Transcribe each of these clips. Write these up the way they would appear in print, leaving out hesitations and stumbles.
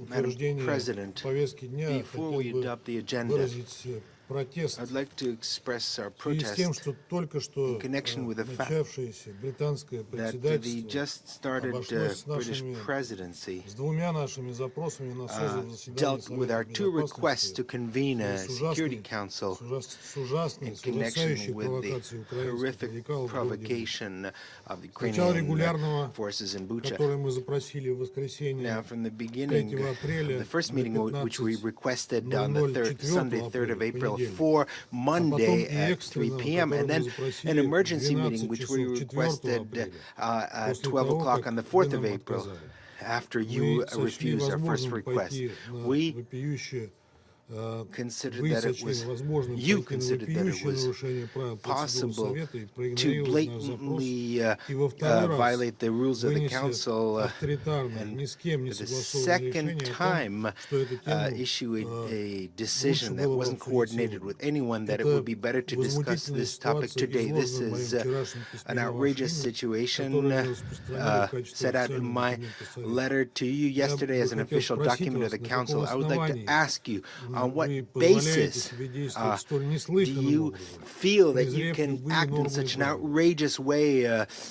Madam President, before we adopt the agenda, I'd like to express our protest in connection with the fact that the just started British presidency dealt with our two requests to convene a Security Council in connection with the horrific provocation of the Ukrainian forces in Bucha. Now, from the beginning, the first meeting which we requested on the Sunday, 3rd of April, for Monday at 3 p.m., and then an emergency meeting which we requested at 12 o'clock on the 4th of April, after you refused our first request. We considered that it was possible to blatantly violate the rules of the Council and for the second time issue a decision that wasn't coordinated with anyone, that it would be better to discuss this topic today. This is an outrageous situation set out in my letter to you yesterday as an official document of the Council. I would like to ask you, on what basis do you feel that you can act in such an outrageous way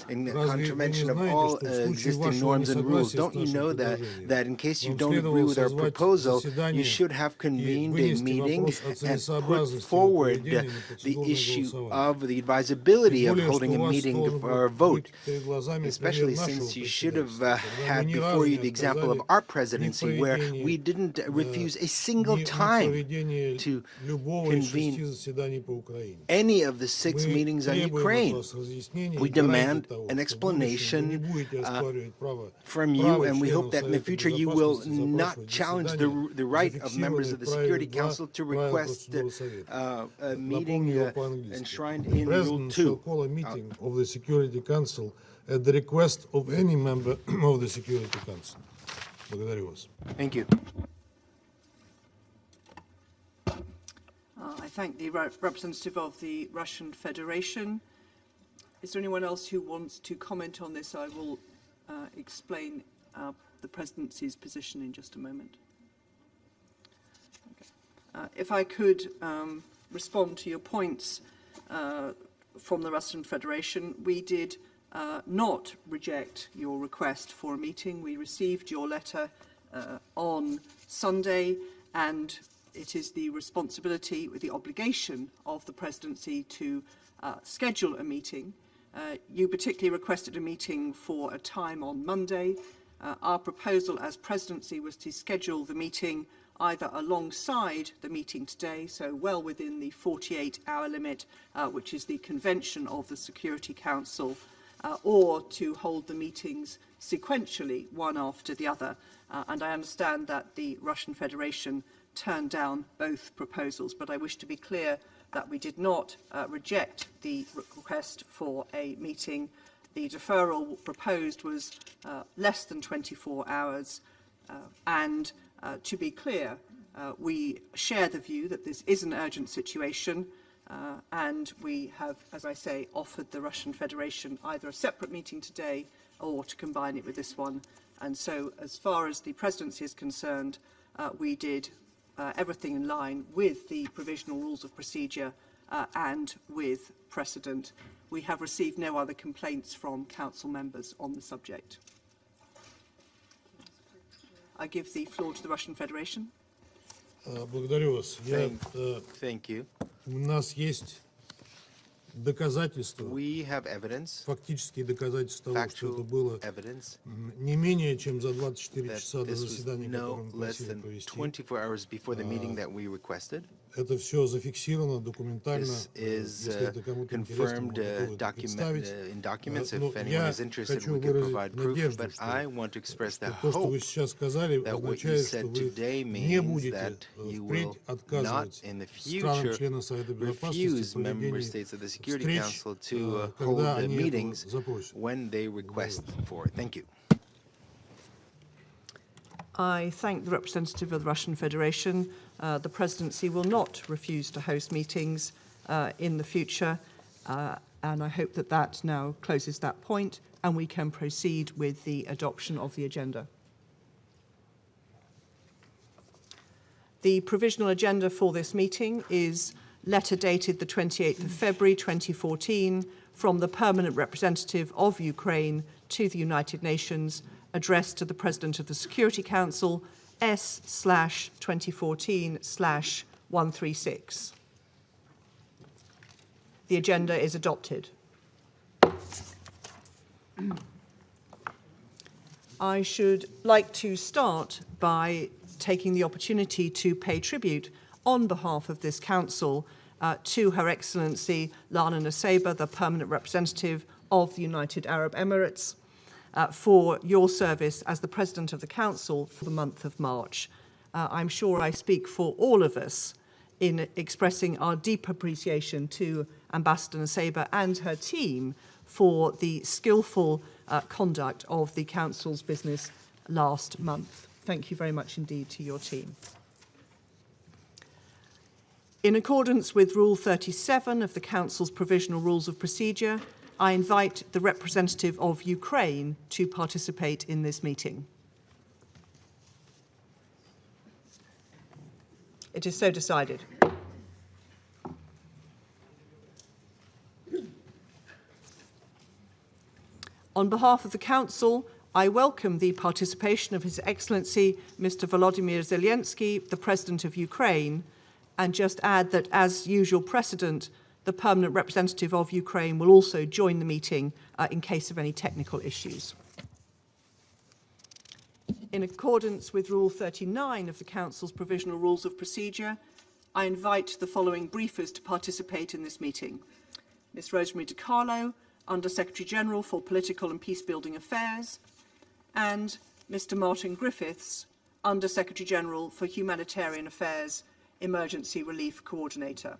in contravention of all existing norms and rules? Don't you know that in case you don't agree with our proposal, you should have convened a meeting and put forward the issue of the advisability of holding a meeting for a vote, especially since you should have had before you the example of our presidency, where we didn't refuse a single time to convene any of the 6 meetings on Ukraine. We demand an explanation from you, and we hope that in the future you will not challenge the right of members of the Security Council to request a meeting enshrined in Rule 2. Meeting of the Security Council at the request of any member of the Security Council. Thank you. I thank the representative of the Russian Federation. Is there anyone else who wants to comment on this? I will explain the presidency's position in just a moment. Okay. If I could respond to your points from the Russian Federation, we did not reject your request for a meeting. We received your letter on Sunday, and it is the responsibility, the obligation of the presidency to schedule a meeting. You particularly requested a meeting for a time on Monday. Our proposal as presidency was to schedule the meeting either alongside the meeting today, so well within the 48-hour limit, which is the convention of the Security Council, or to hold the meetings sequentially, one after the other. And I understand that the Russian Federation turned down both proposals, but I wish to be clear that we did not reject the request for a meeting. The deferral proposed was less than 24 hours, and to be clear, we share the view that this is an urgent situation, and we have, as I say, offered the Russian Federation either a separate meeting today or to combine it with this one. And so, as far as the presidency is concerned, we did everything in line with the provisional rules of procedure and with precedent. We have received no other complaints from council members on the subject. I give the floor to the Russian Federation. Thank you. У нас есть доказательства, we have evidence, фактические доказательства того, что это было не менее чем за 24 часа до заседания, которое мы просили провести. 24 hours before the meeting that we requested. Это все зафиксировано документально. This is confirmed in documents. If anyone is interested, we can provide proof. But I want to express the hope that what you said today means that you will not in the future refuse member states of the Security Council to hold meetings when they request for it. Thank you. I thank the representative of the Russian Federation. The presidency will not refuse to host meetings in the future, and I hope that that now closes that point. and we can proceed with the adoption of the agenda. The provisional agenda for this meeting is letter dated the 28th of February 2014 from the Permanent Representative of Ukraine to the United Nations, addressed to the President of the Security Council, S/2014/136. The agenda is adopted. I should like to start by taking the opportunity to pay tribute on behalf of this Council to Her Excellency Lana Naseba, the Permanent Representative of the United Arab Emirates, for your service as the President of the Council for the month of March. I'm sure I speak for all of us in expressing our deep appreciation to Ambassador Naseba and her team for the skillful conduct of the Council's business last month. Thank you very much indeed to your team. In accordance with Rule 37 of the Council's Provisional Rules of Procedure, I invite the representative of Ukraine to participate in this meeting. It is so decided. On behalf of the Council, I welcome the participation of His Excellency Mr. Vladimir Zelinsky, the President of Ukraine, and just add that, as usual precedent, the Permanent Representative of Ukraine will also join the meeting in case of any technical issues. In accordance with Rule 39 of the Council's Provisional Rules of Procedure, I invite the following briefers to participate in this meeting. Ms. Rosemary DiCarlo, Under Secretary General for Political and Peacebuilding Affairs, and Mr. Martin Griffiths, Under Secretary General for Humanitarian Affairs, Emergency Relief Coordinator.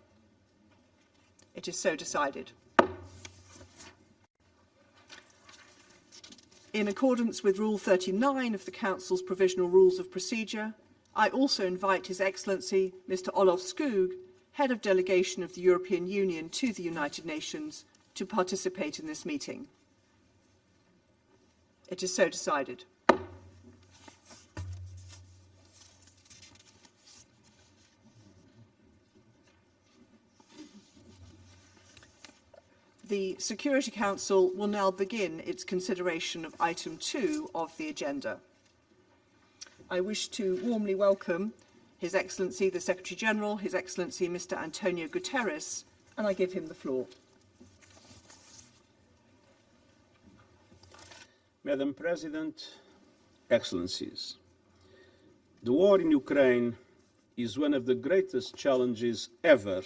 It is so decided. In accordance with Rule 39 of the Council's Provisional Rules of Procedure, I also invite His Excellency Mr. Olof Skog, Head of Delegation of the European Union to the United Nations, to participate in this meeting. It is so decided. The Security Council will now begin its consideration of item 2 of the agenda. I wish to warmly welcome His Excellency the Secretary General, His Excellency Mr. Antonio Guterres, and I give him the floor. Madam President, Excellencies, the war in Ukraine is one of the greatest challenges ever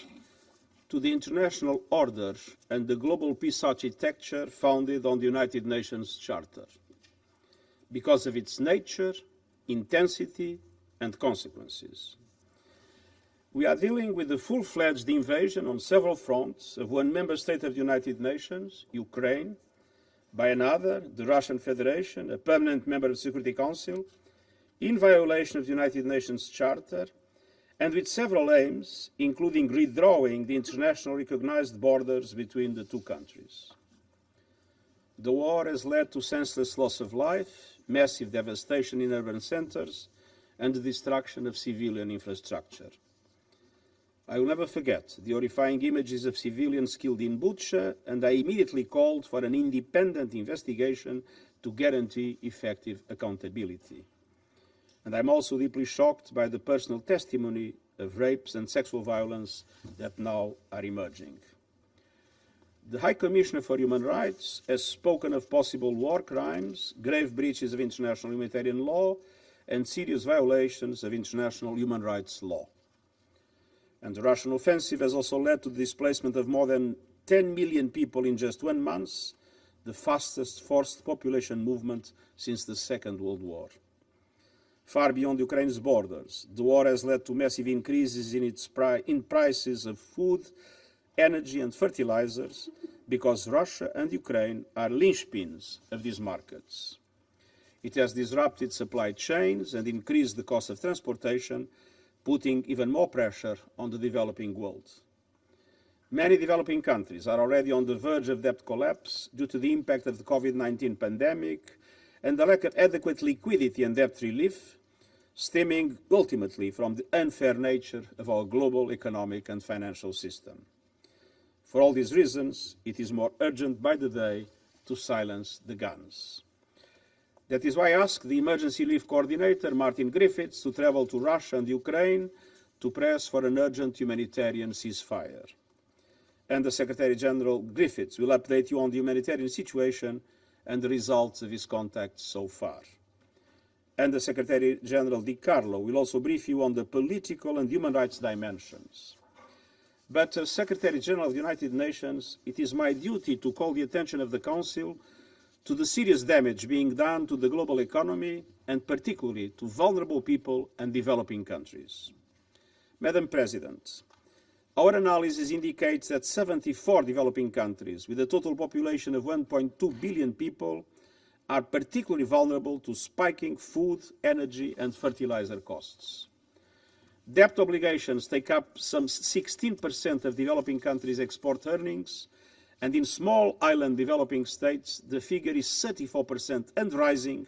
to the international order and the global peace architecture founded on the United Nations Charter, because of its nature, intensity, and consequences. We are dealing with the full-fledged invasion on several fronts of one member state of the United Nations, Ukraine, by another, the Russian Federation, a permanent member of the Security Council, in violation of the United Nations Charter, and with several aims, including redrawing the internationally recognized borders between the two countries. The war has led to senseless loss of life, massive devastation in urban centers, and the destruction of civilian infrastructure. I will never forget the horrifying images of civilians killed in Bucha, and I immediately called for an independent investigation to guarantee effective accountability. And I'm also deeply shocked by the personal testimony of rapes and sexual violence that now are emerging. The High Commissioner for Human Rights has spoken of possible war crimes, grave breaches of international humanitarian law, and serious violations of international human rights law. And the Russian offensive has also led to the displacement of more than 10 million people in just 1 month, the fastest forced population movement since the Second World War. Far beyond Ukraine's borders, the war has led to massive increases in prices of food, energy and fertilizers, because Russia and Ukraine are linchpins of these markets. It has disrupted supply chains and increased the cost of transportation, putting even more pressure on the developing world. Many developing countries are already on the verge of debt collapse due to the impact of the COVID-19 pandemic and the lack of adequate liquidity and debt relief, stemming ultimately from the unfair nature of our global economic and financial system. For all these reasons, it is more urgent by the day to silence the guns. That is why I asked the Emergency Relief Coordinator, Martin Griffiths, to travel to Russia and Ukraine to press for an urgent humanitarian ceasefire. And the Secretary-General Griffiths will update you on the humanitarian situation and the results of his contacts so far. And the Secretary-General Di Carlo will also brief you on the political and human rights dimensions. But as Secretary-General of the United Nations, it is my duty to call the attention of the Council to the serious damage being done to the global economy and particularly to vulnerable people and developing countries. Madam President, our analysis indicates that 74 developing countries with a total population of 1.2 billion people are particularly vulnerable to spiking food, energy and fertilizer costs. Debt obligations take up some 16% of developing countries' export earnings, and in small island developing states, the figure is 34% and rising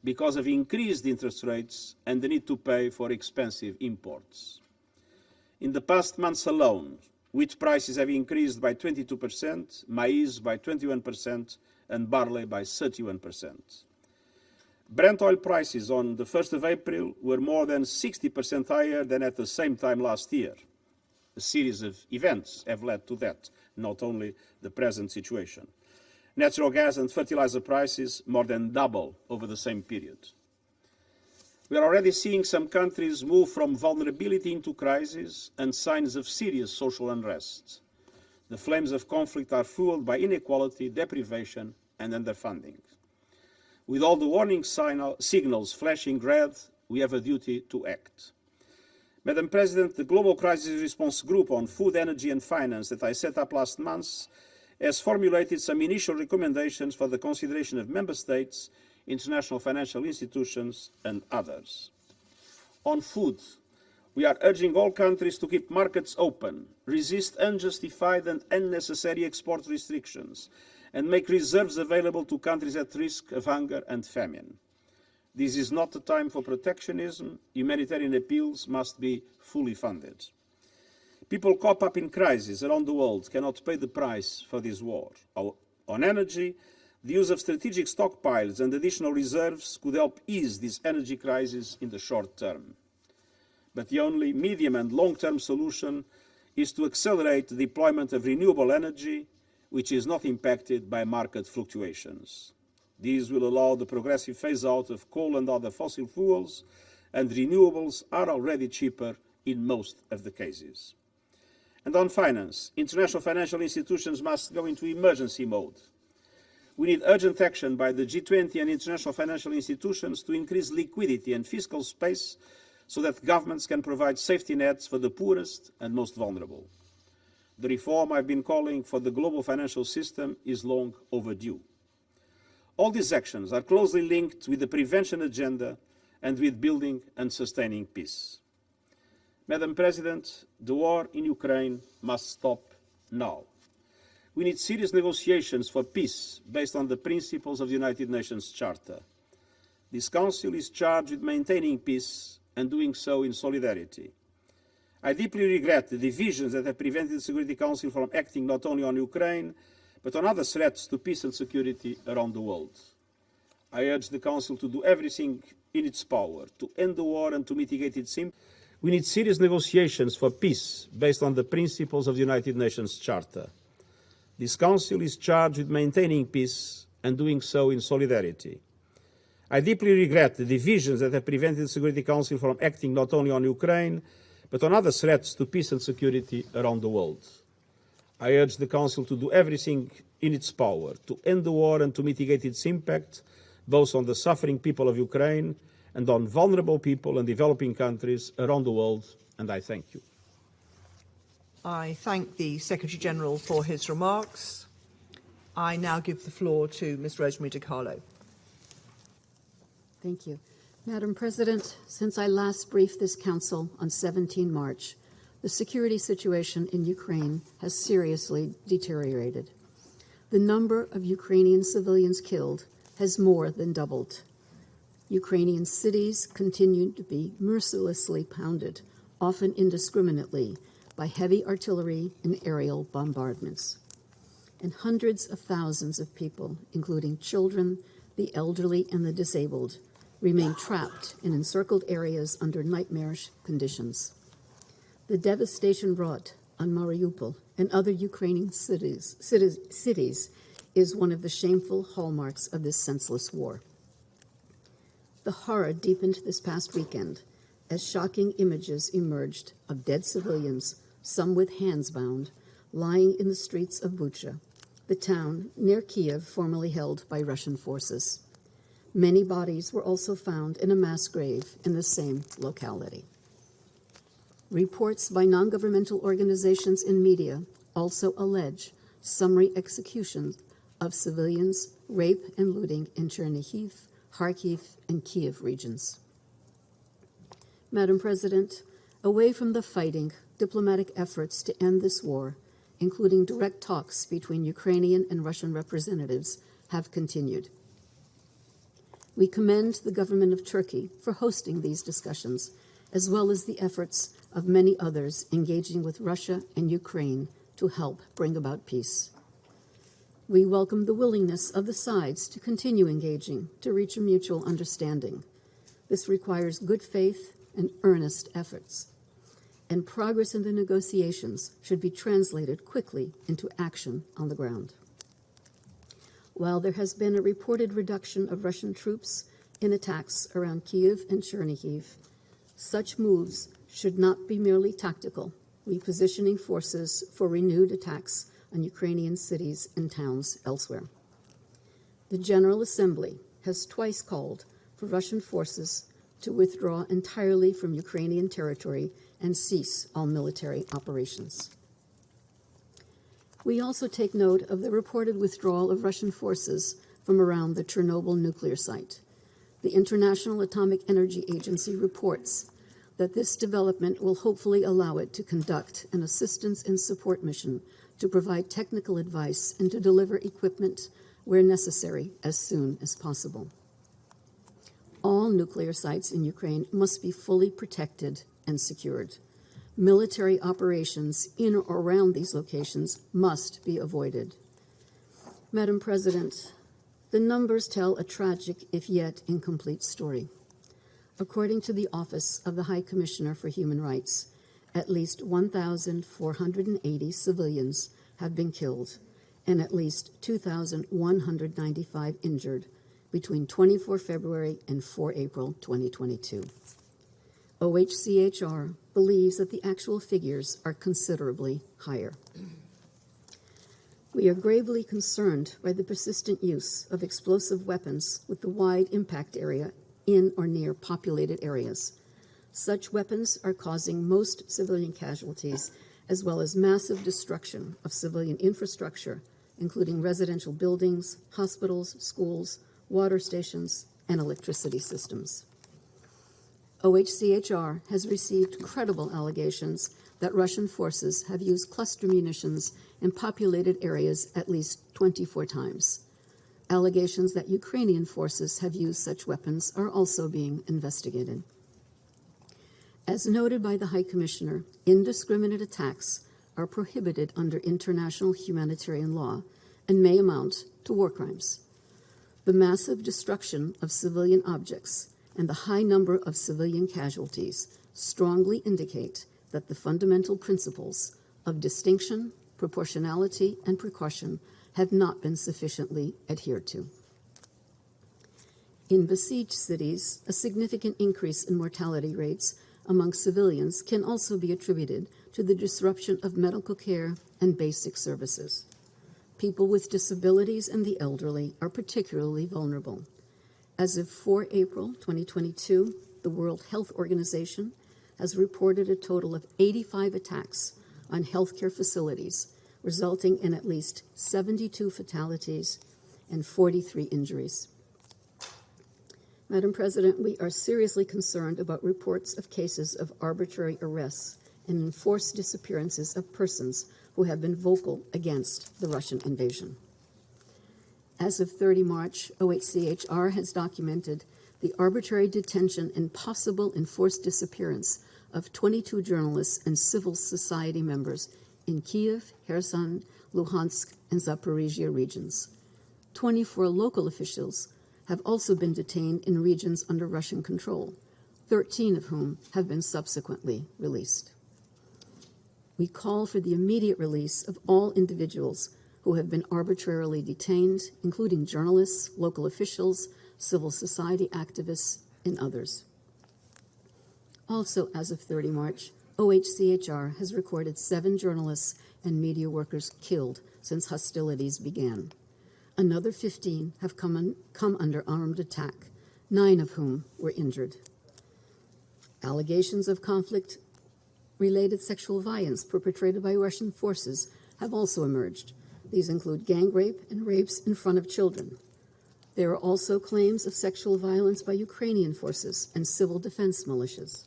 because of increased interest rates and the need to pay for expensive imports. In the past months alone, wheat prices have increased by 22%, maize by 21%, and barley by 31%. Brent oil prices on the 1st of April were more than 60% higher than at the same time last year. A series of events have led to that, not only the present situation. Natural gas and fertilizer prices more than double over the same period. We are already seeing some countries move from vulnerability into crisis and signs of serious social unrest. The flames of conflict are fueled by inequality, deprivation, and underfunding. With all the warning signals flashing red, we have a duty to act. Madam President, the Global Crisis Response Group on Food, Energy and Finance that I set up last month has formulated some initial recommendations for the consideration of Member States, international financial institutions and others. On food, we are urging all countries to keep markets open, resist unjustified and unnecessary export restrictions, and make reserves available to countries at risk of hunger and famine. This is not the time for protectionism. Humanitarian appeals must be fully funded. People caught up in crisis around the world cannot pay the price for this war. On energy, the use of strategic stockpiles and additional reserves could help ease this energy crisis in the short term. But the only medium and long-term solution is to accelerate the deployment of renewable energy, which is not impacted by market fluctuations. These will allow the progressive phase-out of coal and other fossil fuels, and renewables are already cheaper in most of the cases. And on finance, international financial institutions must go into emergency mode. We need urgent action by the G20 and international financial institutions to increase liquidity and fiscal space so that governments can provide safety nets for the poorest and most vulnerable. The reform I've been calling for the global financial system is long overdue. All these actions are closely linked with the prevention agenda and with building and sustaining peace. Madam President, the war in Ukraine must stop now. We need serious negotiations for peace based on the principles of the United Nations Charter. This Council is charged with maintaining peace and doing so in solidarity. I deeply regret the divisions that have prevented the Security Council from acting not only on Ukraine, but on other threats to peace and security around the world. I urge the Council to do everything in its power to end the war and to mitigate its impact. We need serious negotiations for peace based on the principles of the United Nations Charter. This Council is charged with maintaining peace and doing so in solidarity. I deeply regret the divisions that have prevented the Security Council from acting not only on Ukraine, but on other threats to peace and security around the world. I urge the Council to do everything in its power to end the war and to mitigate its impact, both on the suffering people of Ukraine and on vulnerable people and developing countries around the world, and I thank you. I thank the Secretary-General for his remarks. I now give the floor to Ms. Rosemary Di Carlo. Thank you. Madam President, since I last briefed this Council on 17 March, the security situation in Ukraine has seriously deteriorated. The number of Ukrainian civilians killed has more than doubled. Ukrainian cities continue to be mercilessly pounded, often indiscriminately, by heavy artillery and aerial bombardments. And hundreds of thousands of people, including children, the elderly, and the disabled, remain trapped in encircled areas under nightmarish conditions. The devastation wrought on Mariupol and other Ukrainian cities is one of the shameful hallmarks of this senseless war. The horror deepened this past weekend as shocking images emerged of dead civilians, some with hands bound, lying in the streets of Bucha, the town near Kiev formerly held by Russian forces. Many bodies were also found in a mass grave in the same locality. Reports by non-governmental organizations and media also allege summary executions of civilians, rape and looting in Chernihiv, Kharkiv, and Kiev regions. Madam President, away from the fighting, diplomatic efforts to end this war, including direct talks between Ukrainian and Russian representatives, have continued. We commend the government of Turkey for hosting these discussions, as well as the efforts of many others engaging with Russia and Ukraine to help bring about peace. We welcome the willingness of the sides to continue engaging to reach a mutual understanding. This requires good faith and earnest efforts, and progress in the negotiations should be translated quickly into action on the ground. While there has been a reported reduction of Russian troops in attacks around Kiev and Chernihiv, such moves should not be merely tactical, repositioning forces for renewed attacks on Ukrainian cities and towns elsewhere. The General Assembly has twice called for Russian forces to withdraw entirely from Ukrainian territory and cease all military operations. We also take note of the reported withdrawal of Russian forces from around the Chernobyl nuclear site. The International Atomic Energy Agency reports that this development will hopefully allow it to conduct an assistance and support mission to provide technical advice and to deliver equipment where necessary as soon as possible. All nuclear sites in Ukraine must be fully protected and secured. Military operations in or around these locations must be avoided. Madam President, the numbers tell a tragic, if yet incomplete, story. According to the Office of the High Commissioner for Human Rights, at least 1,480 civilians have been killed and at least 2,195 injured between 24 February and 4 April 2022. OHCHR believes that the actual figures are considerably higher. We are gravely concerned by the persistent use of explosive weapons with the wide impact area in or near populated areas. Such weapons are causing most civilian casualties, as well as massive destruction of civilian infrastructure, including residential buildings, hospitals, schools, water stations, and electricity systems. OHCHR has received credible allegations that Russian forces have used cluster munitions in populated areas at least 24 times. Allegations that Ukrainian forces have used such weapons are also being investigated. As noted by the High Commissioner, indiscriminate attacks are prohibited under international humanitarian law and may amount to war crimes. The massive destruction of civilian objects and the high number of civilian casualties strongly indicate that the fundamental principles of distinction, proportionality, and precaution have not been sufficiently adhered to. In besieged cities, a significant increase in mortality rates among civilians can also be attributed to the disruption of medical care and basic services. People with disabilities and the elderly are particularly vulnerable. As of 4 April 2022, the World Health Organization has reported a total of 85 attacks on healthcare facilities, resulting in at least 72 fatalities and 43 injuries. Madam President, we are seriously concerned about reports of cases of arbitrary arrests and enforced disappearances of persons who have been vocal against the Russian invasion. As of 30 March, OHCHR has documented the arbitrary detention and possible enforced disappearance of 22 journalists and civil society members in Kiev, Kherson, Luhansk, and Zaporizhia regions. 24 local officials have also been detained in regions under Russian control, 13 of whom have been subsequently released. We call for the immediate release of all individuals who have been arbitrarily detained, including journalists, local officials, civil society activists, and others. Also, as of 30 March, OHCHR has recorded 7 journalists and media workers killed since hostilities began. Another 15 have come under armed attack, 9 of whom were injured. Allegations of conflict-related sexual violence perpetrated by Russian forces have also emerged. These include gang rape and rapes in front of children. There are also claims of sexual violence by Ukrainian forces and civil defense militias.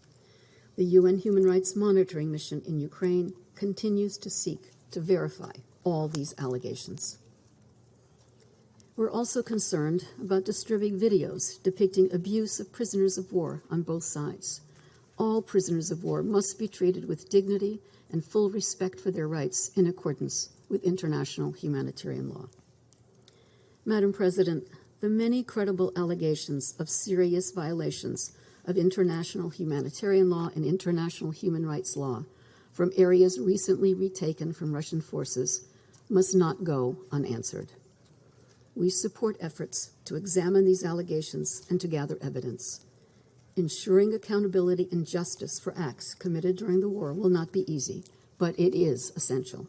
The UN Human Rights Monitoring Mission in Ukraine continues to seek to verify all these allegations. We're also concerned about disturbing videos depicting abuse of prisoners of war on both sides. All prisoners of war must be treated with dignity and full respect for their rights in accordance with international humanitarian law. Madam President, the many credible allegations of serious violations of international humanitarian law and international human rights law from areas recently retaken from Russian forces must not go unanswered. We support efforts to examine these allegations and to gather evidence. Ensuring accountability and justice for acts committed during the war will not be easy, but it is essential.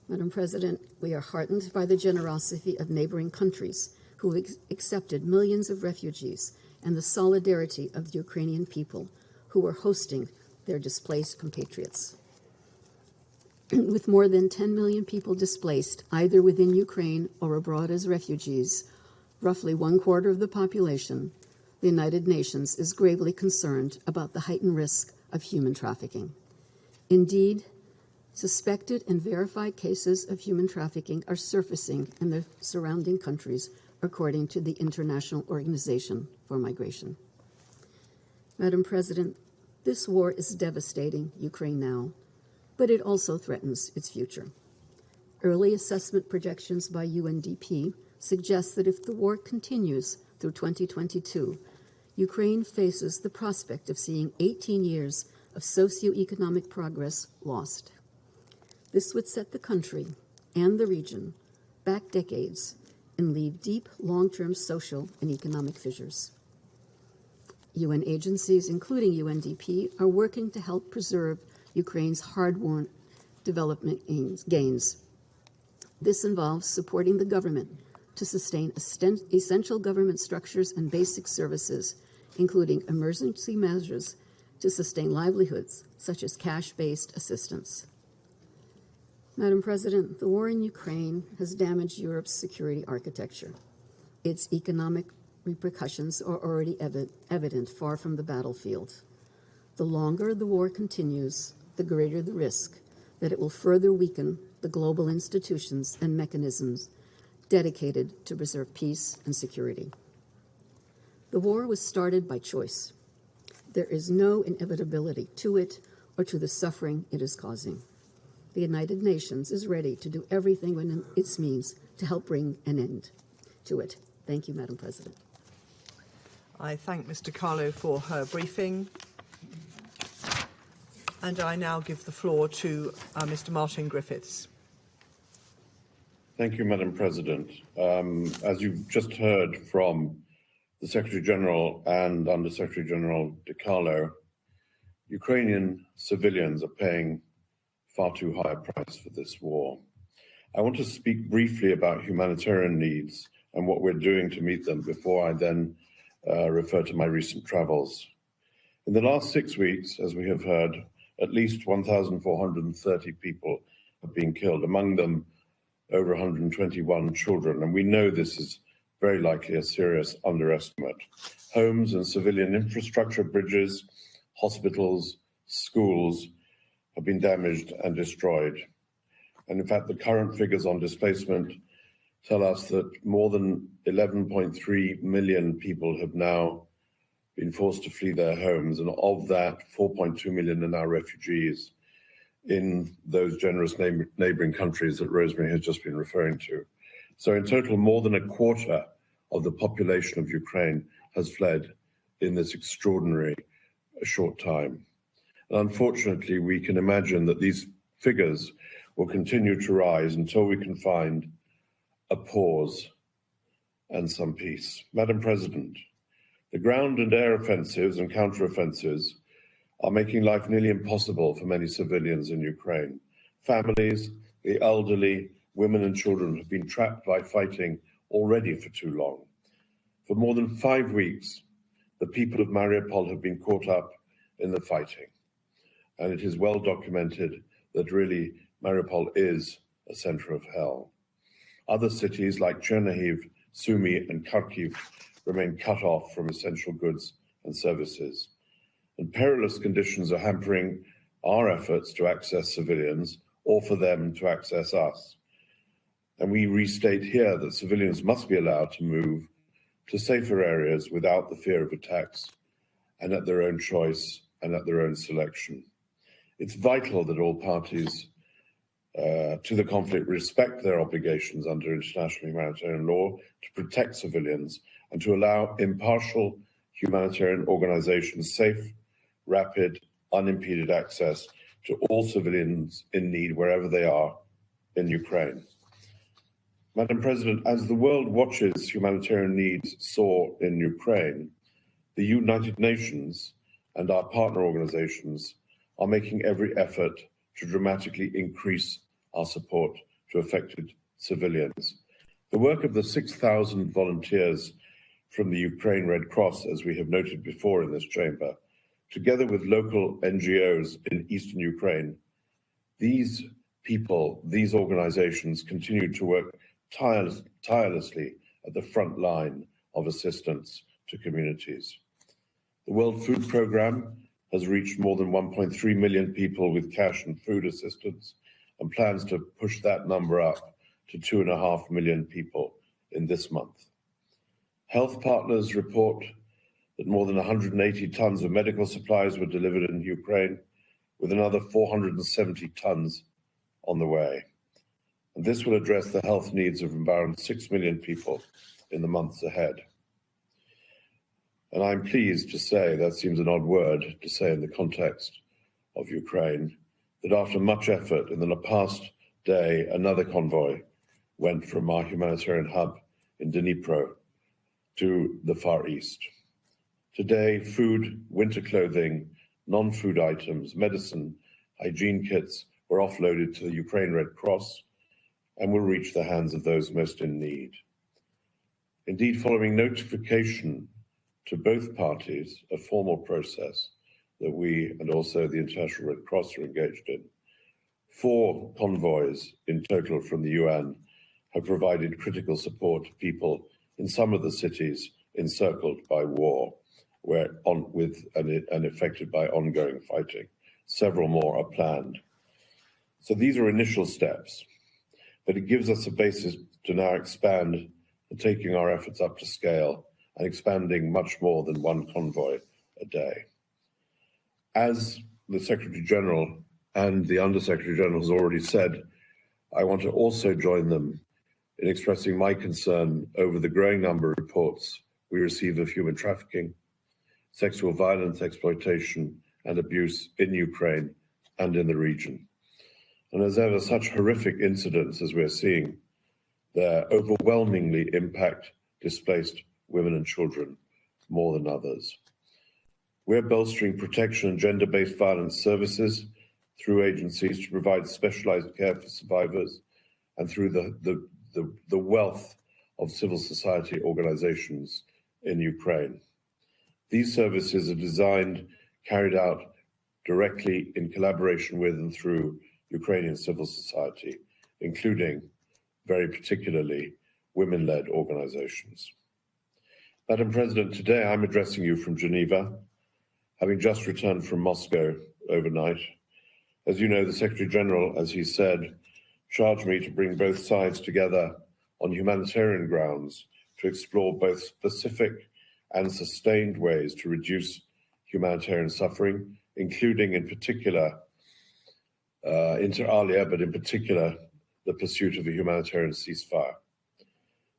Madam President, we are heartened by the generosity of neighboring countries who have accepted millions of refugees and the solidarity of the Ukrainian people who are hosting their displaced compatriots. With more than 10 million people displaced, either within Ukraine or abroad as refugees, roughly 1/4 of the population, the United Nations is gravely concerned about the heightened risk of human trafficking. Indeed, suspected and verified cases of human trafficking are surfacing in the surrounding countries, according to the International Organization for Migration. Madam President, this war is devastating Ukraine now, but it also threatens its future. Early assessment projections by UNDP suggest that if the war continues through 2022, Ukraine faces the prospect of seeing 18 years of socioeconomic progress lost. This would set the country and the region back decades and leave deep, long-term social and economic fissures. UN agencies, including UNDP, are working to help preserve Ukraine's hard-won development gains. This involves supporting the government to sustain essential government structures and basic services, including emergency measures to sustain livelihoods, such as cash-based assistance. Madam President, the war in Ukraine has damaged Europe's security architecture. Its economic repercussions are already evident far from the battlefield. The longer the war continues, the greater the risk that it will further weaken the global institutions and mechanisms dedicated to preserve peace and security. The war was started by choice. There is no inevitability to it or to the suffering it is causing. The United Nations is ready to do everything within its means to help bring an end to it. Thank you, Madam President. I thank Mr. Carlo for her briefing. And I now give the floor to Mr. Martin Griffiths. Thank you, Madam President. As you've just heard from the Secretary General and Under Secretary General De Carlo, Ukrainian civilians are paying far too high a price for this war. I want to speak briefly about humanitarian needs and what we're doing to meet them before I then refer to my recent travels. In the last 6 weeks, as we have heard, at least 1,430 people have been killed, among them over 121 children, and we know this is very likely a serious underestimate. Homes and civilian infrastructure, bridges, hospitals, schools have been damaged and destroyed. And in fact, the current figures on displacement tell us that more than 11.3 million people have now been forced to flee their homes, and of that, 4.2 million are now refugees in those generous neighboring countries that Rosemary has just been referring to. So in total, more than a quarter of the population of Ukraine has fled in this extraordinary short time. And unfortunately, we can imagine that these figures will continue to rise until we can find a pause and some peace. Madam President, the ground and air offensives and counteroffensives are making life nearly impossible for many civilians in Ukraine. Families, the elderly, women and children have been trapped by fighting already for too long. For more than 5 weeks, the people of Mariupol have been caught up in the fighting. And it is well documented that really Mariupol is a center of hell. Other cities like Chernihiv, Sumy and Kharkiv remain cut off from essential goods and services. And perilous conditions are hampering our efforts to access civilians or for them to access us. And we restate here that civilians must be allowed to move to safer areas without the fear of attacks and at their own choice and at their own selection. It's vital that all parties to the conflict respect their obligations under international humanitarian law to protect civilians and to allow impartial humanitarian organizations safe, rapid, unimpeded access to all civilians in need wherever they are in Ukraine. Madam President, as the world watches humanitarian needs soar in Ukraine, the United Nations and our partner organizations are making every effort to dramatically increase our support to affected civilians. The work of the 6,000 volunteers from the Ukraine Red Cross, as we have noted before in this chamber, together with local NGOs in eastern Ukraine, these people, these organizations continue to work tirelessly at the front line of assistance to communities. The World Food Programme has reached more than 1.3 million people with cash and food assistance and plans to push that number up to 2.5 million people in this month. Health partners report that more than 180 tons of medical supplies were delivered in Ukraine, with another 470 tons on the way. And this will address the health needs of around 6 million people in the months ahead. And I'm pleased to say, that seems an odd word to say in the context of Ukraine, that after much effort in the past day, another convoy went from our humanitarian hub in Dnipro to the Far East. Today, food, winter clothing, non-food items, medicine, hygiene kits were offloaded to the Ukraine Red Cross and will reach the hands of those most in need. Indeed, following notification to both parties, a formal process that we and also the International Red Cross are engaged in, 4 convoys in total from the UN have provided critical support to people in some of the cities encircled by war and affected by ongoing fighting. Several more are planned. So these are initial steps, but it gives us a basis to now expand and taking our efforts up to scale and expanding much more than 1 convoy a day. As the Secretary General and the Undersecretary General has already said, I want to also join them in expressing my concern over the growing number of reports we receive of human trafficking, sexual violence, exploitation, and abuse in Ukraine and in the region. And as ever, such horrific incidents as we're seeing there overwhelmingly impact displaced women and children more than others. We're bolstering protection and gender-based violence services through agencies to provide specialized care for survivors and through the wealth of civil society organizations in Ukraine. These services are carried out directly in collaboration with and through Ukrainian civil society, including, very particularly, women-led organizations. Madam President, today I'm addressing you from Geneva, having just returned from Moscow overnight. As you know, the Secretary General, as he said, charged me to bring both sides together on humanitarian grounds to explore both specific and sustained ways to reduce humanitarian suffering, including in particular, inter alia, but in particular, the pursuit of a humanitarian ceasefire.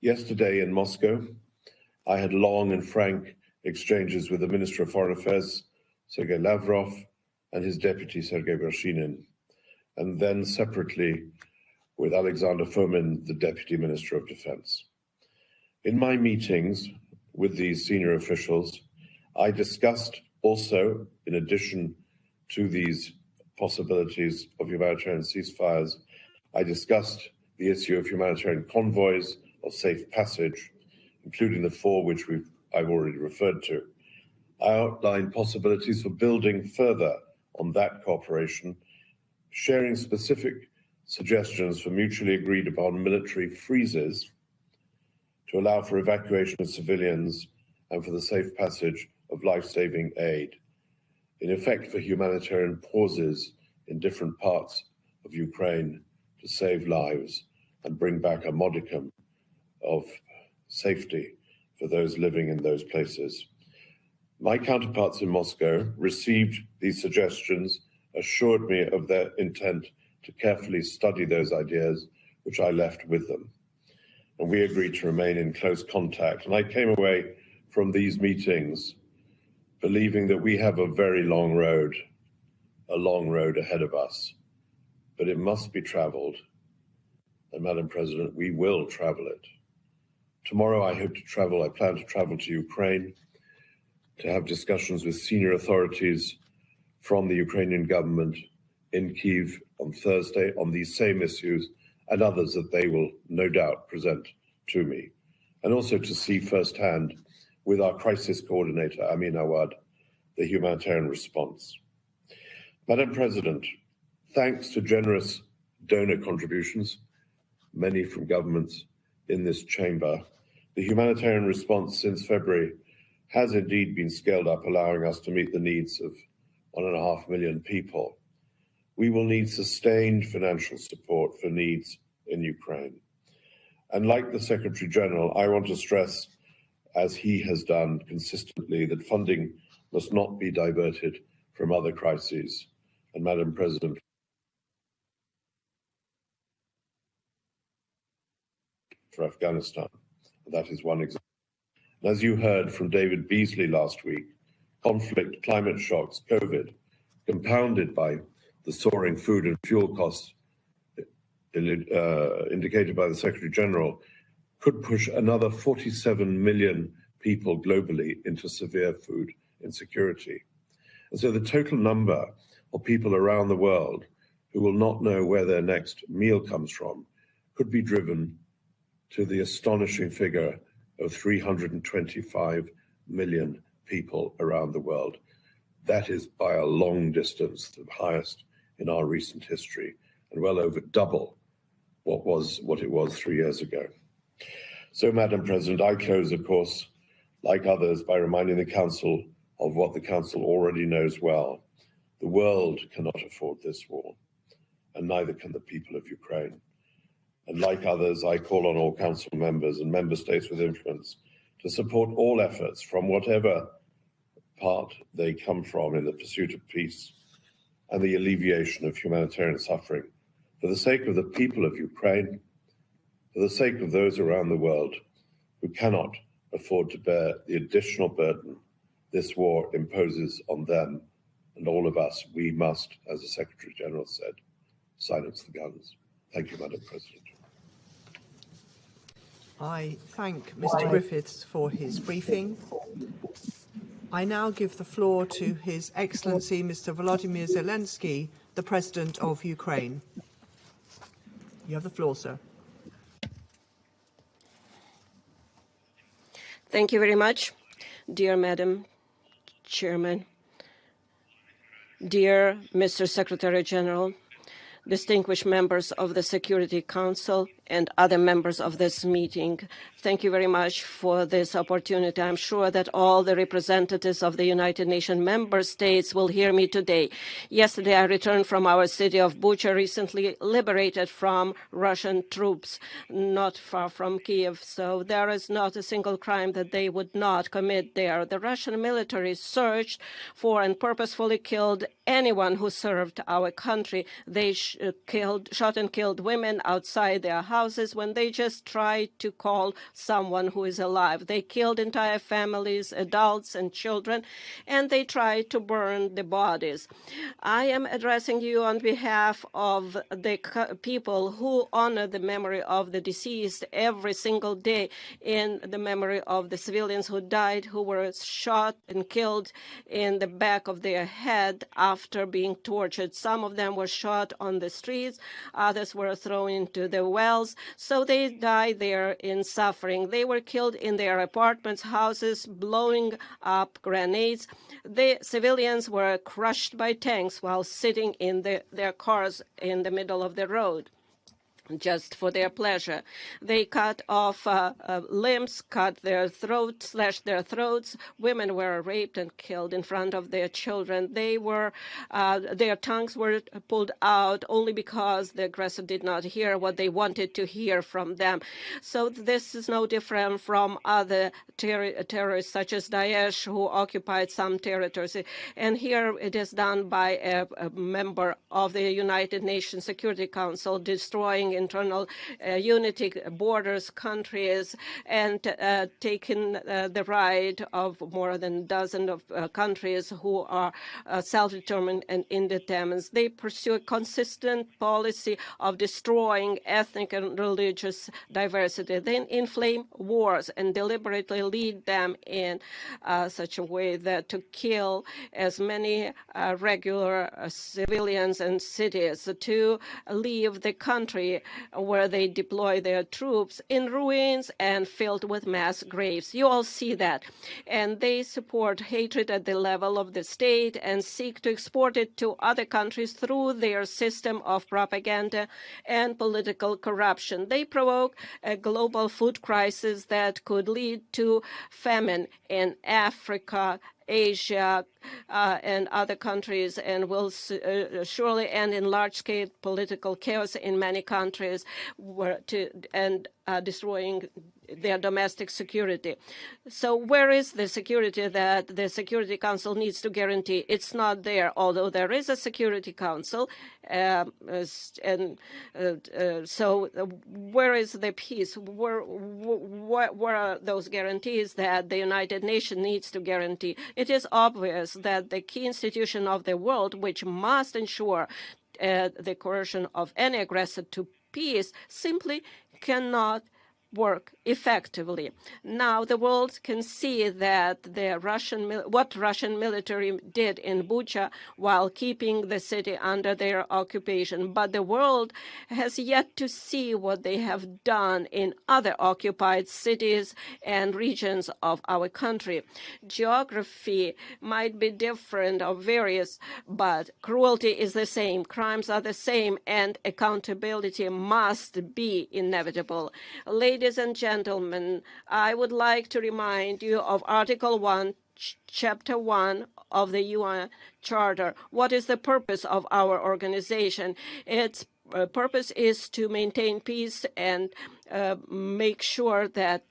Yesterday in Moscow, I had long and frank exchanges with the Minister of Foreign Affairs, Sergei Lavrov, and his deputy, Sergei Vershinin, and then separately with Alexander Fomin, the Deputy Minister of Defense. In my meetings with these senior officials, I discussed also, in addition to these possibilities of humanitarian ceasefires, I discussed the issue of humanitarian convoys of safe passage, including the 4 which I've already referred to. I outlined possibilities for building further on that cooperation, sharing specific suggestions for mutually agreed upon military freezes to allow for evacuation of civilians and for the safe passage of life-saving aid, in effect for humanitarian pauses in different parts of Ukraine to save lives and bring back a modicum of safety for those living in those places. My counterparts in Moscow received these suggestions, assured me of their intent to carefully study those ideas, which I left with them. And we agreed to remain in close contact. And I came away from these meetings believing that we have a very long road ahead of us, but it must be traveled. And Madam President, we will travel it. Tomorrow I plan to travel to Ukraine to have discussions with senior authorities from the Ukrainian government in Kyiv on Thursday on these same issues and others that they will no doubt present to me, and also to see firsthand with our crisis coordinator, Amin Awad, the Humanitarian Response. Madam President, thanks to generous donor contributions, many from governments in this chamber, the Humanitarian Response since February has indeed been scaled up, allowing us to meet the needs of 1.5 million people. We will need sustained financial support for needs in Ukraine. And like the Secretary General, I want to stress, as he has done consistently, that funding must not be diverted from other crises. And Madam President, for Afghanistan, that is one example. And as you heard from David Beasley last week, conflict, climate shocks, COVID, compounded by the soaring food and fuel costs indicated by the Secretary General, could push another 47 million people globally into severe food insecurity. And so the total number of people around the world who will not know where their next meal comes from could be driven to the astonishing figure of 325 million people around the world. That is by a long distance the highest in our recent history, and well over double what it was 3 years ago. So, Madam President, I close, of course, like others, by reminding the Council of what the Council already knows well. The world cannot afford this war, and neither can the people of Ukraine. And like others, I call on all Council members and member states with influence to support all efforts from whatever part they come from in the pursuit of peace and the alleviation of humanitarian suffering, for the sake of the people of Ukraine, for the sake of those around the world who cannot afford to bear the additional burden this war imposes on them and all of us. We must, as the Secretary General said, silence the guns. Thank you, Madam President. I thank Mr. Griffiths for his briefing. I now give the floor to His Excellency Mr. Vladimir Zelensky, the President of Ukraine. You have the floor, sir. Thank you very much, dear Madam Chairman, dear Mr. Secretary General, distinguished members of the Security Council and other members of this meeting. Thank you very much for this opportunity. I'm sure that all the representatives of the United Nations member states will hear me today. Yesterday, I returned from our city of Bucha, recently liberated from Russian troops, not far from Kiev. So there is not a single crime that they would not commit there. The Russian military searched for and purposefully killed anyone who served our country. They shot and killed women outside their houses when they just tried to call someone who is alive. They killed entire families, adults and children, and they tried to burn the bodies. I am addressing you on behalf of the people who honor the memory of the deceased every single day, in the memory of the civilians who died, who were shot and killed in the back of their head after being tortured. Some of them were shot on the streets, others were thrown into the wells, so they died there in suffering. They were killed in their apartments, houses, blowing up grenades. The civilians were crushed by tanks while sitting in their cars in the middle of the road, just for their pleasure. They cut off limbs, cut their throats, slashed their throats. Women were raped and killed in front of their children. Their tongues were pulled out only because the aggressor did not hear what they wanted to hear from them. So this is no different from other terrorists such as Daesh, who occupied some territories. And here it is done by a member of the United Nations Security Council, destroying internal unity, borders, countries, and taking the right of more than a dozen of countries who are self-determined and independent. They pursue a consistent policy of destroying ethnic and religious diversity. They inflame wars and deliberately lead them in such a way that to kill as many regular civilians and cities, to leave the country where they deploy their troops in ruins and filled with mass graves. You all see that. And they support hatred at the level of the state and seek to export it to other countries through their system of propaganda and political corruption. They provoke a global food crisis that could lead to famine in Africa, Asia, and other countries, and will surely end in large-scale political chaos in many countries, destroying their domestic security. So where is the security that the Security Council needs to guarantee? It's not there, although there is a Security Council. So where is the peace? Where are those guarantees that the United Nations needs to guarantee? It is obvious that the key institution of the world, which must ensure the coercion of any aggressor to peace, simply cannot work effectively. Now the world can see that what Russian military did in Bucha while keeping the city under their occupation, but the world has yet to see what they have done in other occupied cities and regions of our country. Geography might be different or various, but cruelty is the same, crimes are the same, and accountability must be inevitable. Ladies and gentlemen, I would like to remind you of Article 1, Chapter 1 of the UN Charter. What is the purpose of our organization? Its purpose is to maintain peace and make sure that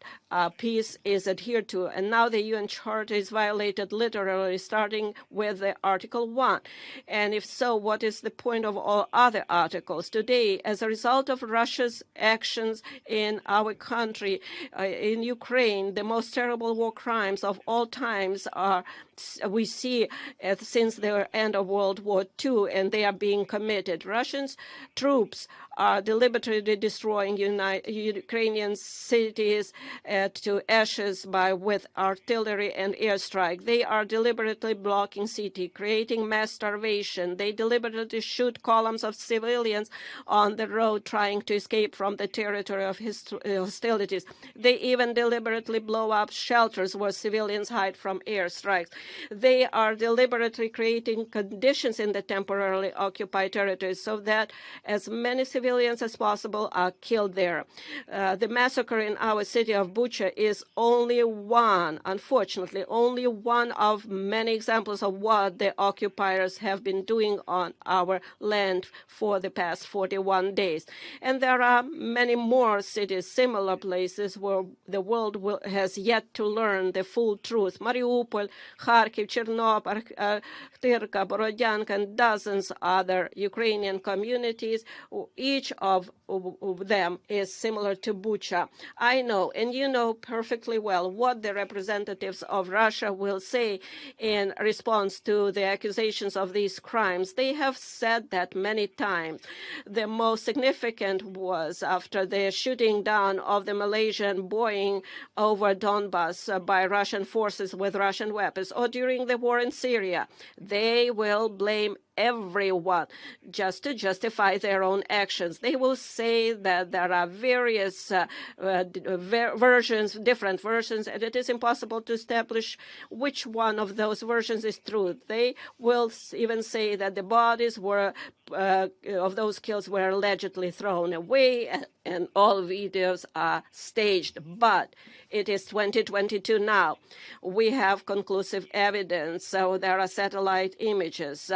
peace is adhered to. And now the UN Charter is violated literally, starting with the Article 1. And if so, what is the point of all other articles? Today, as a result of Russia's actions in our country, in Ukraine, the most terrible war crimes of all times we see since the end of World War II, and they are being committed. Russian troops are deliberately destroying Ukrainian cities to ashes with artillery and airstrike. They are deliberately blocking city, creating mass starvation. They deliberately shoot columns of civilians on the road trying to escape from the territory of hostilities. They even deliberately blow up shelters where civilians hide from airstrikes. They are deliberately creating conditions in the temporarily occupied territories so that as many civilians as possible are killed there. The massacre in our city of Bucha is only one, unfortunately, only one of many examples of what the occupiers have been doing on our land for the past 41 days. And there are many more cities, similar places where the world has yet to learn the full truth. Mariupol, Kharkiv, Chernobyl, Tyrka, Borodyanka, and dozens other Ukrainian communities. Each of them is similar to Bucha. I know, and you know perfectly well, what the representatives of Russia will say in response to the accusations of these crimes. They have said that many times. The most significant was after the shooting down of the Malaysian Boeing over Donbass by Russian forces with Russian weapons, or during the war in Syria. They will blame everyone just to justify their own actions. They will say that there are various versions, different versions, and it is impossible to establish which one of those versions is true. They will even say that the bodies were of those kills were allegedly thrown away and all videos are staged. But it is 2022 now. We have conclusive evidence. So there are satellite images.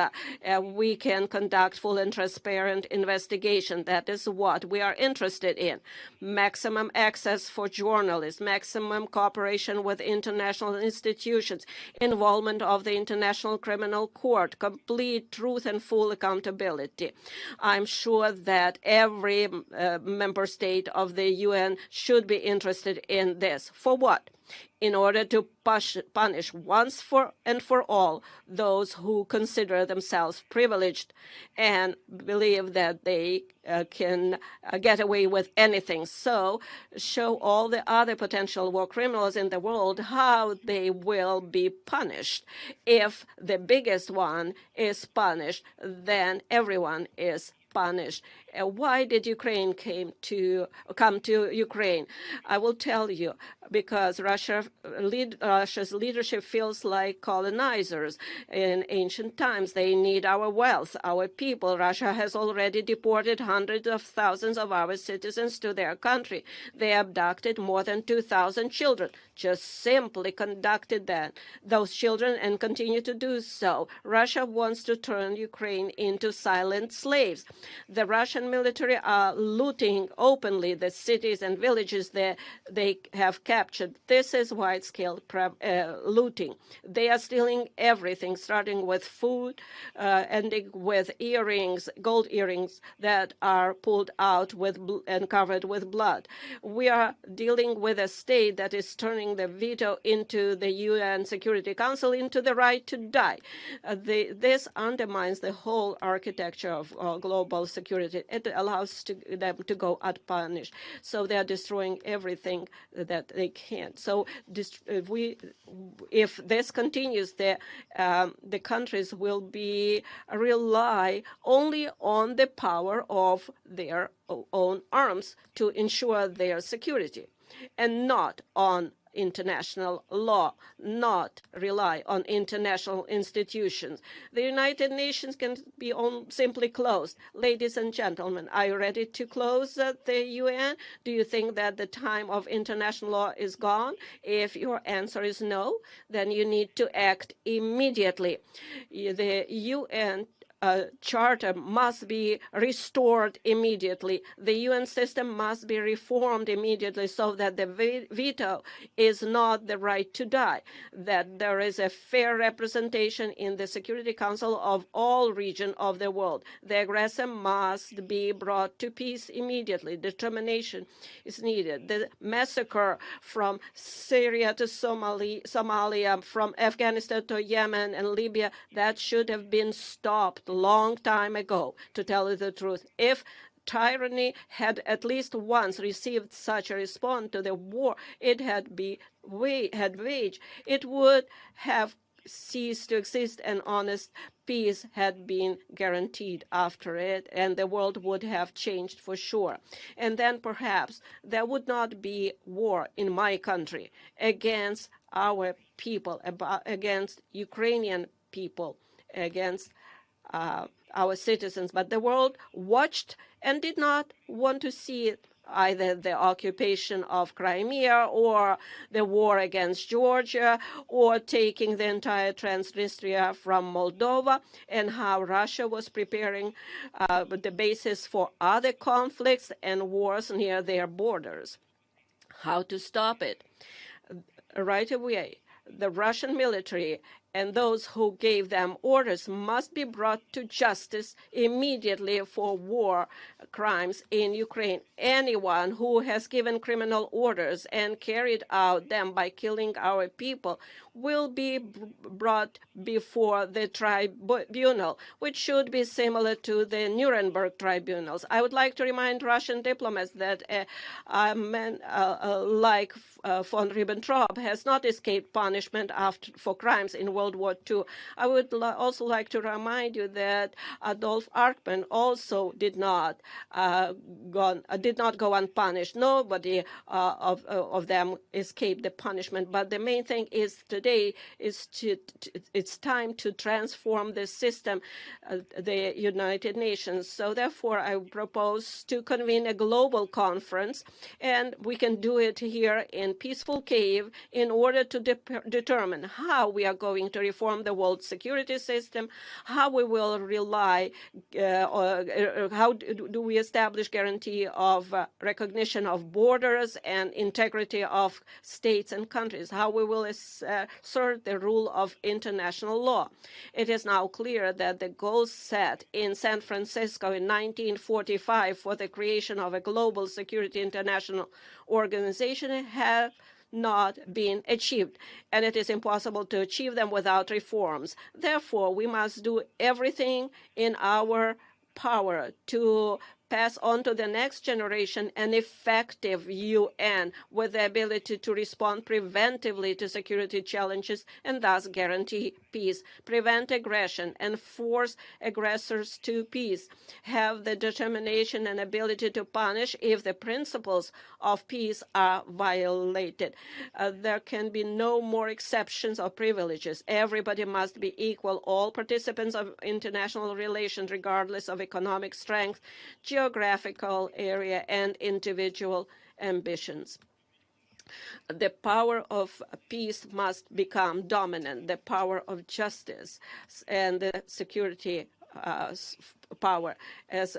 We can conduct full and transparent investigation. That is what we are interested in. Maximum access for journalists, maximum cooperation with international institutions, involvement of the International Criminal Court, complete truth and full accountability. I'm sure that every member state of the UN should be interested in this. For what? In order to punish once and for all those who consider themselves privileged and believe that they can get away with anything. So show all the other potential war criminals in the world how they will be punished. If the biggest one is punished, then everyone is punished. Why did Ukraine come to Ukraine? I will tell you, because Russia's leadership feels like colonizers. In ancient times, they need our wealth, our people. Russia has already deported hundreds of thousands of our citizens to their country. They abducted more than 2,000 children, just simply conducted those children and continue to do so. Russia wants to turn Ukraine into silent slaves. The Russian military are looting openly the cities and villages that they have captured. This is wide-scale looting. They are stealing everything, starting with food, ending with earrings, gold earrings that are pulled out and covered with blood. We are dealing with a state that is turning the veto into the UN Security Council into the right to die. This undermines the whole architecture of global security. It allows them to go unpunished. So they are destroying everything that they can. So if this continues, the countries will rely only on the power of their own arms to ensure their security, and not on international law, not rely on international institutions. The United Nations can be simply closed. Ladies and gentlemen, are you ready to close the UN? Do you think that the time of international law is gone? If your answer is no, then you need to act immediately. The UN Charter must be restored immediately. The UN system must be reformed immediately so that the veto is not the right to die, that there is a fair representation in the Security Council of all regions of the world. The aggressor must be brought to peace immediately. Determination is needed. The massacre from Syria to Somalia, from Afghanistan to Yemen and Libya, that should have been stopped long time ago, to tell you the truth. If tyranny had at least once received such a response to the war it had waged, it would have ceased to exist, and honest peace had been guaranteed after it, and the world would have changed for sure. And then perhaps there would not be war in my country against our people, against Ukrainian people, against our citizens. But the world watched and did not want to see it, either the occupation of Crimea or the war against Georgia or taking the entire Transnistria from Moldova, and how Russia was preparing the basis for other conflicts and wars near their borders. How to stop it? Right away, the Russian military and those who gave them orders must be brought to justice immediately for war crimes in Ukraine. Anyone who has given criminal orders and carried out them by killing our people will be brought before the tribunal, which should be similar to the Nuremberg tribunals. I would like to remind Russian diplomats that a man like von Ribbentrop has not escaped punishment for crimes in World War II. I would also like to remind you that Adolf Eichmann also did not go unpunished. Nobody of them escaped the punishment. But the main thing is today is it's time to transform the system, the United Nations. So therefore, I propose to convene a global conference, and we can do it here in peaceful Kyiv in order to determine how we are going to reform the world security system, how we will rely, how do we establish guarantee of recognition of borders and integrity of states and countries, how we will assert the rule of international law. It is now clear that the goals set in San Francisco in 1945 for the creation of a global security international organization have not been achieved, and it is impossible to achieve them without reforms. Therefore, we must do everything in our power to pass on to the next generation an effective UN with the ability to respond preventively to security challenges and thus guarantee peace, prevent aggression, and force aggressors to peace, have the determination and ability to punish if the principles of peace are violated. There can be no more exceptions or privileges. Everybody must be equal. All participants of international relations, regardless of economic strength, geographical area, and individual ambitions. The power of peace must become dominant, the power of justice and the security power, as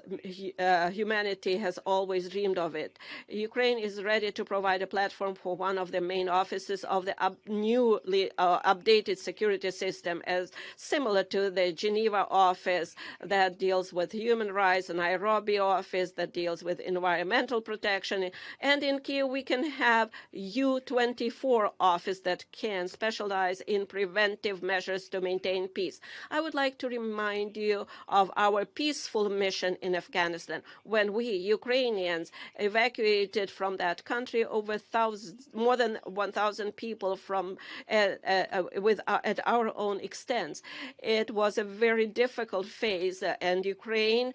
humanity has always dreamed of it. Ukraine is ready to provide a platform for one of the main offices of the newly updated security system, as similar to the Geneva office that deals with human rights, and Nairobi office that deals with environmental protection. And in Kyiv, we can have U24 office that can specialize in preventive measures to maintain peace. I would like to remind you of our peaceful mission in Afghanistan, when we Ukrainians evacuated from that country more than 1,000 people from at our own expense. It was a very difficult phase, and Ukraine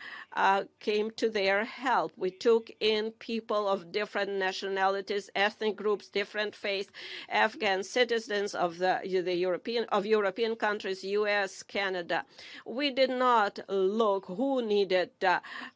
came to their help. We took in people of different nationalities, ethnic groups, different faiths, Afghan citizens of European countries, U.S., Canada. We did not look who needed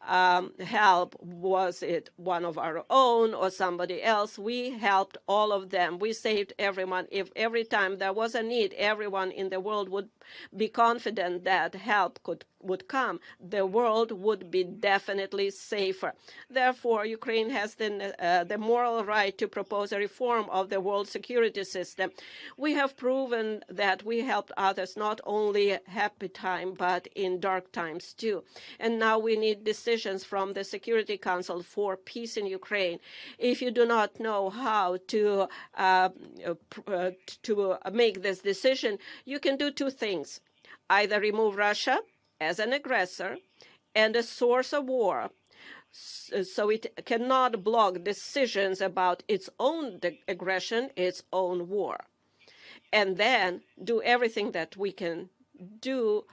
help. Was it one of our own or somebody else? We helped all of them. We saved everyone. If every time there was a need, everyone in the world would be confident that help would come, the world would be definitely safer. Therefore, Ukraine has the moral right to propose a reform of the world security system. We have proven that we helped others not only happy time, but in dark times too. And now we need decisions from the Security Council for peace in Ukraine. If you do not know how to make this decision, you can do two things. Either remove Russia as an aggressor and a source of war so it cannot block decisions about its own aggression, its own war, and then do everything that we can do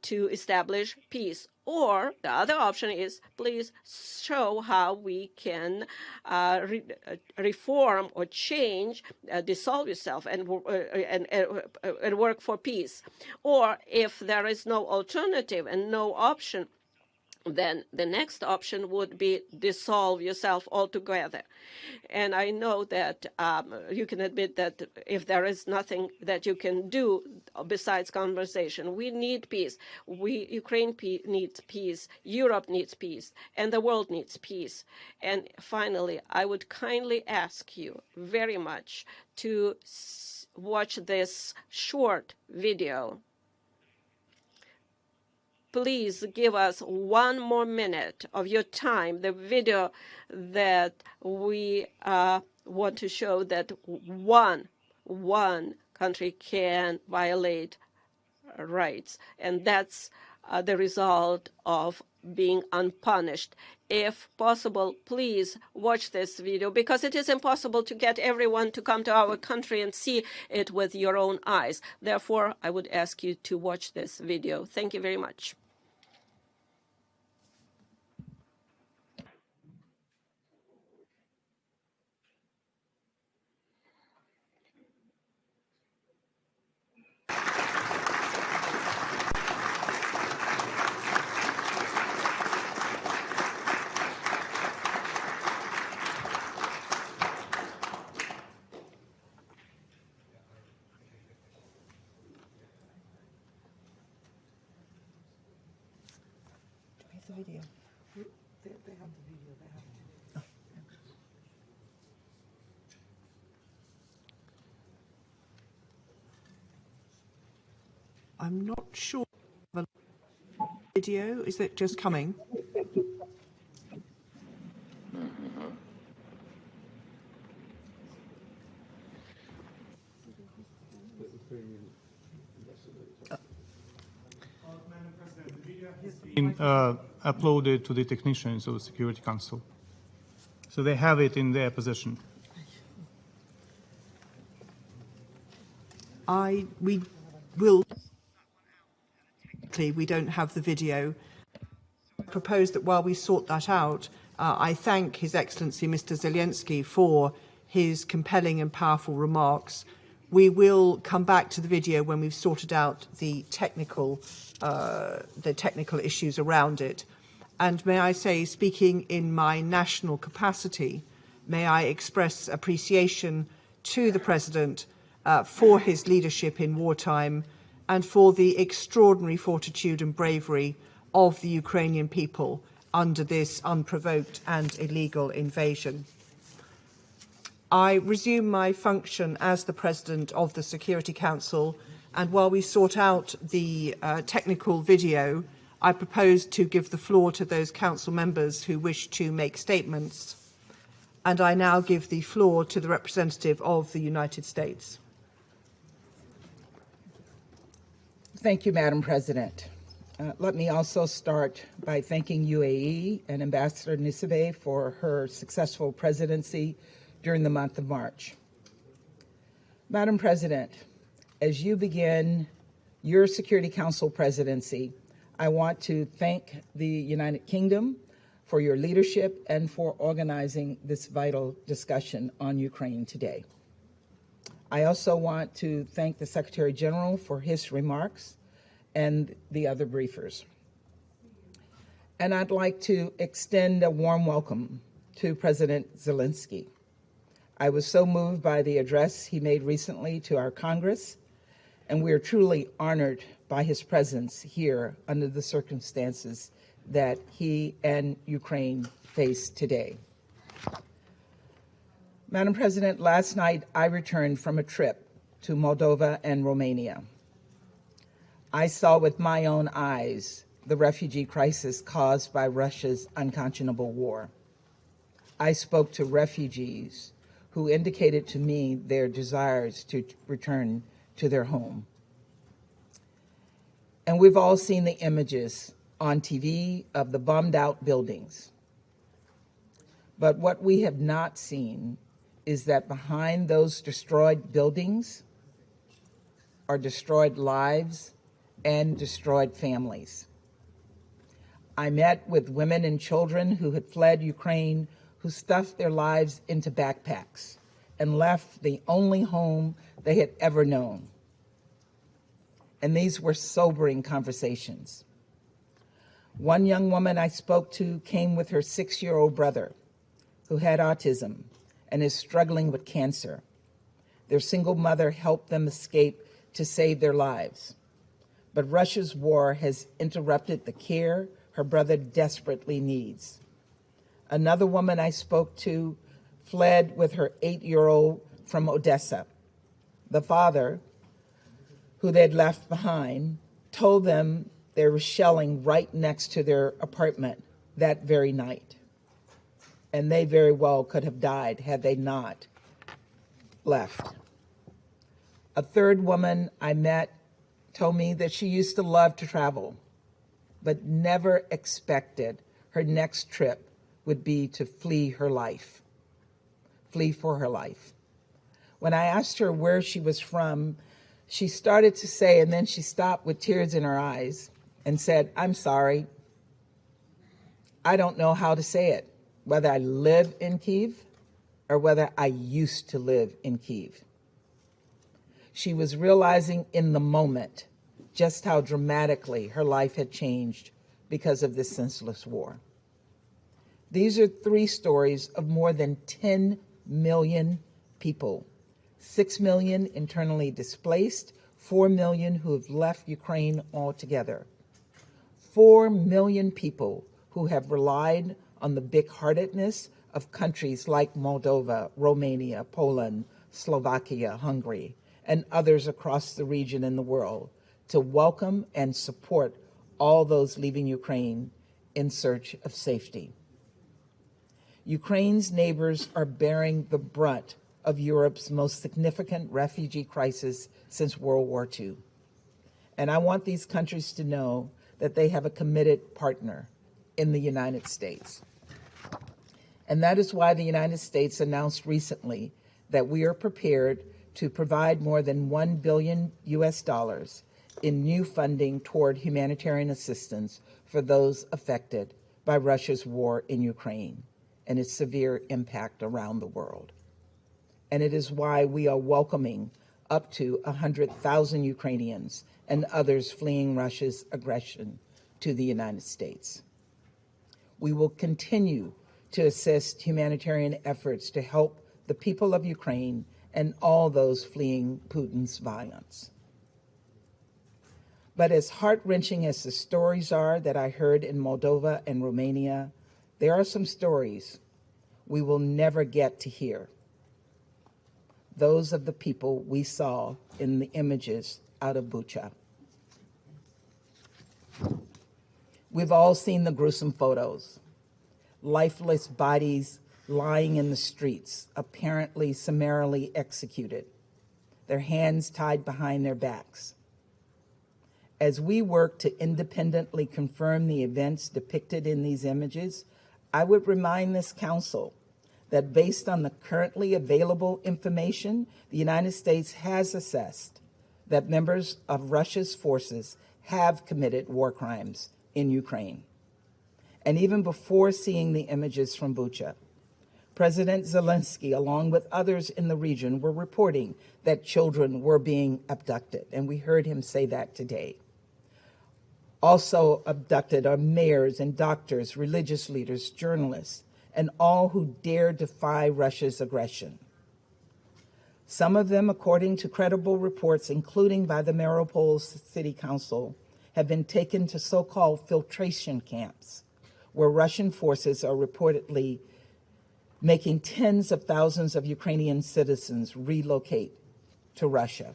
to establish peace. Or the other option is, please show how we can reform or change, dissolve yourself, and work for peace. Or if there is no alternative and no option, then the next option would be dissolve yourself altogether. And I know that you can admit that if there is nothing that you can do besides conversation, we need peace. Ukraine needs peace, Europe needs peace, and the world needs peace. And finally, I would kindly ask you very much to watch this short video. Please give us 1 more minute of your time, the video that we want to show that one country can violate rights. And that's the result of being unpunished. If possible, please watch this video, because it is impossible to get everyone to come to our country and see it with your own eyes. Therefore, I would ask you to watch this video. Thank you very much. Video. They have the video. They have it. I'm not sure. Video, is it just coming? Been uploaded to the technicians of the Security Council. So they have it in their possession. We don't have the video. I propose that while we sort that out, I thank His Excellency Mr. Zelensky for his compelling and powerful remarks. We will come back to the video when we've sorted out the technical issues around it. And may I say, speaking in my national capacity, may I express appreciation to the President for his leadership in wartime and for the extraordinary fortitude and bravery of the Ukrainian people under this unprovoked and illegal invasion. I resume my function as the President of the Security Council, and while we sort out the technical video, I propose to give the floor to those Council members who wish to make statements. And I now give the floor to the representative of the United States. Thank you, Madam President. Let me also start by thanking UAE and Ambassador Nisibeh for her successful presidency during the month of March. Madam President, as you begin your Security Council presidency, I want to thank the United Kingdom for your leadership and for organizing this vital discussion on Ukraine today. I also want to thank the Secretary General for his remarks and the other briefers. And I'd like to extend a warm welcome to President Zelensky. I was so moved by the address he made recently to our Congress, and we are truly honored by his presence here under the circumstances that he and Ukraine face today. Madam President, last night I returned from a trip to Moldova and Romania. I saw with my own eyes the refugee crisis caused by Russia's unconscionable war. I spoke to refugees who indicated to me their desires to return to their home. And we've all seen the images on TV of the bombed out buildings, But what we have not seen is that behind those destroyed buildings are destroyed lives and destroyed families. I met with women and children who had fled Ukraine, who stuffed their lives into backpacks and left the only home they had ever known. And these were sobering conversations. One young woman I spoke to came with her 6-year-old brother, who had autism and is struggling with cancer. Their single mother helped them escape to save their lives. But Russia's war has interrupted the care her brother desperately needs. Another woman I spoke to fled with her 8-year-old from Odessa. The father, who they'd left behind, told them there was shelling right next to their apartment that very night. And they very well could have died had they not left. A third woman I met told me that she used to love to travel, but never expected her next trip would be to flee for her life. When I asked her where she was from, she started to say, and then she stopped with tears in her eyes and said, "I'm sorry. I don't know how to say it, whether I live in Kyiv or whether I used to live in Kyiv." She was realizing in the moment just how dramatically her life had changed because of this senseless war. These are 3 stories of more than 10 million people, 6 million internally displaced, 4 million who have left Ukraine altogether, 4 million people who have relied on the big-heartedness of countries like Moldova, Romania, Poland, Slovakia, Hungary, and others across the region and the world to welcome and support all those leaving Ukraine in search of safety. Ukraine's neighbors are bearing the brunt of Europe's most significant refugee crisis since World War II. And I want these countries to know that they have a committed partner in the United States. And that is why the United States announced recently that we are prepared to provide more than $1 billion in new funding toward humanitarian assistance for those affected by Russia's war in Ukraine and its severe impact around the world. And it is why we are welcoming up to 100,000 Ukrainians and others fleeing Russia's aggression to the United States. We will continue to assist humanitarian efforts to help the people of Ukraine and all those fleeing Putin's violence. But as heart-wrenching as the stories are that I heard in Moldova and Romania, there are some stories we will never get to hear. Those of the people we saw in the images out of Bucha. We've all seen the gruesome photos. Lifeless bodies lying in the streets, apparently summarily executed, their hands tied behind their backs. As we work to independently confirm the events depicted in these images, I would remind this council that based on the currently available information, the United States has assessed that members of Russia's forces have committed war crimes in Ukraine. And even before seeing the images from Bucha, President Zelensky, along with others in the region, were reporting that children were being abducted, and we heard him say that today. Also abducted are mayors and doctors, religious leaders, journalists, and all who dare defy Russia's aggression. Some of them, according to credible reports, including by the Mariupol City Council, have been taken to so-called filtration camps, where Russian forces are reportedly making tens of thousands of Ukrainian citizens relocate to Russia.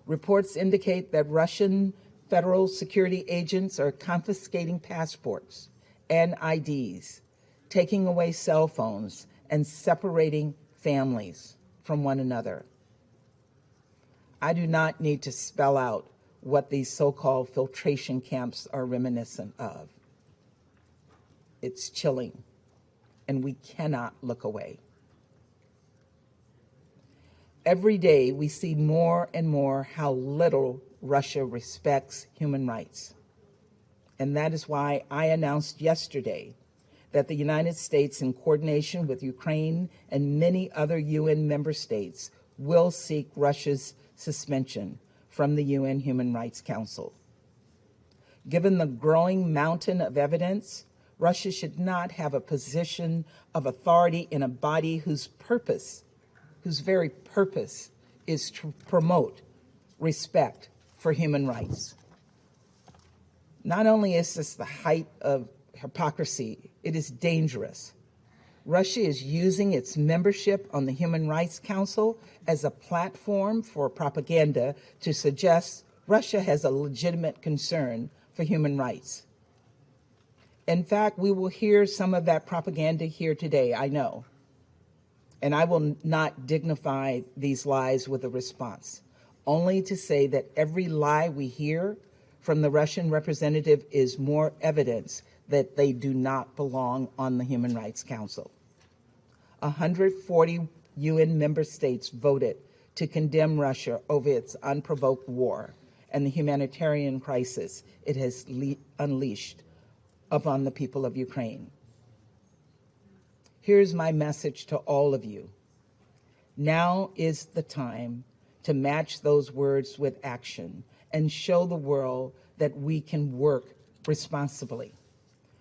Reports indicate that Russian federal security agents are confiscating passports and IDs, taking away cell phones, and separating families from one another. I do not need to spell out what these so-called filtration camps are reminiscent of. It's chilling. and we cannot look away. Every day, we see more and more how little Russia respects human rights. And that is why I announced yesterday that the United States, in coordination with Ukraine and many other UN member states, will seek Russia's suspension from the UN Human Rights Council. Given the growing mountain of evidence, Russia should not have a position of authority in a body whose very purpose is to promote respect for human rights. Not only is this the height of hypocrisy, it is dangerous. Russia is using its membership on the Human Rights Council as a platform for propaganda to suggest Russia has a legitimate concern for human rights. In fact, we will hear some of that propaganda here today, I know. And I will not dignify these lies with a response, only to say that every lie we hear from the Russian representative is more evidence that they do not belong on the Human Rights Council. 140 UN member states voted to condemn Russia over its unprovoked war and the humanitarian crisis it has unleashed upon the people of Ukraine. Here's my message to all of you. Now is the time to match those words with action and show the world that we can work responsibly.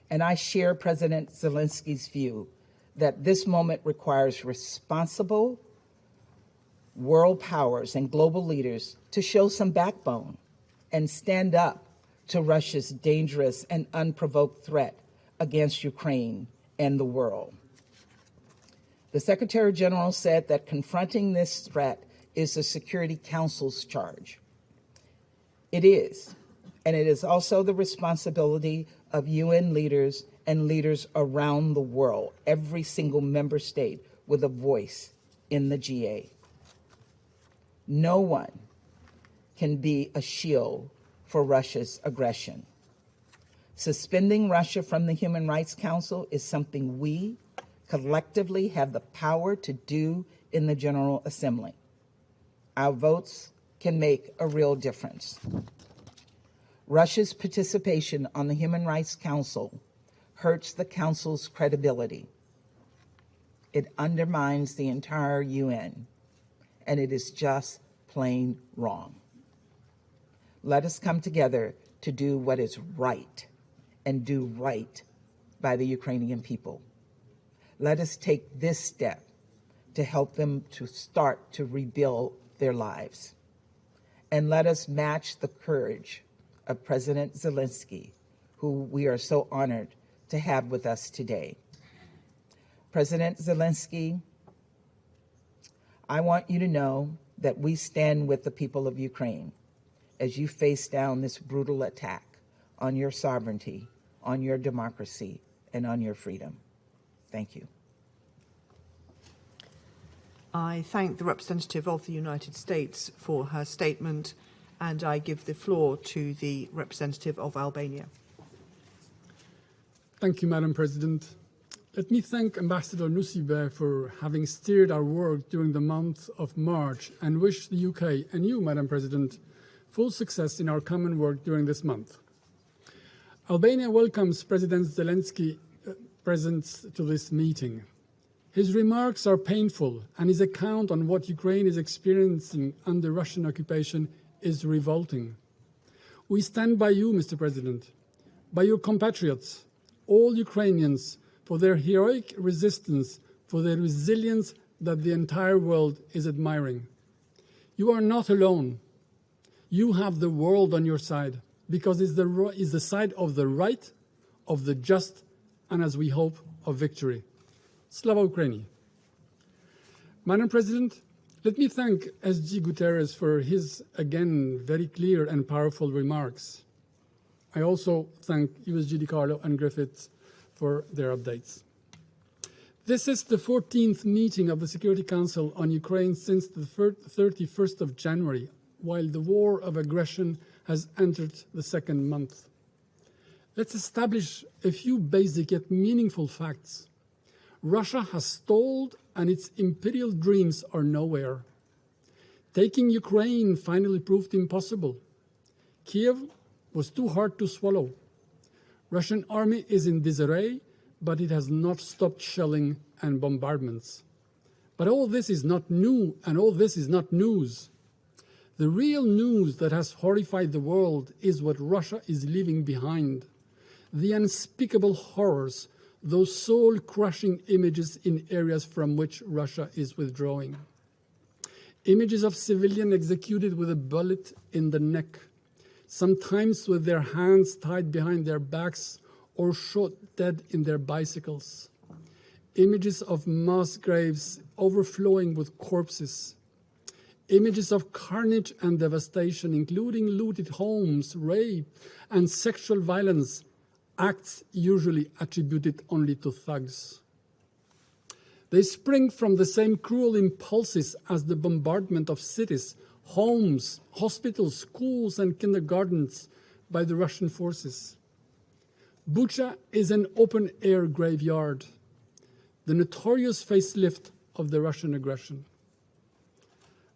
And I share President Zelensky's view that this moment requires responsible world powers and global leaders to show some backbone and stand up to Russia's dangerous and unprovoked threat against Ukraine and the world. The Secretary General said that confronting this threat is the Security Council's charge. It is, and it is also the responsibility of UN leaders and leaders around the world, every single member state with a voice in the GA. No one can be a shield for Russia's aggression. Suspending Russia from the Human Rights Council is something we collectively have the power to do in the General Assembly. Our votes can make a real difference. Russia's participation on the Human Rights Council hurts the Council's credibility. It undermines the entire UN, and it is just plain wrong. Let us come together to do what is right and do right by the Ukrainian people. Let us take this step to help them to start to rebuild their lives. And let us match the courage of President Zelensky, who we are so honored to have with us today. President Zelensky, I want you to know that we stand with the people of Ukraine as you face down this brutal attack on your sovereignty, on your democracy, and on your freedom. Thank you. I thank the representative of the United States for her statement, and I give the floor to the representative of Albania. Thank you, Madam President. Let me thank Ambassador Nusibe for having steered our work during the month of March and wish the UK and you, Madam President, full success in our common work during this month. Albania welcomes President Zelensky's presence to this meeting. His remarks are painful, and his account on what Ukraine is experiencing under Russian occupation is revolting. We stand by you, Mr. President, by your compatriots, all Ukrainians, for their heroic resistance, for their resilience that the entire world is admiring. You are not alone. You have the world on your side, because it's the side of the right, of the just, and as we hope, of victory. Slava Ukraini. Madam President, let me thank SG Guterres for his, again, very clear and powerful remarks. I also thank USG DiCarlo and Griffiths for their updates. This is the 14th meeting of the Security Council on Ukraine since the 31st of January, while the war of aggression has entered the second month. Let's establish a few basic yet meaningful facts. Russia has stalled and its imperial dreams are nowhere. Taking Ukraine finally proved impossible. Kiev was too hard to swallow. Russian army is in disarray, but it has not stopped shelling and bombardments. But all this is not new, and all this is not news. The real news that has horrified the world is what Russia is leaving behind. The unspeakable horrors, those soul-crushing images in areas from which Russia is withdrawing. Images of civilians executed with a bullet in the neck, sometimes with their hands tied behind their backs or shot dead in their bicycles. Images of mass graves overflowing with corpses. Images of carnage and devastation, including looted homes, rape, and sexual violence, acts usually attributed only to thugs. They spring from the same cruel impulses as the bombardment of cities, homes, hospitals, schools, and kindergartens by the Russian forces. Bucha is an open-air graveyard, the notorious facelift of the Russian aggression.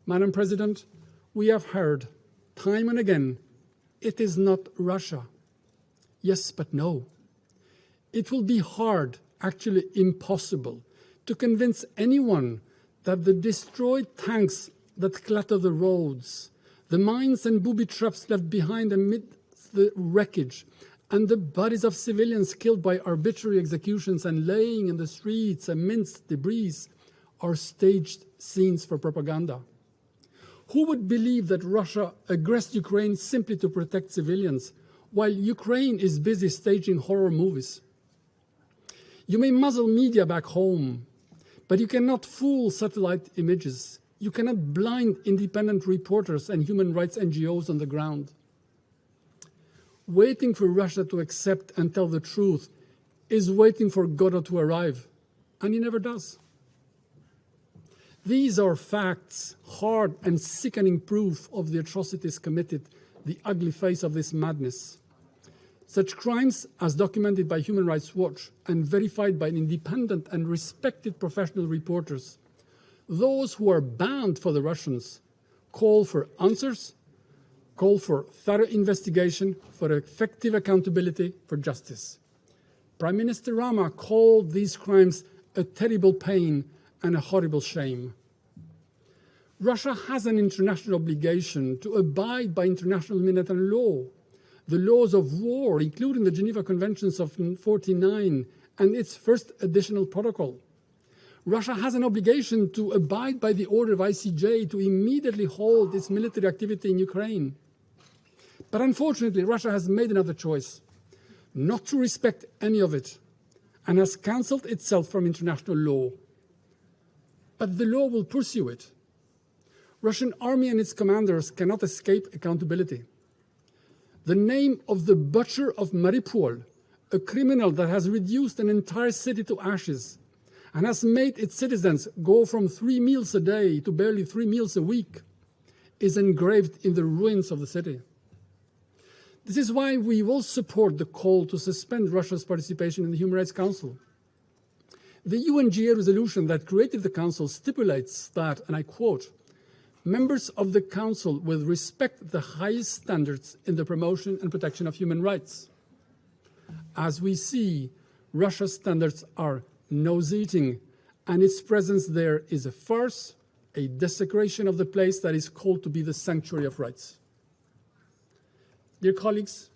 Madam President, we have heard time and again, it is not Russia. Yes, but no. It will be hard, actually impossible, to convince anyone that the destroyed tanks that clutter the roads, the mines and booby traps left behind amid the wreckage, and the bodies of civilians killed by arbitrary executions and laying in the streets amidst debris are staged scenes for propaganda. Who would believe that Russia aggressed Ukraine simply to protect civilians, while Ukraine is busy staging horror movies? You may muzzle media back home, but you cannot fool satellite images. You cannot blind independent reporters and human rights NGOs on the ground. Waiting for Russia to accept and tell the truth is waiting for Godot to arrive, and he never does. These are facts, hard and sickening proof of the atrocities committed, the ugly face of this madness. Such crimes, as documented by Human Rights Watch and verified by independent and respected professional reporters, those who are banned for the Russians call for answers, call for thorough investigation, for effective accountability, for justice. Prime Minister Rama called these crimes a terrible pain and a horrible shame. Russia has an international obligation to abide by international humanitarian law, the laws of war, including the Geneva Conventions of 1949 and its first additional protocol. Russia has an obligation to abide by the order of ICJ to immediately halt its military activity in Ukraine. But unfortunately, Russia has made another choice, not to respect any of it, and has cancelled itself from international law. But the law will pursue it. Russian army and its commanders cannot escape accountability. The name of the butcher of Mariupol, a criminal that has reduced an entire city to ashes and has made its citizens go from 3 meals a day to barely 3 meals a week, is engraved in the ruins of the city. This is why we will support the call to suspend Russia's participation in the Human Rights Council. The UNGA resolution that created the Council stipulates that, and I quote, members of the Council will respect the highest standards in the promotion and protection of human rights. As we see, Russia's standards are nose-eating, and its presence there is a farce, a desecration of the place that is called to be the sanctuary of rights. Dear colleagues,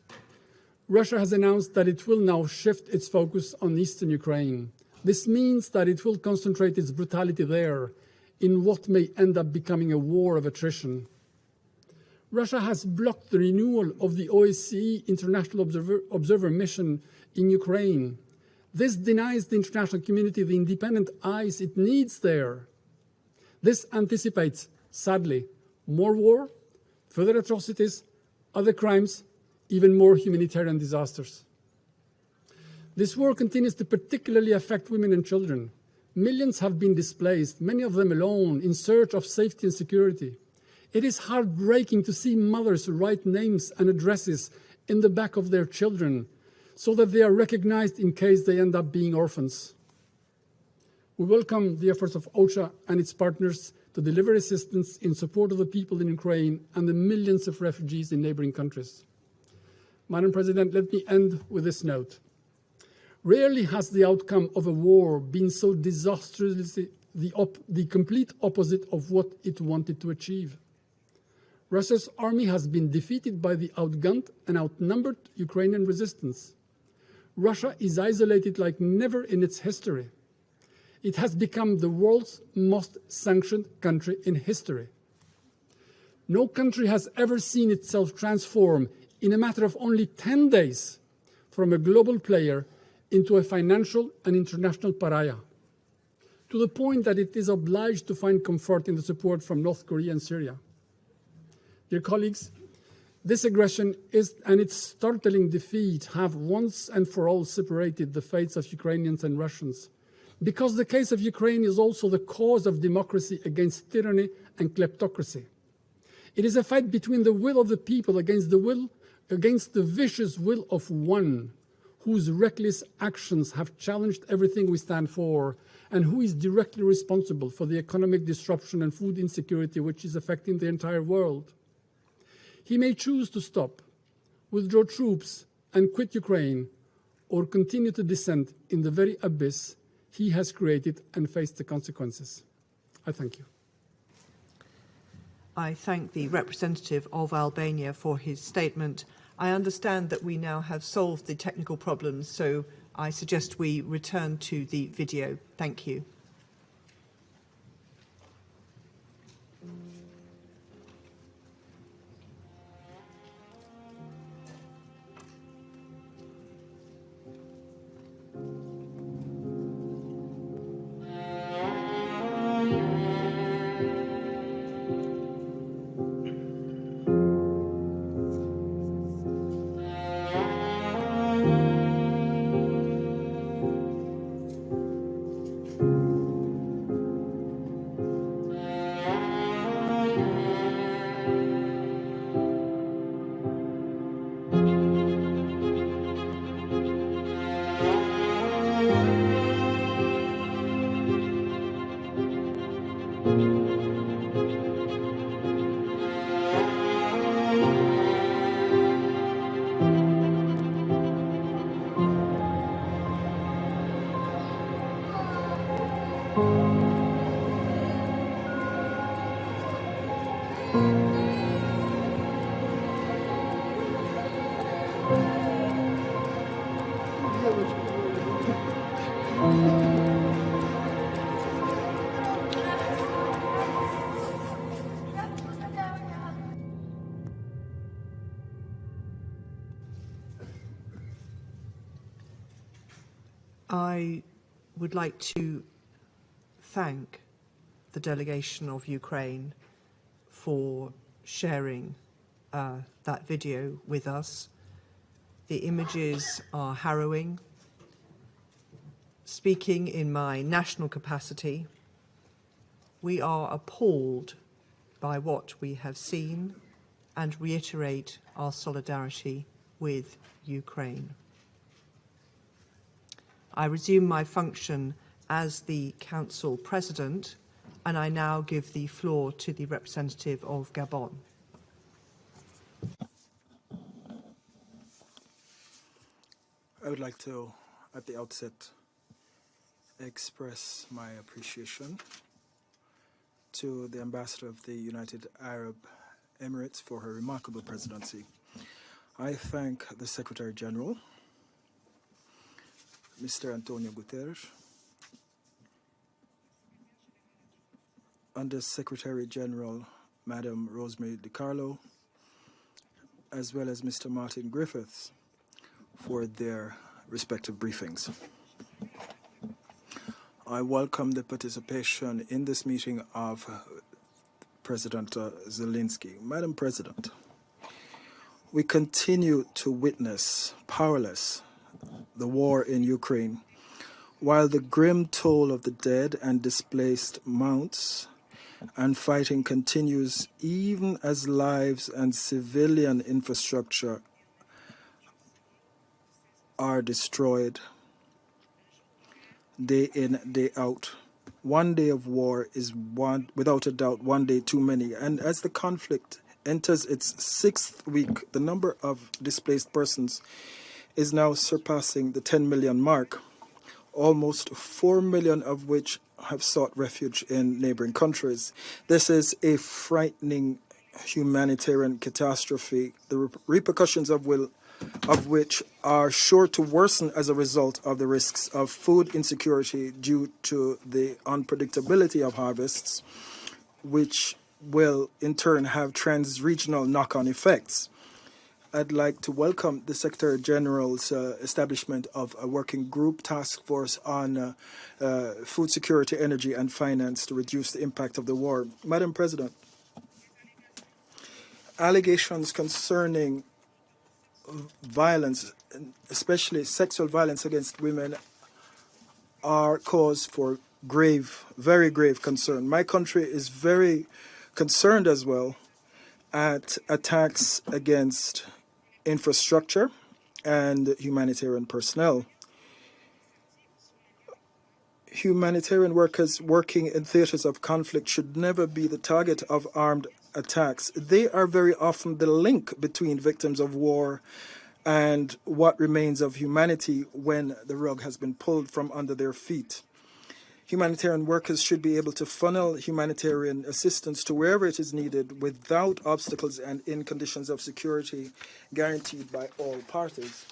Russia has announced that it will now shift its focus on eastern Ukraine. This means that it will concentrate its brutality there in what may end up becoming a war of attrition. Russia has blocked the renewal of the OSCE International Observer Mission in Ukraine. This denies the international community the independent eyes it needs there. This anticipates, sadly, more war, further atrocities, other crimes, even more humanitarian disasters. This war continues to particularly affect women and children. Millions have been displaced, many of them alone, in search of safety and security. It is heartbreaking to see mothers write names and addresses in the back of their children so that they are recognized in case they end up being orphans. We welcome the efforts of OCHA and its partners to deliver assistance in support of the people in Ukraine and the millions of refugees in neighboring countries. Madam President, let me end with this note. Rarely has the outcome of a war been so disastrously the complete opposite of what it wanted to achieve. Russia's army has been defeated by the outgunned and outnumbered Ukrainian resistance. Russia is isolated like never in its history. It has become the world's most sanctioned country in history. No country has ever seen itself transform in a matter of only 10 days from a global player into a financial and international pariah, to the point that it is obliged to find comfort in the support from North Korea and Syria. Dear colleagues, this aggression and its startling defeat have once and for all separated the fates of Ukrainians and Russians, because the case of Ukraine is also the cause of democracy against tyranny and kleptocracy. It is a fight between the will of the people against the vicious will of one, whose reckless actions have challenged everything we stand for, and who is directly responsible for the economic disruption and food insecurity which is affecting the entire world. He may choose to stop, withdraw troops, and quit Ukraine, or continue to descend in the very abyss he has created and face the consequences. I thank you. I thank the representative of Albania for his statement. I understand that we now have solved the technical problems, so I suggest we return to the video. Thank you. I would like to thank the delegation of Ukraine for sharing that video with us. The images are harrowing. Speaking in my national capacity, we are appalled by what we have seen and reiterate our solidarity with Ukraine. I resume my function as the Council President, and I now give the floor to the representative of Gabon. I would like to, at the outset, express my appreciation to the Ambassador of the United Arab Emirates for her remarkable presidency. I thank the Secretary General, Mr. Antonio Guterres, Under Secretary General Madam Rosemary DiCarlo, as well as Mr. Martin Griffiths for their respective briefings. I welcome the participation in this meeting of President Zelinsky. Madam President, we continue to witness, powerless, the war in Ukraine, while the grim toll of the dead and displaced mounts and fighting continues even as lives and civilian infrastructure are destroyed day in, day out. one day of war is without a doubt one day too many. And as the conflict enters its 6th week, the number of displaced persons is now surpassing the 10 million mark, almost 4 million of which have sought refuge in neighboring countries. This is a frightening humanitarian catastrophe, the repercussions of which are sure to worsen as a result of the risks of food insecurity due to the unpredictability of harvests, which will in turn have trans-regional knock-on effects. I'd like to welcome the Secretary General's establishment of a working group task force on food security, energy, and finance to reduce the impact of the war. Madam President, allegations concerning violence, especially sexual violence against women, are cause for grave, very grave concern. My country is very concerned as well at attacks against infrastructure and humanitarian personnel. Humanitarian workers working in theaters of conflict should never be the target of armed attacks. They are very often the link between victims of war and what remains of humanity when the rug has been pulled from under their feet. Humanitarian workers should be able to funnel humanitarian assistance to wherever it is needed without obstacles and in conditions of security guaranteed by all parties.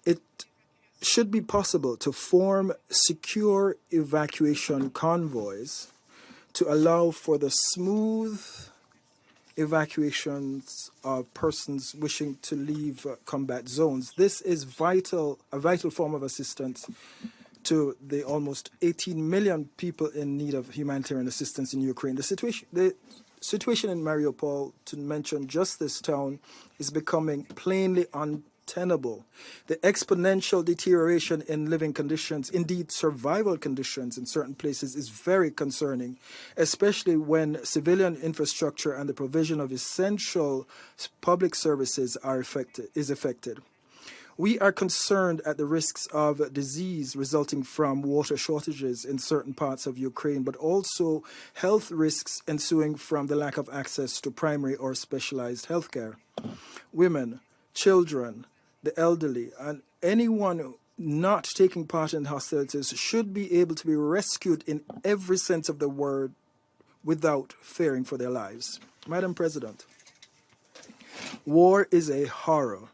It should be possible to form secure evacuation convoys to allow for the smooth evacuations of persons wishing to leave combat zones. This is a vital form of assistance to the almost 18 million people in need of humanitarian assistance in Ukraine. The situation in Mariupol, to mention just this town, is becoming plainly untenable. The exponential deterioration in living conditions, indeed survival conditions in certain places, is very concerning, especially when civilian infrastructure and the provision of essential public services is affected. We are concerned at the risks of disease resulting from water shortages in certain parts of Ukraine, but also health risks ensuing from the lack of access to primary or specialized health care. Women, children, the elderly, and anyone not taking part in hostilities should be able to be rescued in every sense of the word without fearing for their lives. Madam President, war is a horror,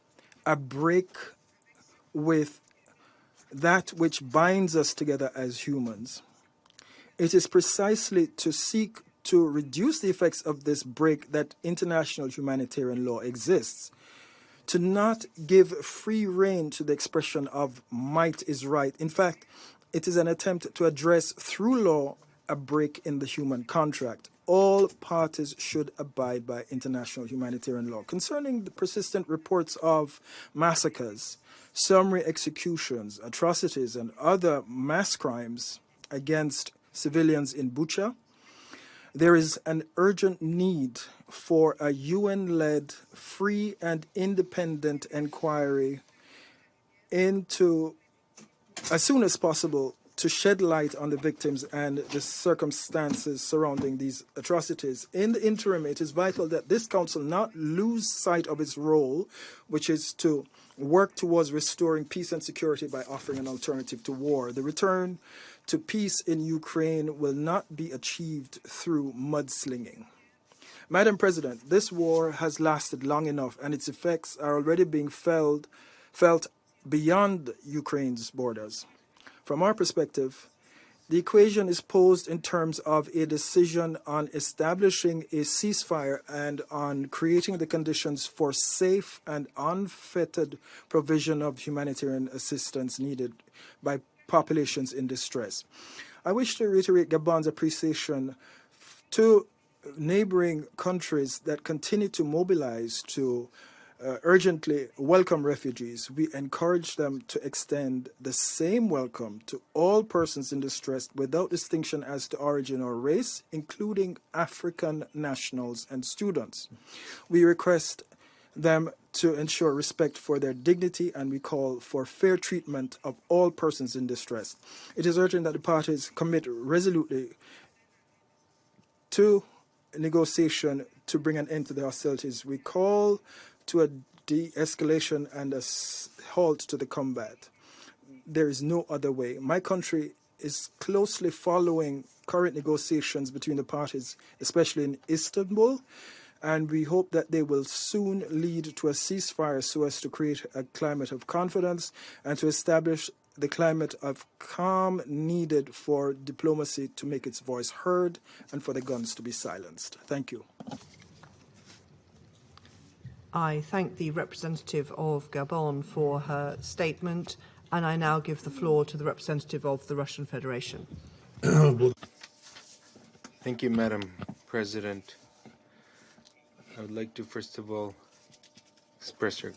a break with that which binds us together as humans. It is precisely to seek to reduce the effects of this break that international humanitarian law exists. To not give free rein to the expression of might is right. In fact, it is an attempt to address through law a break in the human contract. All parties should abide by international humanitarian law. Concerning the persistent reports of massacres, summary executions, atrocities, and other mass crimes against civilians in Bucha, there is an urgent need for a UN-led, free and independent inquiry into, as soon as possible, to shed light on the victims and the circumstances surrounding these atrocities. In the interim, it is vital that this council not lose sight of its role, which is to work towards restoring peace and security by offering an alternative to war. The return to peace in Ukraine will not be achieved through mudslinging. Madam President, this war has lasted long enough, and its effects are already being felt beyond Ukraine's borders. From our perspective, the equation is posed in terms of a decision on establishing a ceasefire and on creating the conditions for safe and unfettered provision of humanitarian assistance needed by populations in distress. I wish to reiterate Gabon's appreciation to neighboring countries that continue to mobilize to urgently welcome refugees. We encourage them to extend the same welcome to all persons in distress without distinction as to origin or race, including African nationals and students. We request them to ensure respect for their dignity, and we call for fair treatment of all persons in distress. It is urgent that the parties commit resolutely to negotiation to bring an end to the hostilities. We call to a de-escalation and a halt to the combat. There is no other way. My country is closely following current negotiations between the parties, especially in Istanbul, and we hope that they will soon lead to a ceasefire so as to create a climate of confidence and to establish the climate of calm needed for diplomacy to make its voice heard and for the guns to be silenced. Thank you. I thank the representative of Gabon for her statement, and I now give the floor to the representative of the Russian Federation. Thank you, Madam President. I would like to first of all express our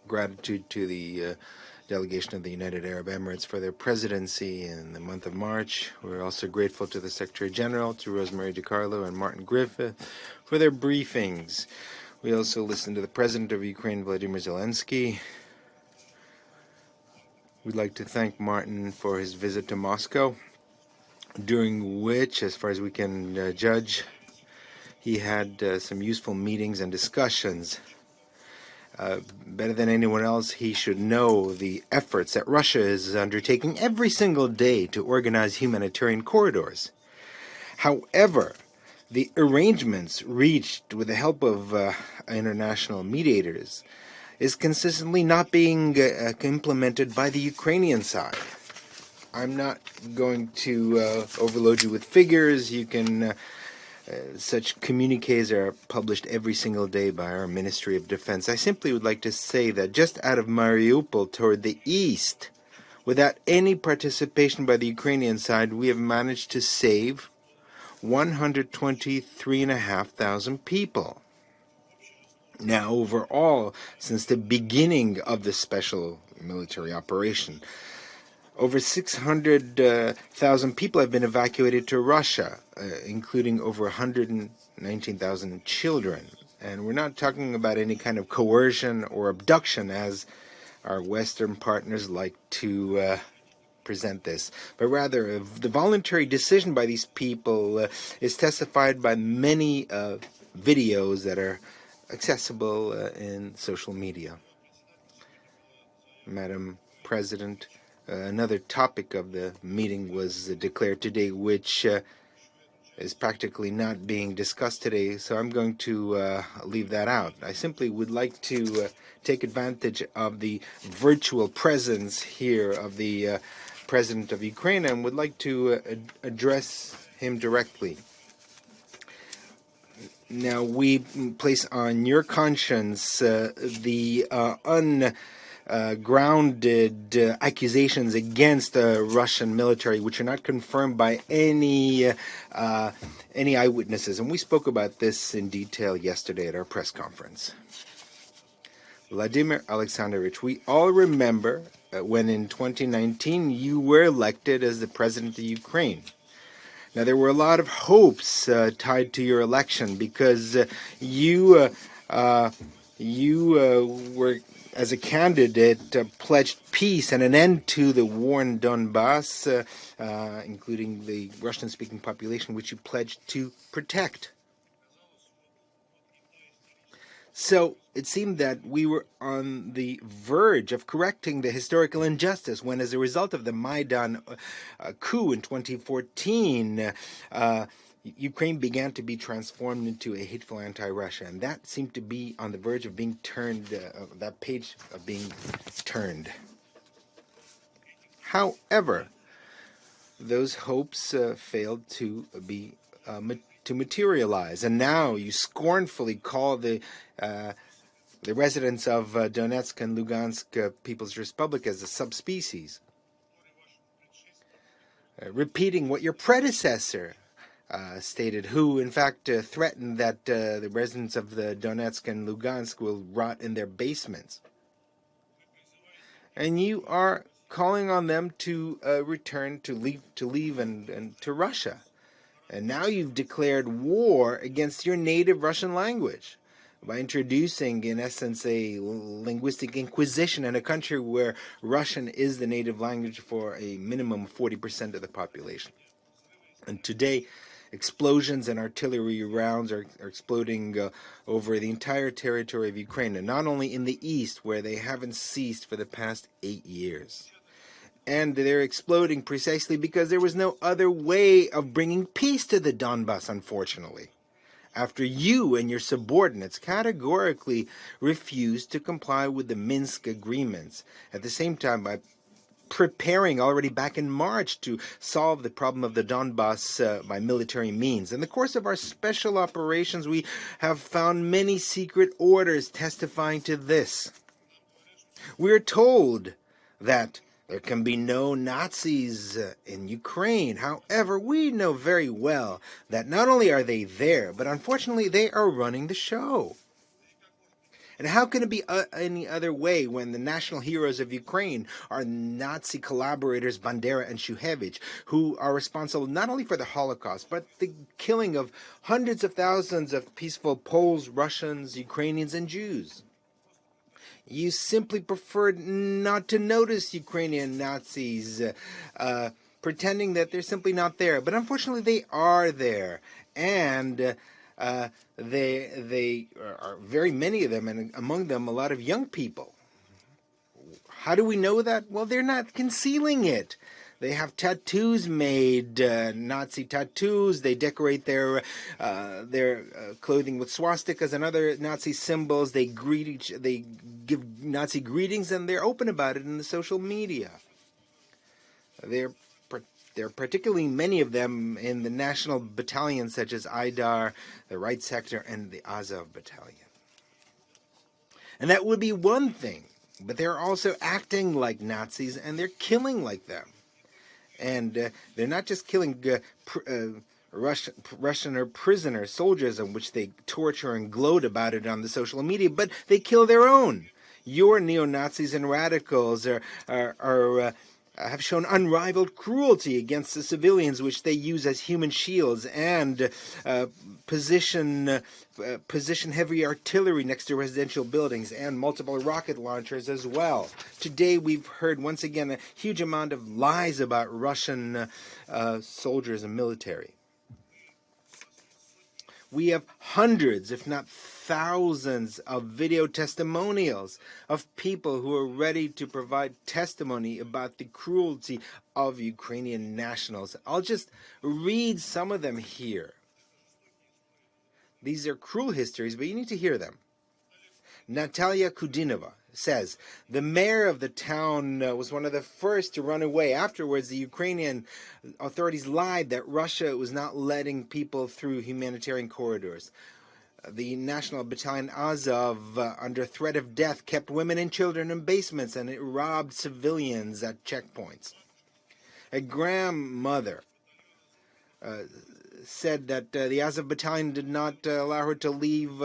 gratitude to the delegation of the United Arab Emirates for their presidency in the month of March. We're also grateful to the Secretary General, to Rosemary DiCarlo and Martin Griffith for their briefings. We also listened to the President of Ukraine, Vladimir Zelensky. We'd like to thank Martin for his visit to Moscow, during which, as far as we can judge, he had some useful meetings and discussions. Better than anyone else, he should know the efforts that Russia is undertaking every single day to organize humanitarian corridors. However, the arrangements reached with the help of international mediators is consistently not being implemented by the Ukrainian side. I'm not going to overload you with figures. You can such communiques are published every single day by our Ministry of Defense. I simply would like to say that just out of Mariupol toward the east, without any participation by the Ukrainian side, we have managed to save 123,500 people. Now, overall, since the beginning of the special military operation, over 600,000 people have been evacuated to Russia, including over 119,000 children. And we're not talking about any kind of coercion or abduction, as our Western partners like to present this, but rather the voluntary decision by these people is testified by many videos that are accessible in social media. Madam President, another topic of the meeting was declared today, which is practically not being discussed today, so I'm going to leave that out. I simply would like to take advantage of the virtual presence here of the President of Ukraine and would like to address him directly. Now, we place on your conscience the ungrounded accusations against the Russian military, which are not confirmed by any eyewitnesses. And we spoke about this in detail yesterday at our press conference. Vladimir Alexandrovich, we all remember when in 2019 you were elected as the President of Ukraine. Now, there were a lot of hopes tied to your election because you were, as a candidate, pledged peace and an end to the war in Donbass, including the Russian-speaking population, which you pledged to protect. So it seemed that we were on the verge of correcting the historical injustice when, as a result of the Maidan coup in 2014, Ukraine began to be transformed into a hateful anti-Russia. And that seemed to be on the verge of being turned, that page of being turned. However, those hopes failed to be to materialize, and now you scornfully call the residents of Donetsk and Lugansk People's Republic as a subspecies, repeating what your predecessor stated, who in fact threatened that the residents of the Donetsk and Lugansk will rot in their basements. And you are calling on them to return, to leave and to Russia. And now you've declared war against your native Russian language. by introducing, in essence, a linguistic inquisition in a country where Russian is the native language for a minimum of 40% of the population. And today, explosions and artillery rounds are exploding over the entire territory of Ukraine, and not only in the east, where they haven't ceased for the past 8 years. And they're exploding precisely because there was no other way of bringing peace to the Donbass, unfortunately, after you and your subordinates categorically refused to comply with the Minsk agreements, at the same time by preparing already back in March to solve the problem of the Donbass by military means. In the course of our special operations, we have found many secret orders testifying to this. We're told that there can be no Nazis in Ukraine. However, we know very well that not only are they there, but unfortunately they are running the show. And how can it be any other way when the national heroes of Ukraine are Nazi collaborators Bandera and Shuhevich, who are responsible not only for the Holocaust, but the killing of hundreds of thousands of peaceful Poles, Russians, Ukrainians, and Jews? You simply preferred not to notice Ukrainian Nazis, pretending that they're simply not there. But unfortunately, they are there. And they are very many of them, and among them a lot of young people. How do we know that? Well, they're not concealing it. They have tattoos made, Nazi tattoos. They decorate their clothing with swastikas and other Nazi symbols. They give Nazi greetings, and they're open about it in the social media. There are particularly many of them in the national battalions such as Aidar, the Right Sector, and the Azov Battalion. And that would be one thing, but they're also acting like Nazis, and they're killing like them. And they're not just killing Russian or prisoner soldiers, in which they torture and gloat about it on the social media, but they kill their own. Your neo-Nazis and radicals have shown unrivaled cruelty against the civilians, which they use as human shields, and position heavy artillery next to residential buildings and multiple rocket launchers as well. Today we've heard once again a huge amount of lies about Russian soldiers and military. We have hundreds, if not thousands, of video testimonials of people who are ready to provide testimony about the cruelty of Ukrainian nationals. I'll just read some of them here. These are cruel histories, but you need to hear them. Natalia Kudinova says, the mayor of the town was one of the first to run away. Afterwards, the Ukrainian authorities lied that Russia was not letting people through humanitarian corridors. The National Battalion Azov, under threat of death, kept women and children in basements, and it robbed civilians at checkpoints. A grandmother said that the Azov Battalion did not allow her to leave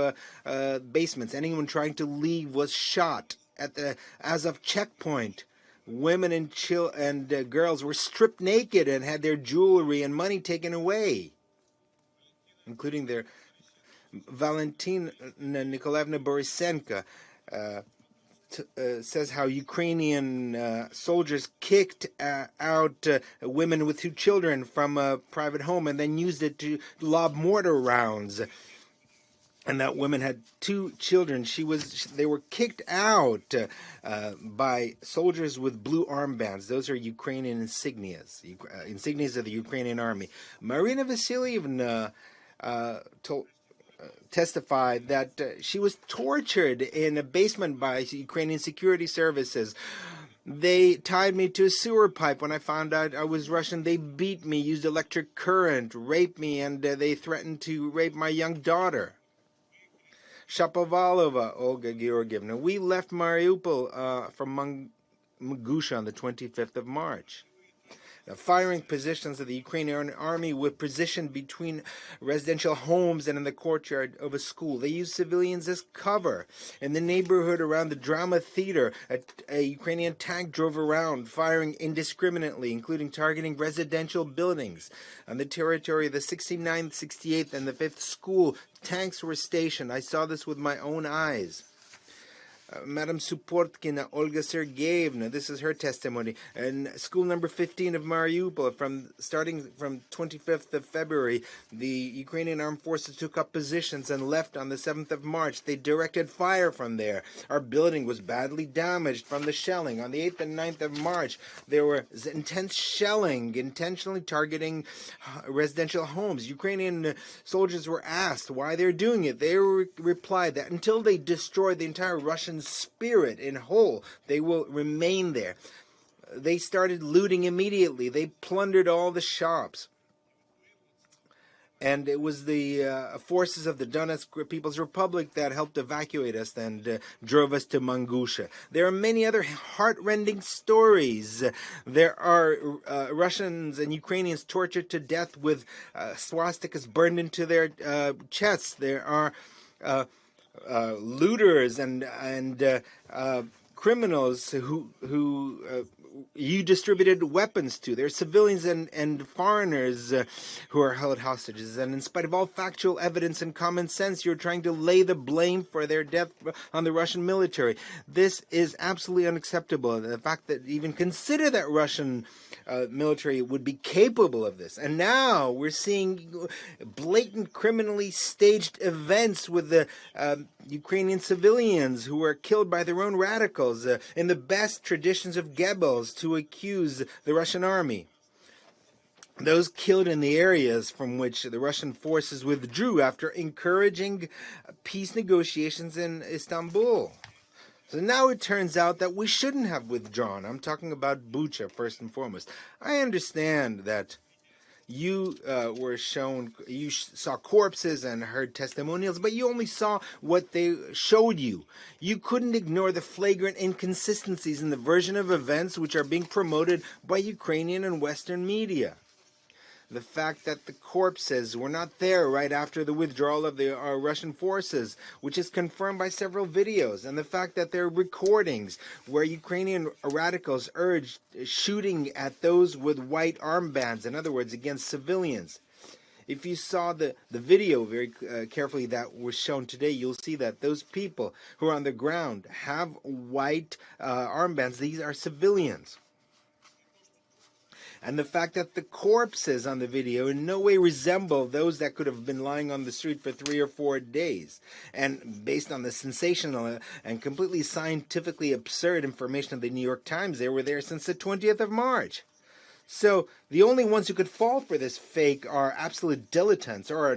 basements. Anyone trying to leave was shot. At the Azov checkpoint, women and girls were stripped naked and had their jewelry and money taken away, including their Valentina Nikolaevna Borisenko says how Ukrainian soldiers kicked out women with 2 children from a private home and then used it to lob mortar rounds. And that woman had 2 children. They were kicked out by soldiers with blue armbands. Those are Ukrainian insignias, insignias of the Ukrainian army. Marina Vasilyevna testified that she was tortured in a basement by Ukrainian security services. They tied me to a sewer pipe when I found out I was Russian. They beat me, used electric current, raped me, and they threatened to rape my young daughter. Shapovalova Olga Georgievna. We left Mariupol from Mangusha on the 25th of March. firing positions of the Ukrainian army were positioned between residential homes and in the courtyard of a school. They used civilians as cover. In the neighborhood around the drama theater, a Ukrainian tank drove around, firing indiscriminately, including targeting residential buildings. On the territory of the 69th, 68th, and the 5th school, tanks were stationed. I saw this with my own eyes. Madam Suportkina Olga Sergeyevna, this is her testimony. In school number 15 of Mariupol, starting from 25th of February, the Ukrainian armed forces took up positions and left on the 7th of March. They directed fire from there. Our building was badly damaged from the shelling. On the 8th and 9th of March, there was intense shelling, intentionally targeting residential homes. Ukrainian soldiers were asked why they're doing it. They replied that until they destroy the entire Russian spirit in whole, they will remain there. They started looting immediately. They plundered all the shops. And it was the forces of the Donetsk People's Republic that helped evacuate us and drove us to Mangusha. There are many other heart-rending stories. There are Russians and Ukrainians tortured to death with swastikas burned into their chests. There are looters and criminals who you distributed weapons to. There are civilians and foreigners who are held hostages. And in spite of all factual evidence and common sense, you're trying to lay the blame for their death on the Russian military. This is absolutely unacceptable. The fact that even consider that Russian military would be capable of this. And now we're seeing blatant criminally staged events with the Ukrainian civilians who were killed by their own radicals in the best traditions of Goebbels to accuse the Russian army. Those killed in the areas from which the Russian forces withdrew after encouraging peace negotiations in Istanbul. So now it turns out that we shouldn't have withdrawn. I'm talking about Bucha first and foremost. I understand that you you saw corpses and heard testimonials, but you only saw what they showed you. You couldn't ignore the flagrant inconsistencies in the version of events which are being promoted by Ukrainian and Western media. The fact that the corpses were not there right after the withdrawal of the Russian forces, which is confirmed by several videos, and the fact that there are recordings where Ukrainian radicals urged shooting at those with white armbands, in other words, against civilians. If you saw the video very carefully that was shown today, you'll see that those people who are on the ground have white armbands. These are civilians. And the fact that the corpses on the video in no way resemble those that could have been lying on the street for 3 or 4 days. And based on the sensational and completely scientifically absurd information of the New York Times, they were there since the 20th of March. So the only ones who could fall for this fake are absolute dilettantes or our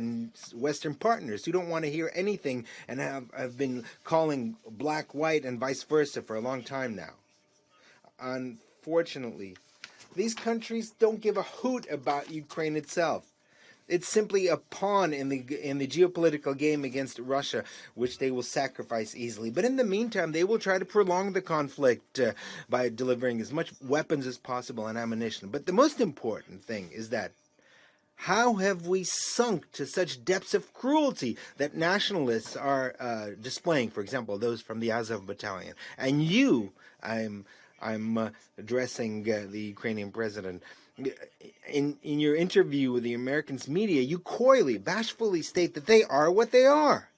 Western partners who don't want to hear anything and have been calling black, white, and vice versa for a long time now. Unfortunately, these countries don't give a hoot about Ukraine itself. It's simply a pawn in the geopolitical game against Russia, which they will sacrifice easily. But in the meantime, they will try to prolong the conflict by delivering as much weapons as possible and ammunition. But the most important thing is that how have we sunk to such depths of cruelty that nationalists are displaying, for example, those from the Azov battalion? And you, I'm addressing the Ukrainian president. In your interview with the American media, you coyly, bashfully state that they are what they are.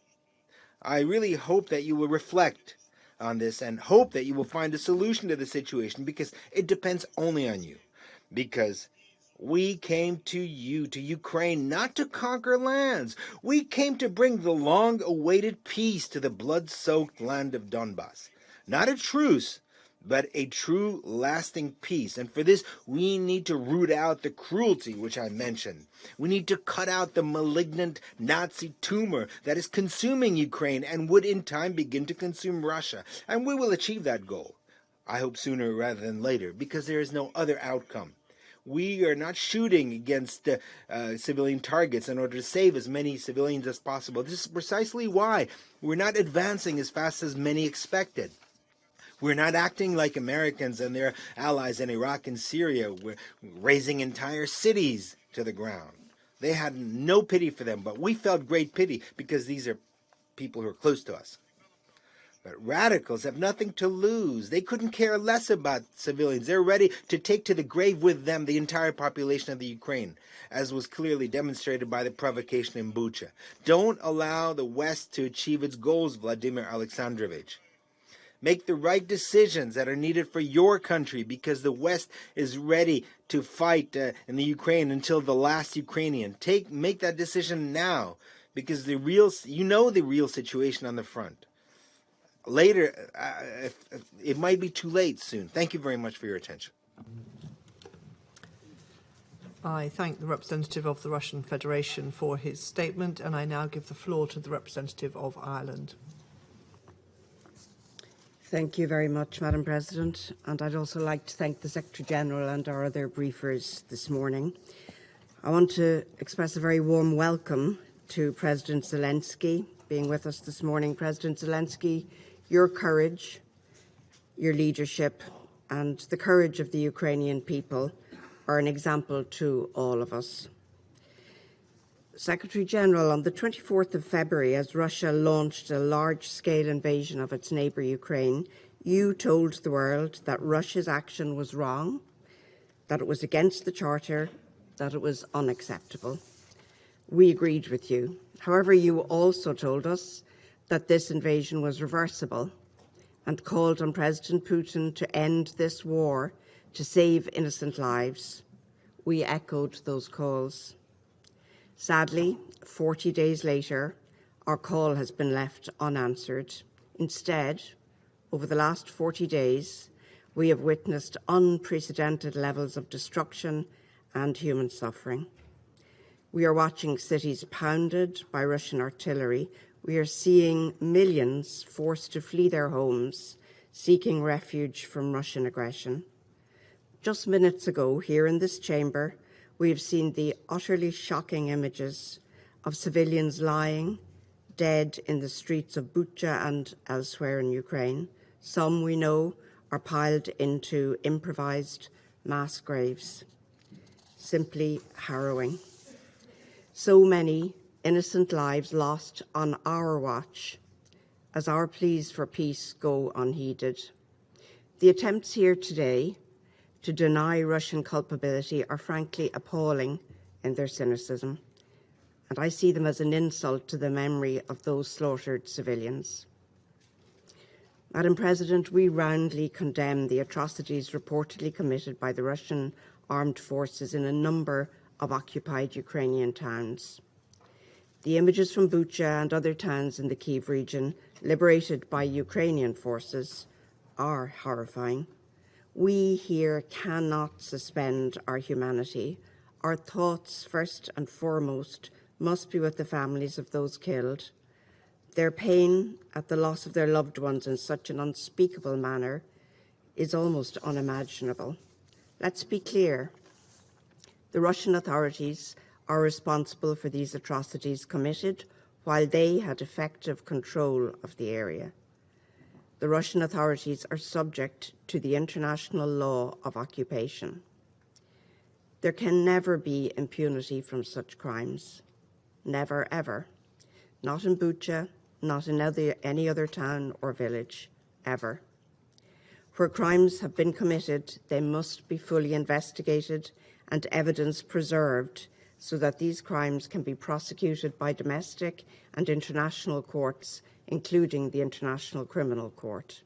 I really hope that you will reflect on this and hope that you will find a solution to the situation, because it depends only on you. Because we came to you, to Ukraine, not to conquer lands. We came to bring the long-awaited peace to the blood-soaked land of Donbass. Not a truce, but a true, lasting peace. And for this, we need to root out the cruelty which I mentioned. We need to cut out the malignant Nazi tumor that is consuming Ukraine and would in time begin to consume Russia. And we will achieve that goal, I hope sooner rather than later, because there is no other outcome. We are not shooting against civilian targets in order to save as many civilians as possible. This is precisely why we're not advancing as fast as many expected. We're not acting like Americans and their allies in Iraq and Syria. We're razing entire cities to the ground. They had no pity for them, but we felt great pity because these are people who are close to us. But radicals have nothing to lose. They couldn't care less about civilians. They're ready to take to the grave with them the entire population of the Ukraine, as was clearly demonstrated by the provocation in Bucha. Don't allow the West to achieve its goals, Vladimir Alexandrovich. Make the right decisions that are needed for your country, because the West is ready to fight in the Ukraine until the last Ukrainian. Make that decision now, because the real situation on the front. Later, it might be too late soon. Thank you very much for your attention. I thank the representative of the Russian Federation for his statement, and I now give the floor to the representative of Ireland. Thank you very much, Madam President, and I'd also like to thank the Secretary-General and our other briefers this morning. I want to express a very warm welcome to President Zelensky being with us this morning. President Zelensky, your courage, your leadership, and the courage of the Ukrainian people are an example to all of us. Secretary-General, on the 24th of February, as Russia launched a large-scale invasion of its neighbour Ukraine, you told the world that Russia's action was wrong, that it was against the Charter, that it was unacceptable. We agreed with you. However, you also told us that this invasion was reversible and called on President Putin to end this war to save innocent lives. We echoed those calls. Sadly, 40 days later, our call has been left unanswered. Instead, over the last 40 days, we have witnessed unprecedented levels of destruction and human suffering. We are watching cities pounded by Russian artillery. We are seeing millions forced to flee their homes, seeking refuge from Russian aggression. Just minutes ago, here in this chamber, we have seen the utterly shocking images of civilians lying dead in the streets of Bucha and elsewhere in Ukraine. Some, we know, are piled into improvised mass graves. Simply harrowing. So many innocent lives lost on our watch as our pleas for peace go unheeded. The attempts here today to deny Russian culpability are frankly appalling in their cynicism, and I see them as an insult to the memory of those slaughtered civilians. Madam President, we roundly condemn the atrocities reportedly committed by the Russian armed forces in a number of occupied Ukrainian towns. The images from Bucha and other towns in the Kyiv region liberated by Ukrainian forces are horrifying. We here cannot suspend our humanity. Our thoughts, first and foremost, must be with the families of those killed. Their pain at the loss of their loved ones in such an unspeakable manner is almost unimaginable. Let's be clear. The Russian authorities are responsible for these atrocities committed while they had effective control of the area. The Russian authorities are subject to the international law of occupation. There can never be impunity from such crimes. Never, ever. Not in Bucha, not in any other town or village, ever. Where crimes have been committed, they must be fully investigated and evidence preserved so that these crimes can be prosecuted by domestic and international courts, including the International Criminal Court.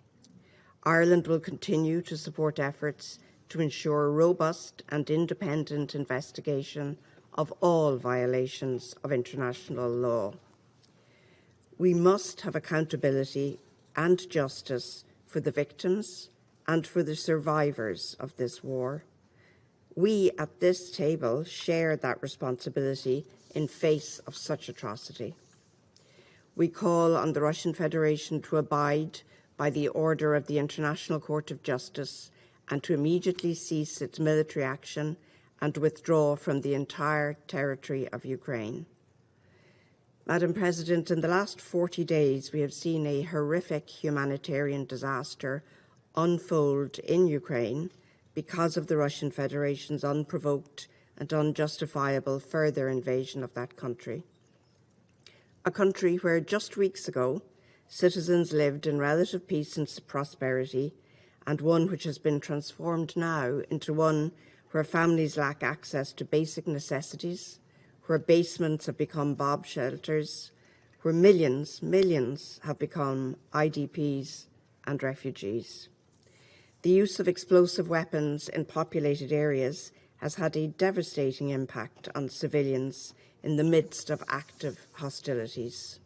Ireland will continue to support efforts to ensure robust and independent investigation of all violations of international law. We must have accountability and justice for the victims and for the survivors of this war. We at this table share that responsibility in face of such atrocity. We call on the Russian Federation to abide by the order of the International Court of Justice and to immediately cease its military action and withdraw from the entire territory of Ukraine. Madam President, in the last 40 days, we have seen a horrific humanitarian disaster unfold in Ukraine because of the Russian Federation's unprovoked and unjustifiable further invasion of that country. A country where just weeks ago citizens lived in relative peace and prosperity, and one which has been transformed now into one where families lack access to basic necessities, where basements have become bomb shelters, where millions have become IDPs and refugees. The use of explosive weapons in populated areas has had a devastating impact on civilians in the midst of active hostilities.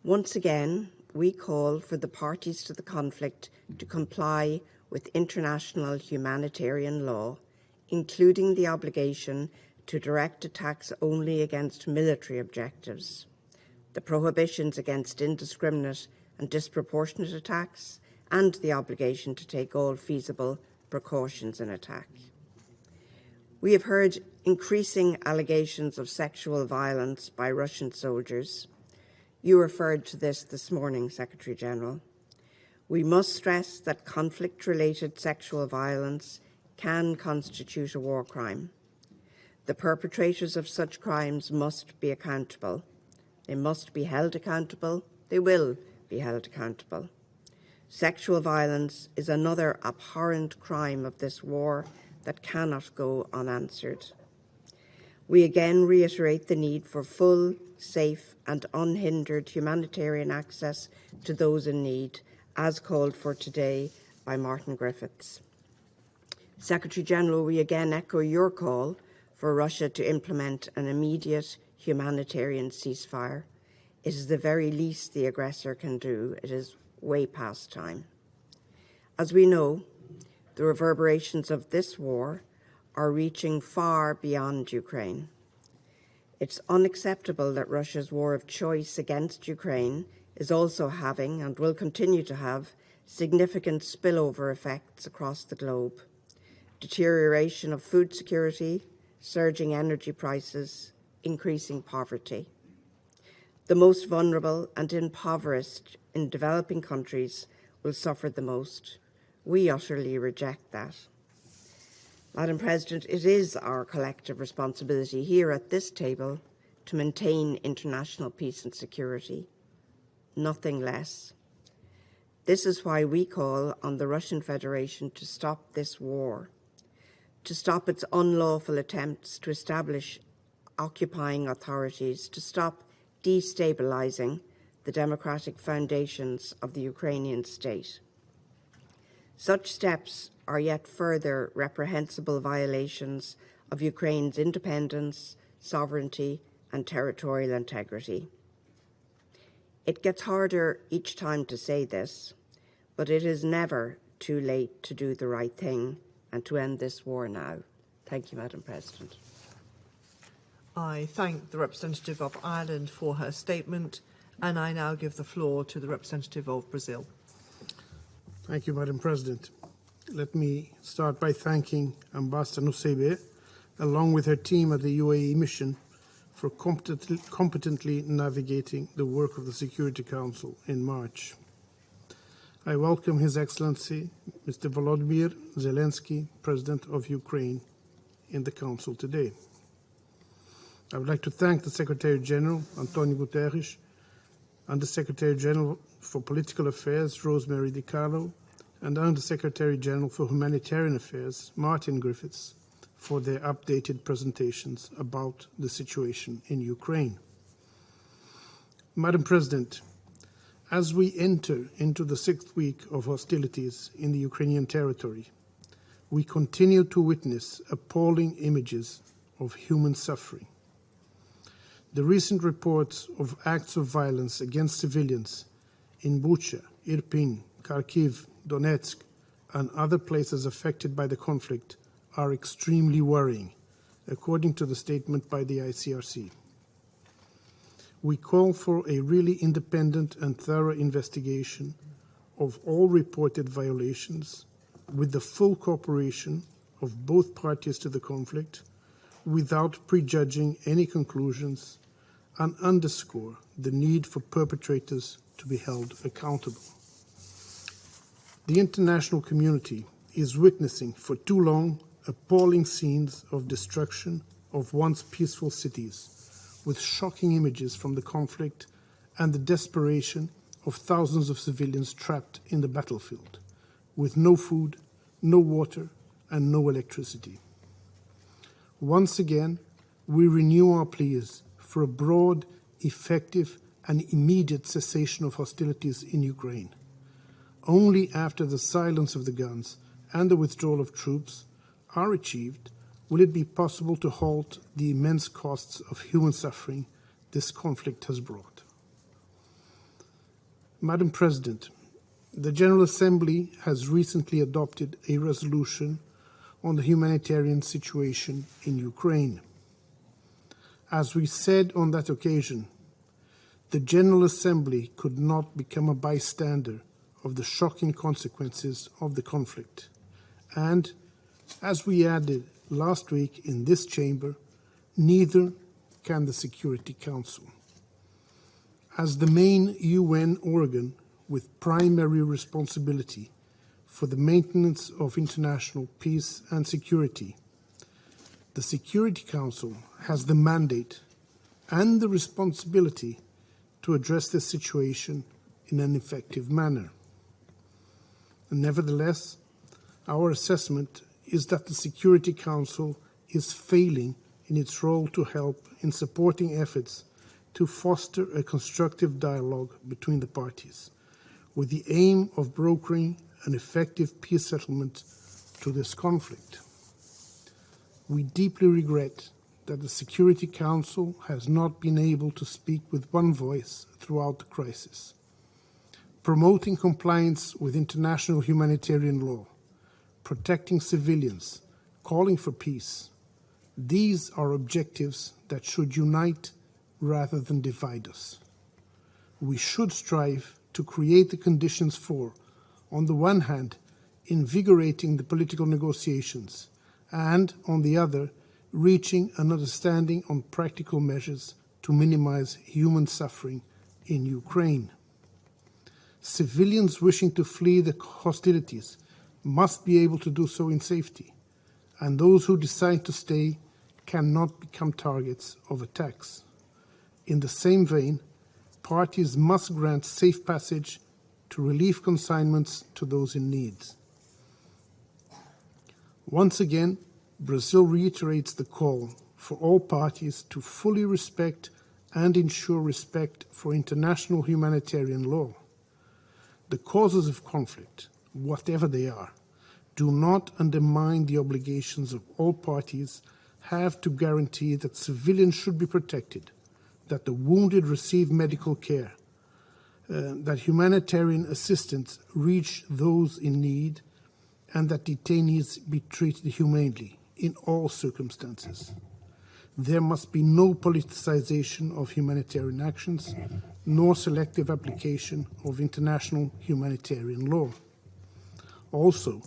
Once again, we call for the parties to the conflict to comply with international humanitarian law, including the obligation to direct attacks only against military objectives, the prohibitions against indiscriminate and disproportionate attacks, and the obligation to take all feasible precautions in attack. We have heard increasing allegations of sexual violence by Russian soldiers. You referred to this morning, Secretary General. We must stress that conflict-related sexual violence can constitute a war crime. The perpetrators of such crimes must be accountable. They must be held accountable. They will be held accountable. Sexual violence is another abhorrent crime of this war that cannot go unanswered. We again reiterate the need for full, safe and unhindered humanitarian access to those in need, as called for today by Martin Griffiths. Secretary General, we again echo your call for Russia to implement an immediate humanitarian ceasefire. It is the very least the aggressor can do. It is way past time. As we know, the reverberations of this war are reaching far beyond Ukraine. It's unacceptable that Russia's war of choice against Ukraine is also having, and will continue to have, significant spillover effects across the globe. Deterioration of food security, surging energy prices, increasing poverty. The most vulnerable and impoverished in developing countries will suffer the most. We utterly reject that. Madam President, it is our collective responsibility here at this table to maintain international peace and security, nothing less. This is why we call on the Russian Federation to stop this war, to stop its unlawful attempts to establish occupying authorities, to stop destabilizing the democratic foundations of the Ukrainian state. Such steps are yet further reprehensible violations of Ukraine's independence, sovereignty, and territorial integrity. It gets harder each time to say this, but it is never too late to do the right thing and to end this war now. Thank you, Madam President. I thank the representative of Ireland for her statement, and I now give the floor to the representative of Brazil. Thank you, Madam President. Let me start by thanking Ambassador Nusseibeh, along with her team at the UAE mission, for competently navigating the work of the Security Council in March. I welcome His Excellency, Mr. Vladimir Zelensky, President of Ukraine, in the Council today. I would like to thank the Secretary General, Antonio Guterres, and the Secretary General for Political Affairs, Rosemary DiCarlo, and Under Secretary General for Humanitarian Affairs, Martin Griffiths, for their updated presentations about the situation in Ukraine. Madam President, as we enter into the 6th week of hostilities in the Ukrainian territory, we continue to witness appalling images of human suffering. The recent reports of acts of violence against civilians in Bucha, Irpin, Kharkiv, Donetsk, and other places affected by the conflict are extremely worrying, according to the statement by the ICRC. We call for a really independent and thorough investigation of all reported violations with the full cooperation of both parties to the conflict, without prejudging any conclusions, and underscore the need for perpetrators to be held accountable. The international community is witnessing for too long appalling scenes of destruction of once peaceful cities, with shocking images from the conflict and the desperation of thousands of civilians trapped in the battlefield, with no food, no water, and no electricity. Once again, we renew our pleas for a broad, effective, and immediate cessation of hostilities in Ukraine. Only after the silence of the guns and the withdrawal of troops are achieved will it be possible to halt the immense costs of human suffering this conflict has brought. Madam President, the General Assembly has recently adopted a resolution on the humanitarian situation in Ukraine. As we said on that occasion, the General Assembly could not become a bystander of the shocking consequences of the conflict. And, as we added last week in this chamber, neither can the Security Council. As the main UN organ with primary responsibility for the maintenance of international peace and security, the Security Council has the mandate and the responsibility to address this situation in an effective manner. Nevertheless, our assessment is that the Security Council is failing in its role to help in supporting efforts to foster a constructive dialogue between the parties, with the aim of brokering an effective peace settlement to this conflict. We deeply regret that the Security Council has not been able to speak with one voice throughout the crisis. Promoting compliance with international humanitarian law, protecting civilians, calling for peace, these are objectives that should unite rather than divide us. We should strive to create the conditions for, on the one hand, invigorating the political negotiations, and, on the other, reaching an understanding on practical measures to minimize human suffering in Ukraine. Civilians wishing to flee the hostilities must be able to do so in safety, and those who decide to stay cannot become targets of attacks. In the same vein, parties must grant safe passage to relief consignments to those in need. Once again, Brazil reiterates the call for all parties to fully respect and ensure respect for international humanitarian law. The causes of conflict, whatever they are, do not undermine the obligations of all parties have to guarantee that civilians should be protected, that the wounded receive medical care, that humanitarian assistance reach those in need, and that detainees be treated humanely in all circumstances. There must be no politicization of humanitarian actions, nor selective application of international humanitarian law. Also,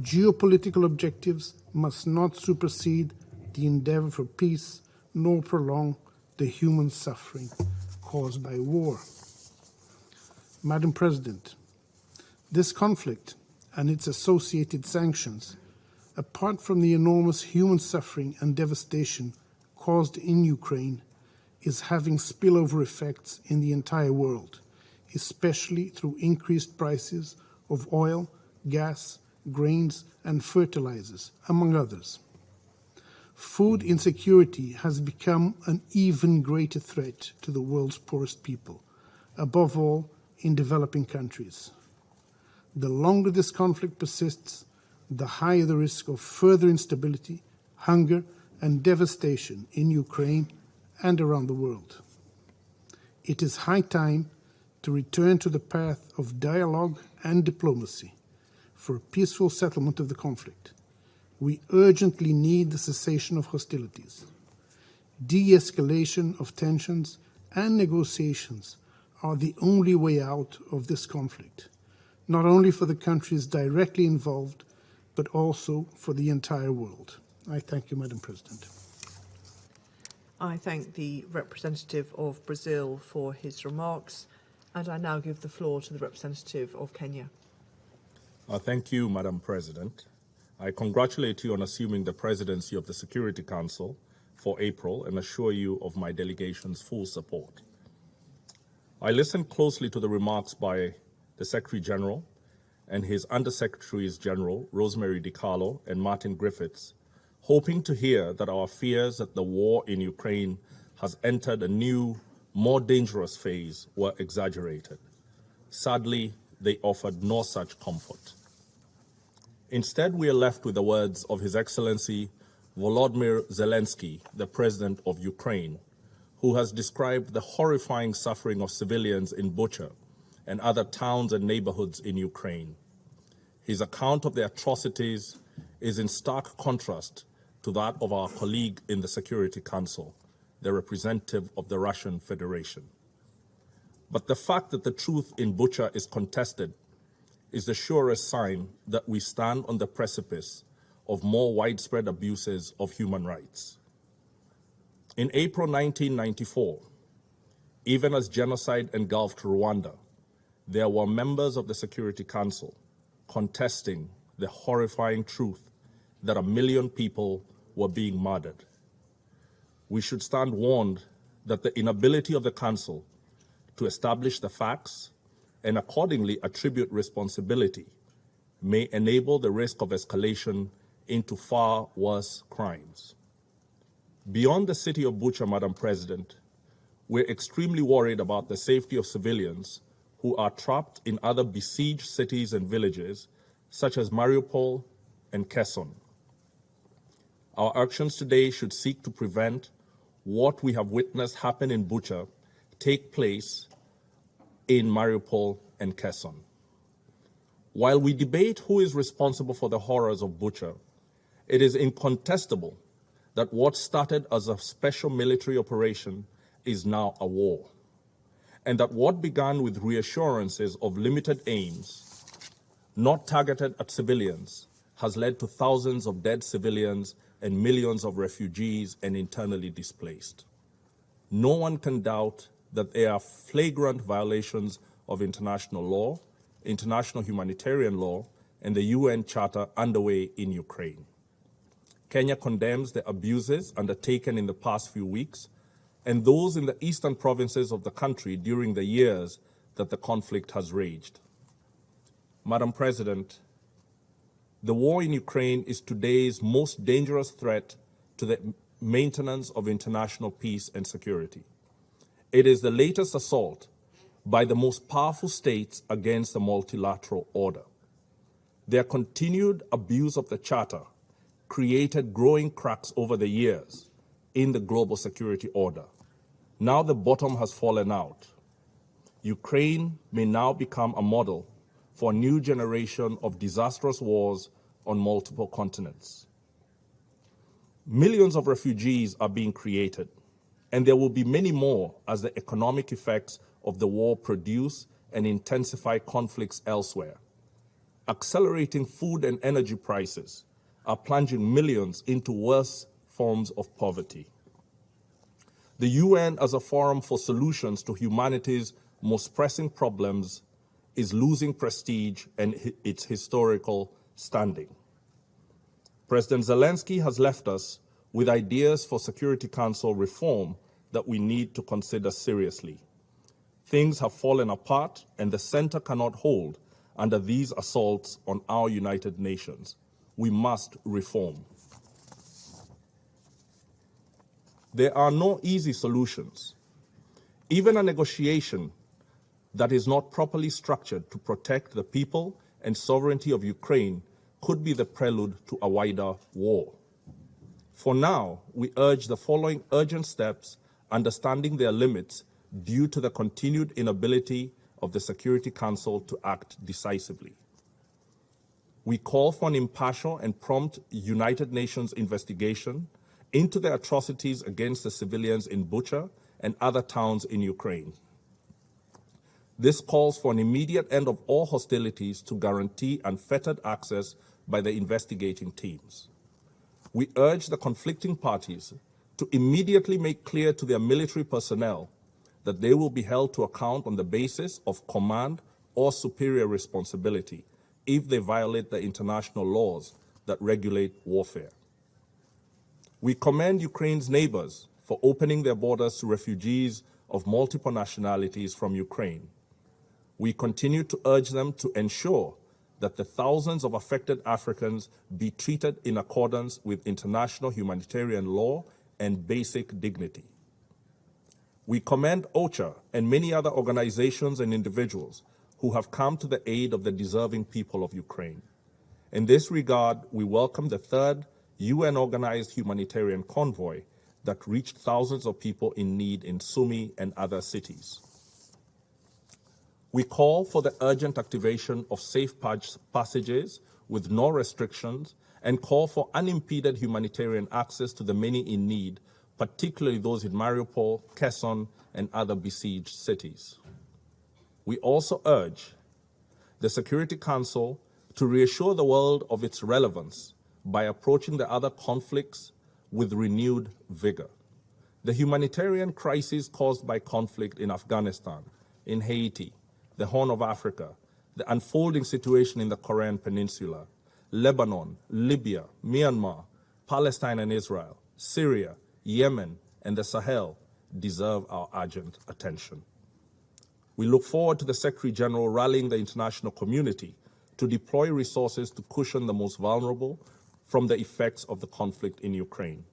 geopolitical objectives must not supersede the endeavor for peace, nor prolong the human suffering caused by war. Madam President, this conflict and its associated sanctions, apart from the enormous human suffering and devastation caused in Ukraine, is having spillover effects in the entire world, especially through increased prices of oil, gas, grains, and fertilizers, among others. Food insecurity has become an even greater threat to the world's poorest people, above all in developing countries. The longer this conflict persists, the higher the risk of further instability, hunger, and devastation in Ukraine and around the world. It is high time to return to the path of dialogue and diplomacy for a peaceful settlement of the conflict. We urgently need the cessation of hostilities. De-escalation of tensions and negotiations are the only way out of this conflict, not only for the countries directly involved, but also for the entire world. I thank you, Madam President. I thank the representative of Brazil for his remarks, and I now give the floor to the representative of Kenya. Thank you, Madam President. I congratulate you on assuming the presidency of the Security Council for April and assure you of my delegation's full support. I listened closely to the remarks by the Secretary General and his Undersecretaries General, Rosemary DiCarlo and Martin Griffiths, hoping to hear that our fears that the war in Ukraine has entered a new, more dangerous phase were exaggerated. Sadly, they offered no such comfort. Instead, we are left with the words of His Excellency Volodymyr Zelensky, the President of Ukraine, who has described the horrifying suffering of civilians in Bucha and other towns and neighborhoods in Ukraine. His account of the atrocities is in stark contrast to that of our colleague in the Security Council, the representative of the Russian Federation. But the fact that the truth in Bucha is contested is the surest sign that we stand on the precipice of more widespread abuses of human rights. In April 1994, even as genocide engulfed Rwanda, there were members of the Security Council contesting the horrifying truth that 1 million people were being murdered. We should stand warned that the inability of the Council to establish the facts and accordingly attribute responsibility may enable the risk of escalation into far worse crimes. Beyond the city of Bucha, Madam President, we're extremely worried about the safety of civilians who are trapped in other besieged cities and villages, such as Mariupol and Kherson. Our actions today should seek to prevent what we have witnessed happen in Bucha take place in Mariupol and Kherson. While we debate who is responsible for the horrors of Bucha, it is incontestable that what started as a special military operation is now a war, and that what began with reassurances of limited aims, not targeted at civilians, has led to thousands of dead civilians and millions of refugees and internally displaced. No one can doubt that there are flagrant violations of international law, international humanitarian law, and the UN Charter underway in Ukraine. Kenya condemns the abuses undertaken in the past few weeks and those in the eastern provinces of the country during the years that the conflict has raged. Madam President, the war in Ukraine is today's most dangerous threat to the maintenance of international peace and security. It is the latest assault by the most powerful states against the multilateral order. Their continued abuse of the Charter created growing cracks over the years in the global security order. Now the bottom has fallen out. Ukraine may now become a model for a new generation of disastrous wars on multiple continents. Millions of refugees are being created, and there will be many more as the economic effects of the war produce and intensify conflicts elsewhere. Accelerating food and energy prices are plunging millions into worse forms of poverty. The UN, as a forum for solutions to humanity's most pressing problems, is losing prestige and its historical standing. President Zelensky has left us with ideas for Security Council reform that we need to consider seriously. Things have fallen apart, and the center cannot hold under these assaults on our United Nations. We must reform. There are no easy solutions. Even a negotiation that is not properly structured to protect the people and sovereignty of Ukraine could be the prelude to a wider war. For now, we urge the following urgent steps, understanding their limits due to the continued inability of the Security Council to act decisively. We call for an impartial and prompt United Nations investigation into the atrocities against the civilians in Bucha and other towns in Ukraine. This calls for an immediate end of all hostilities to guarantee unfettered access by the investigating teams. We urge the conflicting parties to immediately make clear to their military personnel that they will be held to account on the basis of command or superior responsibility, if they violate the international laws that regulate warfare. We commend Ukraine's neighbors for opening their borders to refugees of multiple nationalities from Ukraine. We continue to urge them to ensure that the thousands of affected Africans be treated in accordance with international humanitarian law and basic dignity. We commend OCHA and many other organizations and individuals who have come to the aid of the deserving people of Ukraine. In this regard, we welcome the third UN-organized humanitarian convoy that reached thousands of people in need in Sumy and other cities. We call for the urgent activation of safe passages with no restrictions and call for unimpeded humanitarian access to the many in need, particularly those in Mariupol, Kherson, and other besieged cities. We also urge the Security Council to reassure the world of its relevance by approaching the other conflicts with renewed vigor. The humanitarian crisis caused by conflict in Afghanistan, in Haiti, the Horn of Africa, the unfolding situation in the Korean Peninsula, Lebanon, Libya, Myanmar, Palestine and Israel, Syria, Yemen, and the Sahel deserve our urgent attention. We look forward to the Secretary General rallying the international community to deploy resources to cushion the most vulnerable from the effects of the conflict in Ukraine.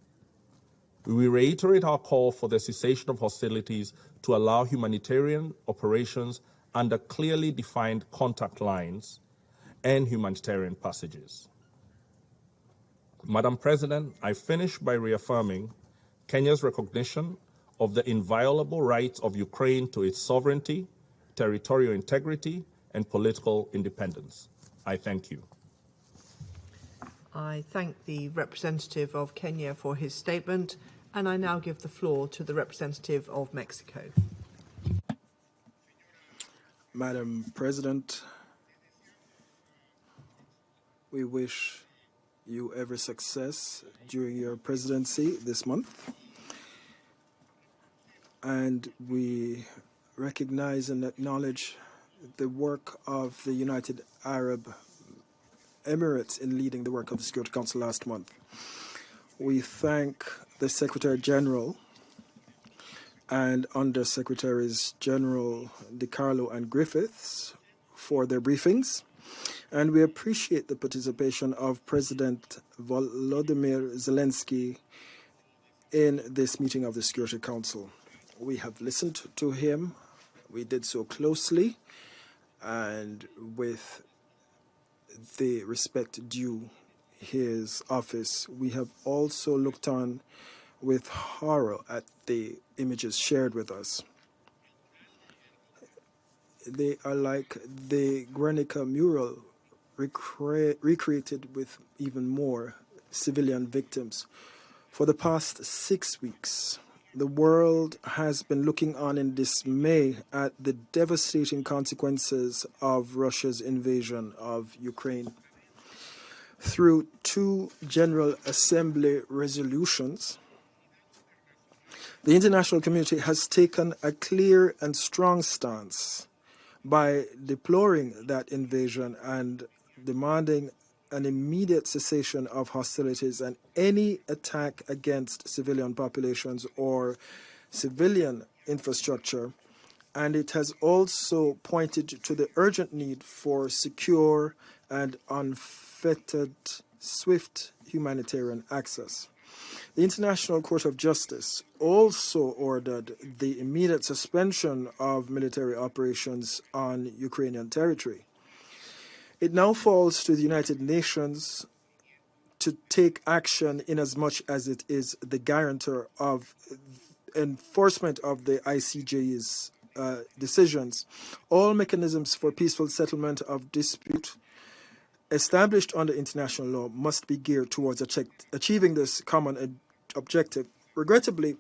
We reiterate our call for the cessation of hostilities to allow humanitarian operations under clearly defined contact lines and humanitarian passages. Madam President, I finish by reaffirming Kenya's recognition of the inviolable rights of Ukraine to its sovereignty, territorial integrity, and political independence. I thank you. I thank the representative of Kenya for his statement, and I now give the floor to the representative of Mexico. Madam President, we wish you every success during your presidency this month. And we recognize and acknowledge the work of the United Arab Emirates in leading the work of the Security Council last month. We thank the Secretary General and Under Secretaries General DiCarlo and Griffiths for their briefings. And we appreciate the participation of President Vladimir Zelensky in this meeting of the Security Council. We have listened to him. We did so closely and with the respect due his office. We have also looked on with horror at the images shared with us. They are like the Guernica mural recreated with even more civilian victims. For the past 6 weeks, the world has been looking on in dismay at the devastating consequences of Russia's invasion of Ukraine. Through 2 General Assembly resolutions, the international community has taken a clear and strong stance by deploring that invasion and demanding an immediate cessation of hostilities and any attack against civilian populations or civilian infrastructure. And it has also pointed to the urgent need for secure and unfettered, swift humanitarian access. The International Court of Justice also ordered the immediate suspension of military operations on Ukrainian territory. It now falls to the United Nations to take action in as much as it is the guarantor of enforcement of the ICJ's decisions. All mechanisms for peaceful settlement of dispute established under international law must be geared towards achieving this common objective. Regrettably,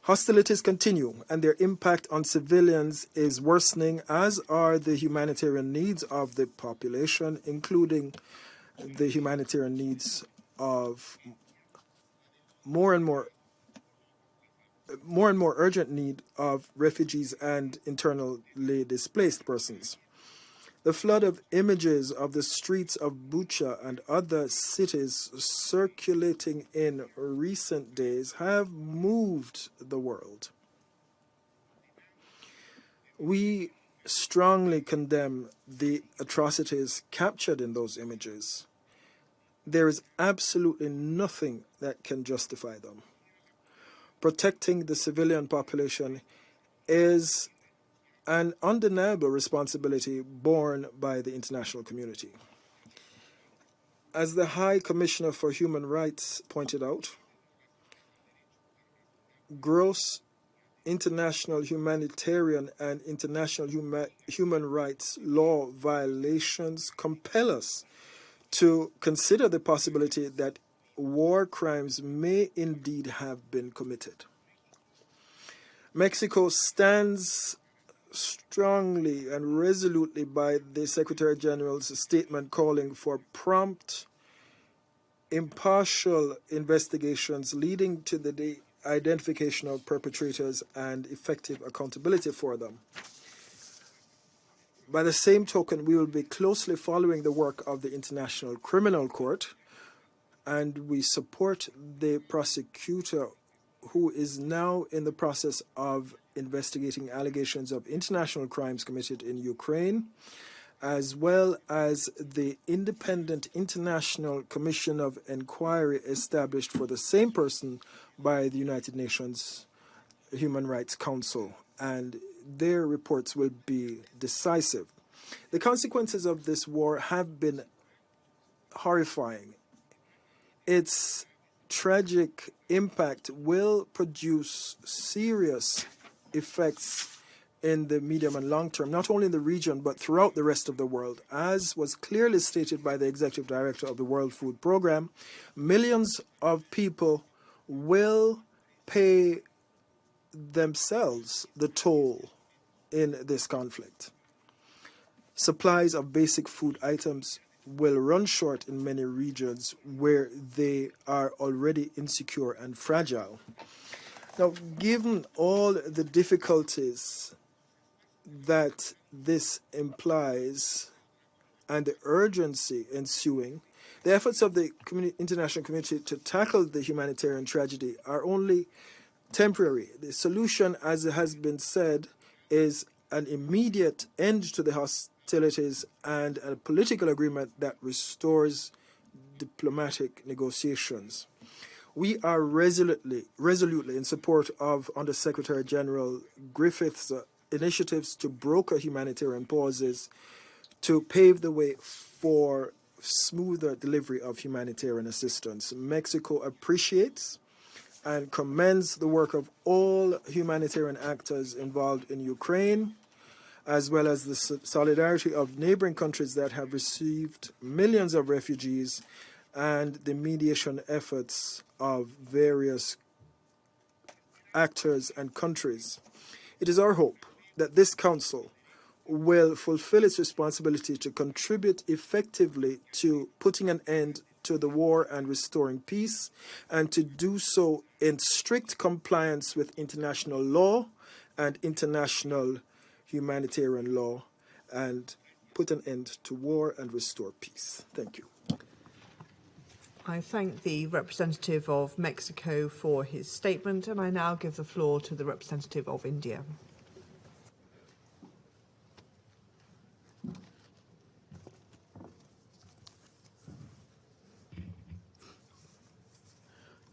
hostilities continue and their impact on civilians is worsening, as are the humanitarian needs of the population, including the humanitarian needs of more and more urgent need of refugees and internally displaced persons. The flood of images of the streets of Bucha and other cities circulating in recent days have moved the world. We strongly condemn the atrocities captured in those images. There is absolutely nothing that can justify them. Protecting the civilian population is an undeniable responsibility borne by the international community. As the High Commissioner for Human Rights pointed out, gross international humanitarian and international human rights law violations compel us to consider the possibility that war crimes may indeed have been committed. Mexico stands strongly and resolutely by the Secretary General's statement calling for prompt, impartial investigations leading to the identification of perpetrators and effective accountability for them. By the same token, we will be closely following the work of the International Criminal Court, and we support the prosecutor who is now in the process of investigating allegations of international crimes committed in Ukraine, as well as the Independent International Commission of Inquiry established for the same person by the United Nations Human Rights Council, and their reports will be decisive. The consequences of this war have been horrifying. Its tragic impact will produce serious effects in the medium and long term, not only in the region, but throughout the rest of the world. As was clearly stated by the Executive Director of the World Food Programme, millions of people will pay themselves the toll in this conflict. Supplies of basic food items will run short in many regions where they are already insecure and fragile. Now, given all the difficulties that this implies and the urgency ensuing, the efforts of the international community to tackle the humanitarian tragedy are only temporary. The solution, as it has been said, is an immediate end to the hostilities and a political agreement that restores diplomatic negotiations. We are resolutely in support of Under-Secretary General Griffiths' initiatives to broker humanitarian pauses to pave the way for smoother delivery of humanitarian assistance. Mexico appreciates and commends the work of all humanitarian actors involved in Ukraine, as well as the solidarity of neighboring countries that have received millions of refugees and the mediation efforts of various actors and countries. It is our hope that this Council will fulfill its responsibility to contribute effectively to putting an end to the war and restoring peace, and to do so in strict compliance with international law and international humanitarian law, and put an end to war and restore peace. Thank you. I thank the representative of Mexico for his statement, and I now give the floor to the representative of India.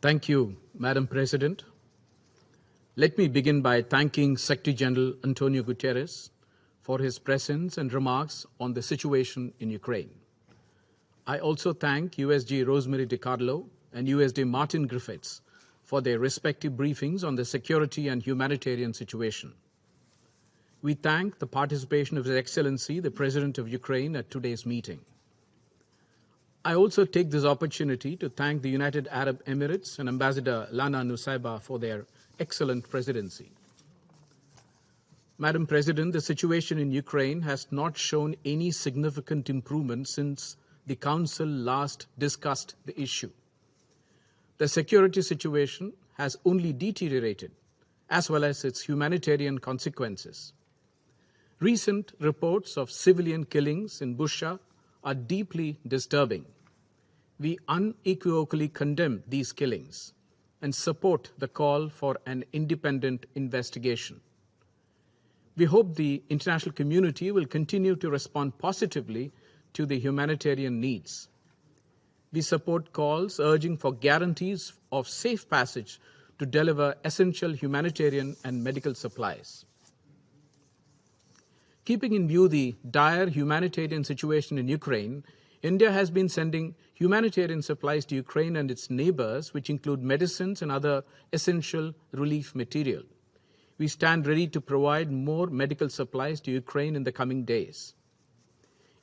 Thank you, Madam President. Let me begin by thanking Secretary General Antonio Guterres for his presence and remarks on the situation in Ukraine. I also thank USG Rosemary DiCarlo and USD Martin Griffiths for their respective briefings on the security and humanitarian situation. We thank the participation of His Excellency, the President of Ukraine, at today's meeting. I also take this opportunity to thank the United Arab Emirates and Ambassador Lana Nusaibah for their excellent presidency. Madam President, the situation in Ukraine has not shown any significant improvement since the Council last discussed the issue. The security situation has only deteriorated, as well as its humanitarian consequences. Recent reports of civilian killings in Bushehr are deeply disturbing. We unequivocally condemn these killings and support the call for an independent investigation. We hope the international community will continue to respond positively to the humanitarian needs. We support calls urging for guarantees of safe passage to deliver essential humanitarian and medical supplies. Keeping in view the dire humanitarian situation in Ukraine, India has been sending humanitarian supplies to Ukraine and its neighbors, which include medicines and other essential relief material. We stand ready to provide more medical supplies to Ukraine in the coming days.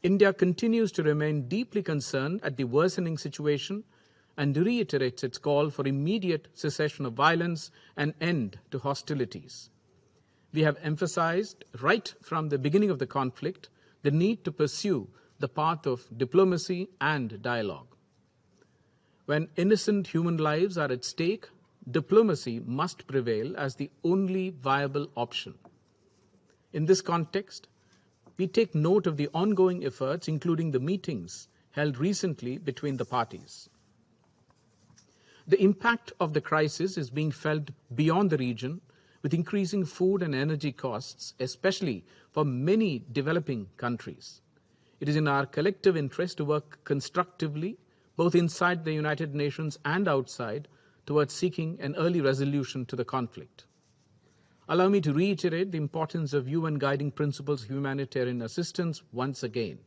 India continues to remain deeply concerned at the worsening situation and reiterates its call for immediate cessation of violence and end to hostilities. We have emphasized right from the beginning of the conflict the need to pursue the path of diplomacy and dialogue. When innocent human lives are at stake, diplomacy must prevail as the only viable option. In this context, we take note of the ongoing efforts, including the meetings held recently between the parties. The impact of the crisis is being felt beyond the region, with increasing food and energy costs, especially for many developing countries. It is in our collective interest to work constructively, both inside the United Nations and outside, towards seeking an early resolution to the conflict. Allow me to reiterate the importance of UN guiding principles of humanitarian assistance once again.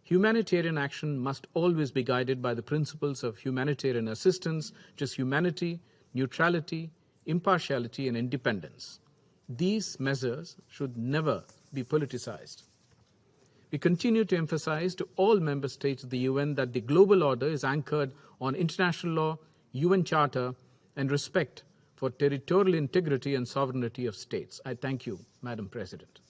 Humanitarian action must always be guided by the principles of humanitarian assistance, which is humanity, neutrality, impartiality, and independence. These measures should never be politicized. We continue to emphasize to all member states of the UN that the global order is anchored on international law, UN Charter, and respect for territorial integrity and sovereignty of states. I thank you, Madam President.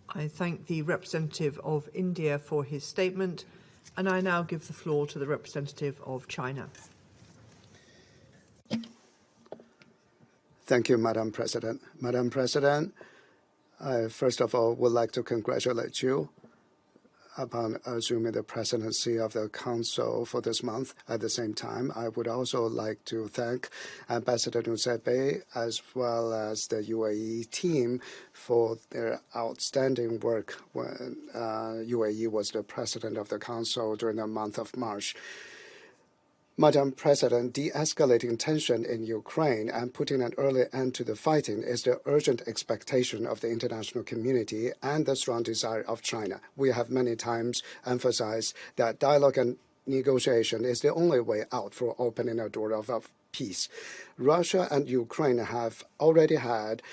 I thank the representative of India for his statement, and I now give the floor to the representative of China. Thank you, Madam President. Madam President, I first of all would like to congratulate you upon assuming the presidency of the Council for this month. At the same time, I would also like to thank Ambassador Nusebe as well as the UAE team for their outstanding work when UAE was the president of the Council during the month of March. Madam President, de-escalating tension in Ukraine and putting an early end to the fighting is the urgent expectation of the international community and the strong desire of China. We have many times emphasized that dialogue and negotiation is the only way out for opening a door of peace. Russia and Ukraine have already had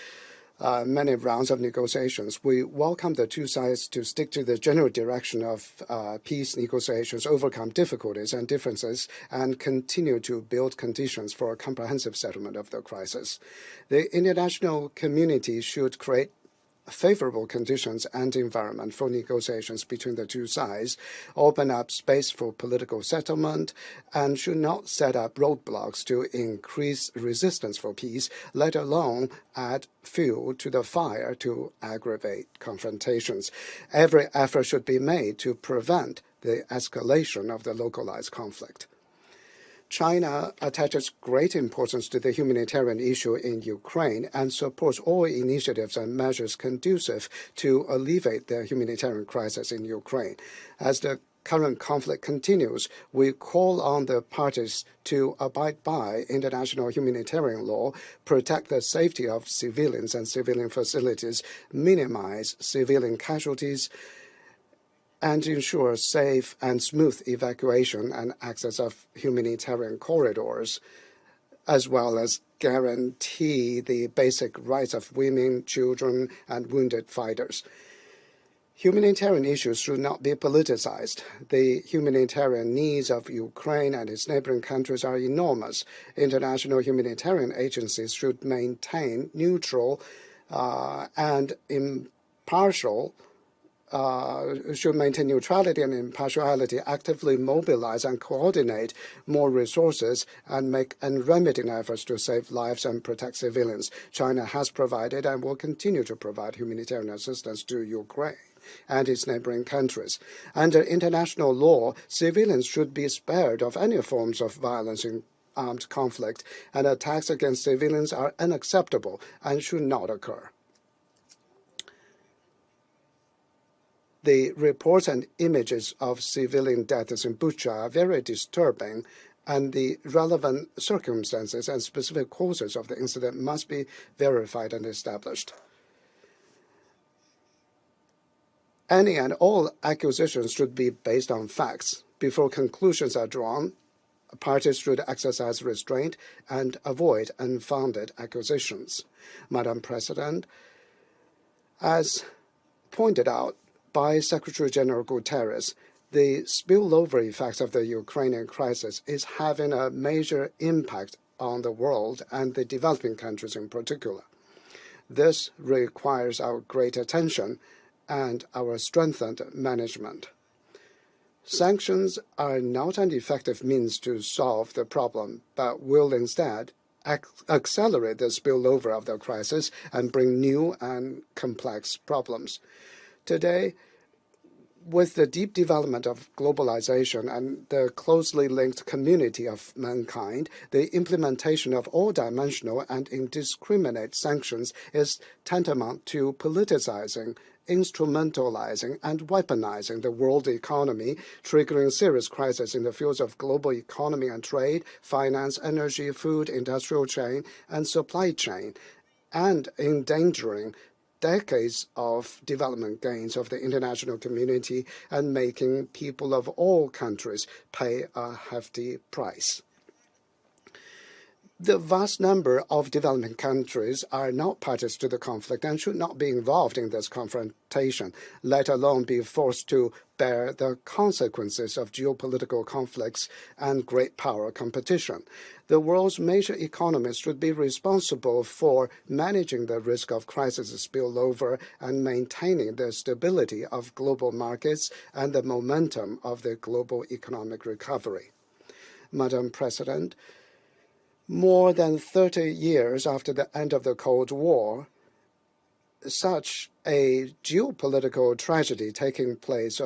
many rounds of negotiations. We welcome the two sides to stick to the general direction of peace negotiations, overcome difficulties and differences, and continue to build conditions for a comprehensive settlement of the crisis. The international community should create favorable conditions and environment for negotiations between the two sides, open up space for political settlement, and should not set up roadblocks to increase resistance for peace, let alone add fuel to the fire to aggravate confrontations. Every effort should be made to prevent the escalation of the localized conflict. China attaches great importance to the humanitarian issue in Ukraine and supports all initiatives and measures conducive to alleviate the humanitarian crisis in Ukraine. As the current conflict continues, we call on the parties to abide by international humanitarian law, protect the safety of civilians and civilian facilities, minimize civilian casualties, and ensure safe and smooth evacuation and access of humanitarian corridors, as well as guarantee the basic rights of women, children, and wounded fighters. Humanitarian issues should not be politicized. The humanitarian needs of Ukraine and its neighboring countries are enormous. International humanitarian agencies should maintain neutral and impartial should maintain neutrality and impartiality, actively mobilize and coordinate more resources, and make unremitting efforts to save lives and protect civilians. China has provided and will continue to provide humanitarian assistance to Ukraine and its neighboring countries. Under international law, civilians should be spared of any forms of violence in armed conflict, and attacks against civilians are unacceptable and should not occur. The reports and images of civilian deaths in Bucha are very disturbing, and the relevant circumstances and specific causes of the incident must be verified and established. Any and all accusations should be based on facts. Before conclusions are drawn, parties should exercise restraint and avoid unfounded accusations. Madam President, as pointed out by Secretary General Guterres, the spillover effects of the Ukrainian crisis is having a major impact on the world and the developing countries in particular. This requires our great attention and our strengthened management. Sanctions are not an effective means to solve the problem, but will instead accelerate the spillover of the crisis and bring new and complex problems. Today, with the deep development of globalization and the closely linked community of mankind, the implementation of all-dimensional and indiscriminate sanctions is tantamount to politicizing, instrumentalizing, and weaponizing the world economy, triggering serious crises in the fields of global economy and trade, finance, energy, food, industrial chain, and supply chain, and endangering decades of development gains of the international community and making people of all countries pay a hefty price. The vast number of developing countries are not parties to the conflict and should not be involved in this confrontation, let alone be forced to bear the consequences of geopolitical conflicts and great power competition. The world's major economies should be responsible for managing the risk of crisis spillover and maintaining the stability of global markets and the momentum of the global economic recovery. Madam President, more than 30 years after the end of the Cold War, such a geopolitical tragedy taking place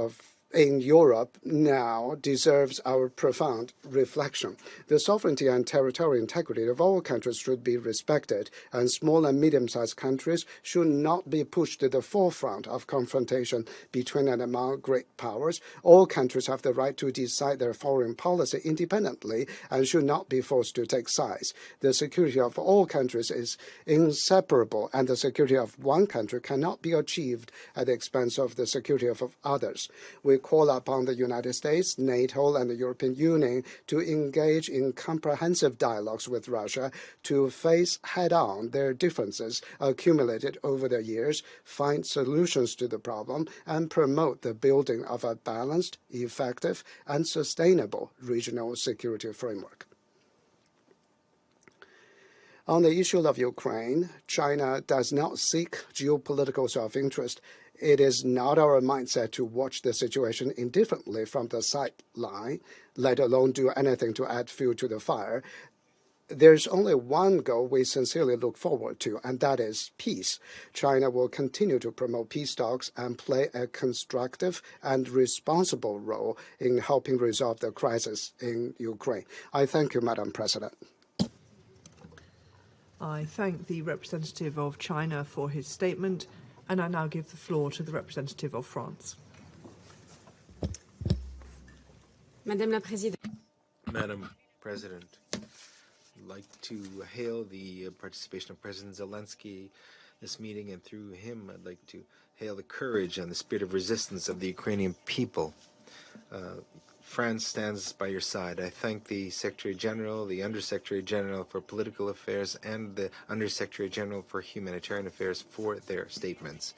in Europe now deserves our profound reflection. The sovereignty and territorial integrity of all countries should be respected, and small and medium-sized countries should not be pushed to the forefront of confrontation between and among great powers. All countries have the right to decide their foreign policy independently and should not be forced to take sides. The security of all countries is inseparable, and the security of one country cannot be achieved at the expense of the security of others. We call upon the United States, NATO, and the European Union to engage in comprehensive dialogues with Russia to face head-on their differences accumulated over the years, find solutions to the problem, and promote the building of a balanced, effective, and sustainable regional security framework. On the issue of Ukraine, China does not seek geopolitical self-interest. It is not our mindset to watch the situation indifferently from the sideline, let alone do anything to add fuel to the fire. There's only one goal we sincerely look forward to, and that is peace. China will continue to promote peace talks and play a constructive and responsible role in helping resolve the crisis in Ukraine. I thank you, Madam President. I thank the representative of China for his statement, and I now give the floor to the representative of France. Madame la Présidente. Madam President, I'd like to hail the participation of President Zelensky in this meeting, and through him I'd like to hail the courage and the spirit of resistance of the Ukrainian people. France stands by your side. I thank the Secretary General, the Undersecretary General for Political Affairs, and the Undersecretary General for Humanitarian Affairs for their statements.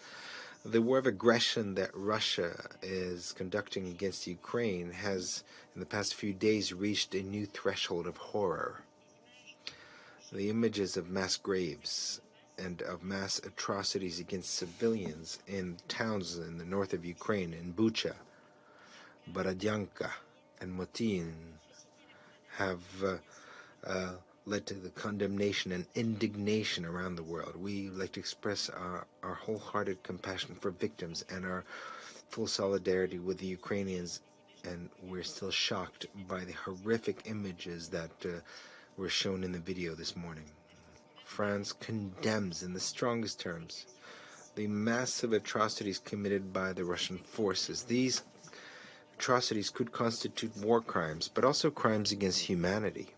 The war of aggression that Russia is conducting against Ukraine has, in the past few days, reached a new threshold of horror. The images of mass graves and of mass atrocities against civilians in towns in the north of Ukraine, in Bucha, Borodyanka, and Motin, have led to the condemnation and indignation around the world. We like to express our wholehearted compassion for victims and our full solidarity with the Ukrainians, and we're still shocked by the horrific images that were shown in the video this morning. France condemns in the strongest terms the massive atrocities committed by the Russian forces. These atrocities could constitute war crimes, but also crimes against humanity.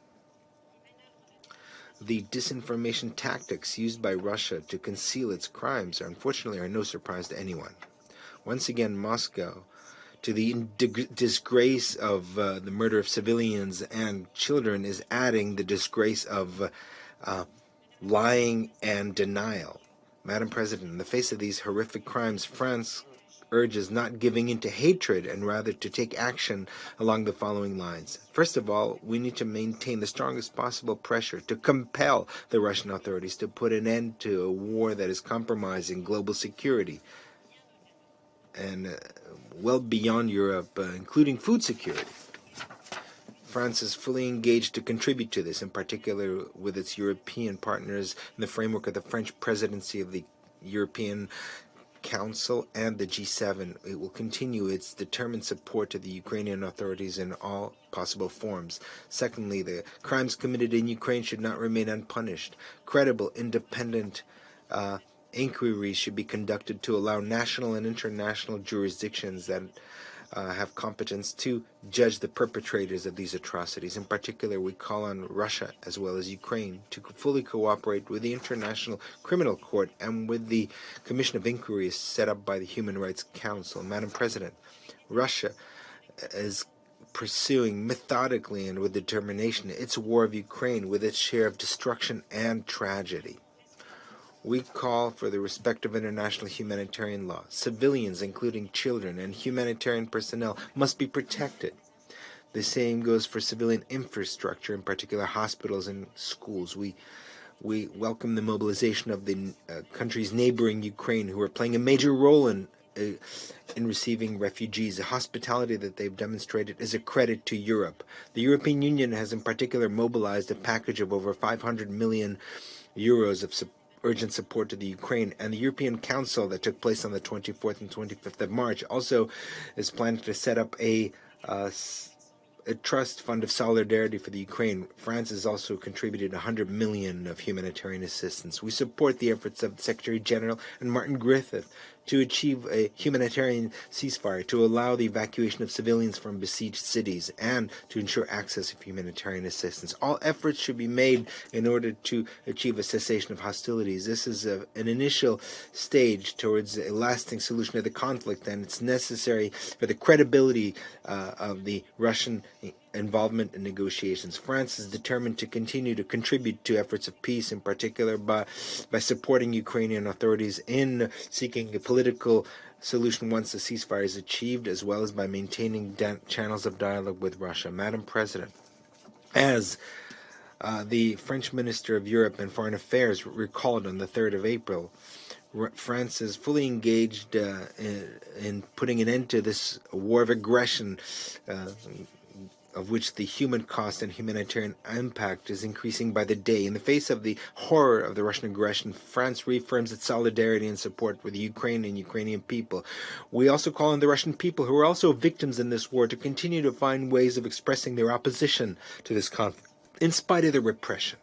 The disinformation tactics used by Russia to conceal its crimes unfortunately are no surprise to anyone. Once again, Moscow, to the disgrace of the murder of civilians and children, is adding the disgrace of lying and denial. Madam President, in the face of these horrific crimes, France urges not giving in to hatred and rather to take action along the following lines. First of all, we need to maintain the strongest possible pressure to compel the Russian authorities to put an end to a war that is compromising global security and well beyond Europe, including food security. France is fully engaged to contribute to this, in particular with its European partners in the framework of the French presidency of the European Council and the G7. It will continue its determined support to the Ukrainian authorities in all possible forms. Secondly, the crimes committed in Ukraine should not remain unpunished. Credible, independent inquiries should be conducted to allow national and international jurisdictions that have competence to judge the perpetrators of these atrocities. In particular, we call on Russia as well as Ukraine to fully cooperate with the International Criminal Court and with the Commission of Inquiry set up by the Human Rights Council. Madam President, Russia is pursuing methodically and with determination its war of Ukraine with its share of destruction and tragedy. We call for the respect of international humanitarian law. Civilians, including children and humanitarian personnel, must be protected. The same goes for civilian infrastructure, in particular hospitals and schools. We welcome the mobilization of the countries neighboring Ukraine, who are playing a major role in receiving refugees. The hospitality that they've demonstrated is a credit to Europe. The European Union has in particular mobilized a package of over 500 million euros of urgent support to the Ukraine, and the European Council that took place on the 24th and 25th of March also is planning to set up a trust fund of solidarity for the Ukraine. France has also contributed 100 million of humanitarian assistance. We support the efforts of the Secretary General and Martin Griffith to achieve a humanitarian ceasefire, to allow the evacuation of civilians from besieged cities, and to ensure access of humanitarian assistance. All efforts should be made in order to achieve a cessation of hostilities. This is an initial stage towards a lasting solution to the conflict, and it's necessary for the credibility of the Russian involvement in negotiations. France is determined to continue to contribute to efforts of peace, in particular by supporting Ukrainian authorities in seeking a political solution once the ceasefire is achieved, as well as by maintaining channels of dialogue with Russia. Madam President, as the French Minister of Europe and Foreign Affairs recalled on the 3rd of April, France is fully engaged in putting an end to this war of aggression, of which the human cost and humanitarian impact is increasing by the day. In the face of the horror of the Russian aggression, France reaffirms its solidarity and support with the Ukraine and Ukrainian people. We also call on the Russian people, who are also victims in this war, to continue to find ways of expressing their opposition to this conflict, in spite of the repression.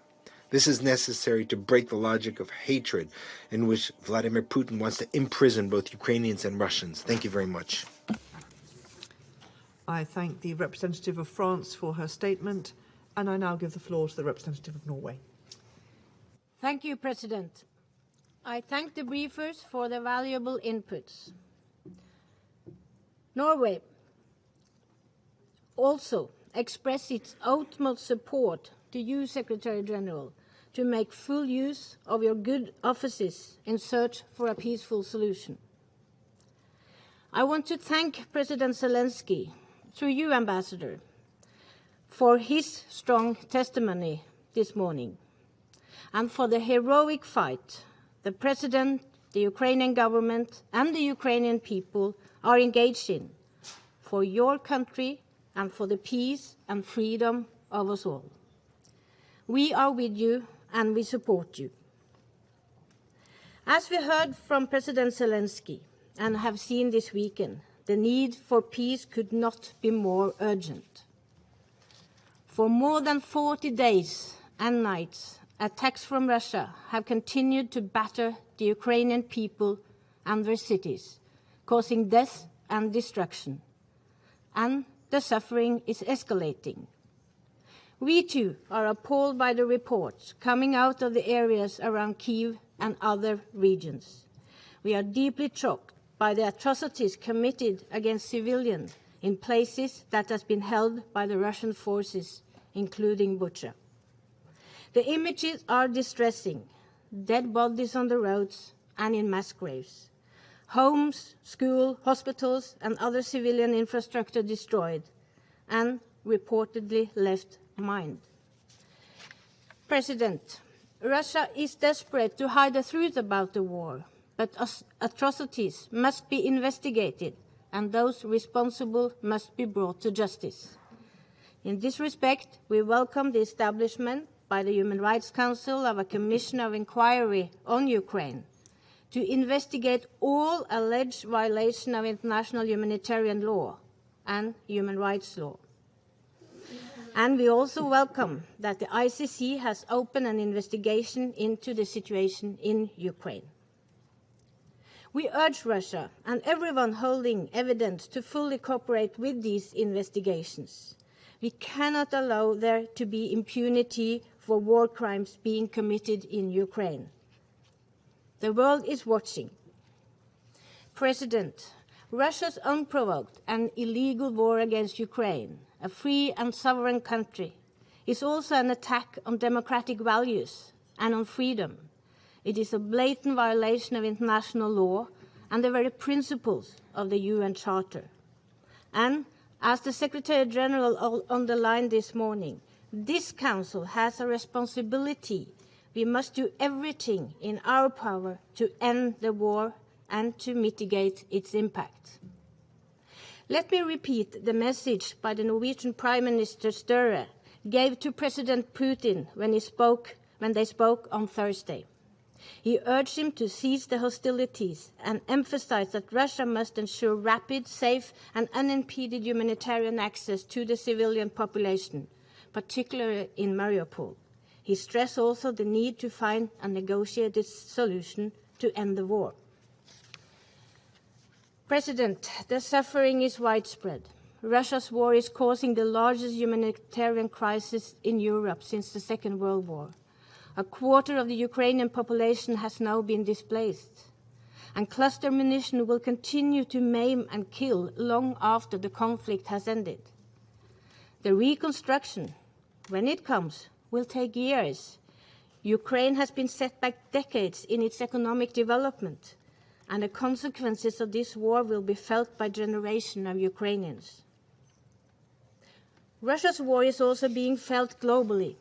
This is necessary to break the logic of hatred in which Vladimir Putin wants to imprison both Ukrainians and Russians. Thank you very much. I thank the representative of France for her statement, and I now give the floor to the representative of Norway. Thank you, President. I thank the briefers for their valuable inputs. Norway also expressed its utmost support to you, Secretary General, to make full use of your good offices in search for a peaceful solution. I want to thank President Zelensky, through you, Ambassador, for his strong testimony this morning and for the heroic fight the President, the Ukrainian government, and the Ukrainian people are engaged in for your country and for the peace and freedom of us all. We are with you and we support you. As we heard from President Zelensky and have seen this weekend, the need for peace could not be more urgent. For more than 40 days and nights, attacks from Russia have continued to batter the Ukrainian people and their cities, causing death and destruction. And the suffering is escalating. We too are appalled by the reports coming out of the areas around Kyiv and other regions. We are deeply shocked by the atrocities committed against civilians in places that have been held by the Russian forces, including Bucha. The images are distressing: dead bodies on the roads and in mass graves, homes, schools, hospitals, and other civilian infrastructure destroyed and reportedly left mined. President, Russia is desperate to hide the truth about the war, but atrocities must be investigated and those responsible must be brought to justice. In this respect, we welcome the establishment by the Human Rights Council of a Commission of Inquiry on Ukraine to investigate all alleged violations of international humanitarian law and human rights law. And we also welcome that the ICC has opened an investigation into the situation in Ukraine. We urge Russia and everyone holding evidence to fully cooperate with these investigations. We cannot allow there to be impunity for war crimes being committed in Ukraine. The world is watching. President, Russia's unprovoked and illegal war against Ukraine, a free and sovereign country, is also an attack on democratic values and on freedom. It is a blatant violation of international law and the very principles of the UN Charter. And as the Secretary General underlined this morning, this Council has a responsibility. We must do everything in our power to end the war and to mitigate its impact. Let me repeat the message by the Norwegian Prime Minister Støre gave to President Putin when they spoke on Thursday. He urged him to cease the hostilities and emphasized that Russia must ensure rapid, safe, and unimpeded humanitarian access to the civilian population, particularly in Mariupol. He stressed also the need to find a negotiated solution to end the war. President, the suffering is widespread. Russia's war is causing the largest humanitarian crisis in Europe since the Second World War. A quarter of the Ukrainian population has now been displaced, and cluster munition will continue to maim and kill long after the conflict has ended. The reconstruction, when it comes, will take years. Ukraine has been set back decades in its economic development, and the consequences of this war will be felt by generations of Ukrainians. Russia's war is also being felt globally,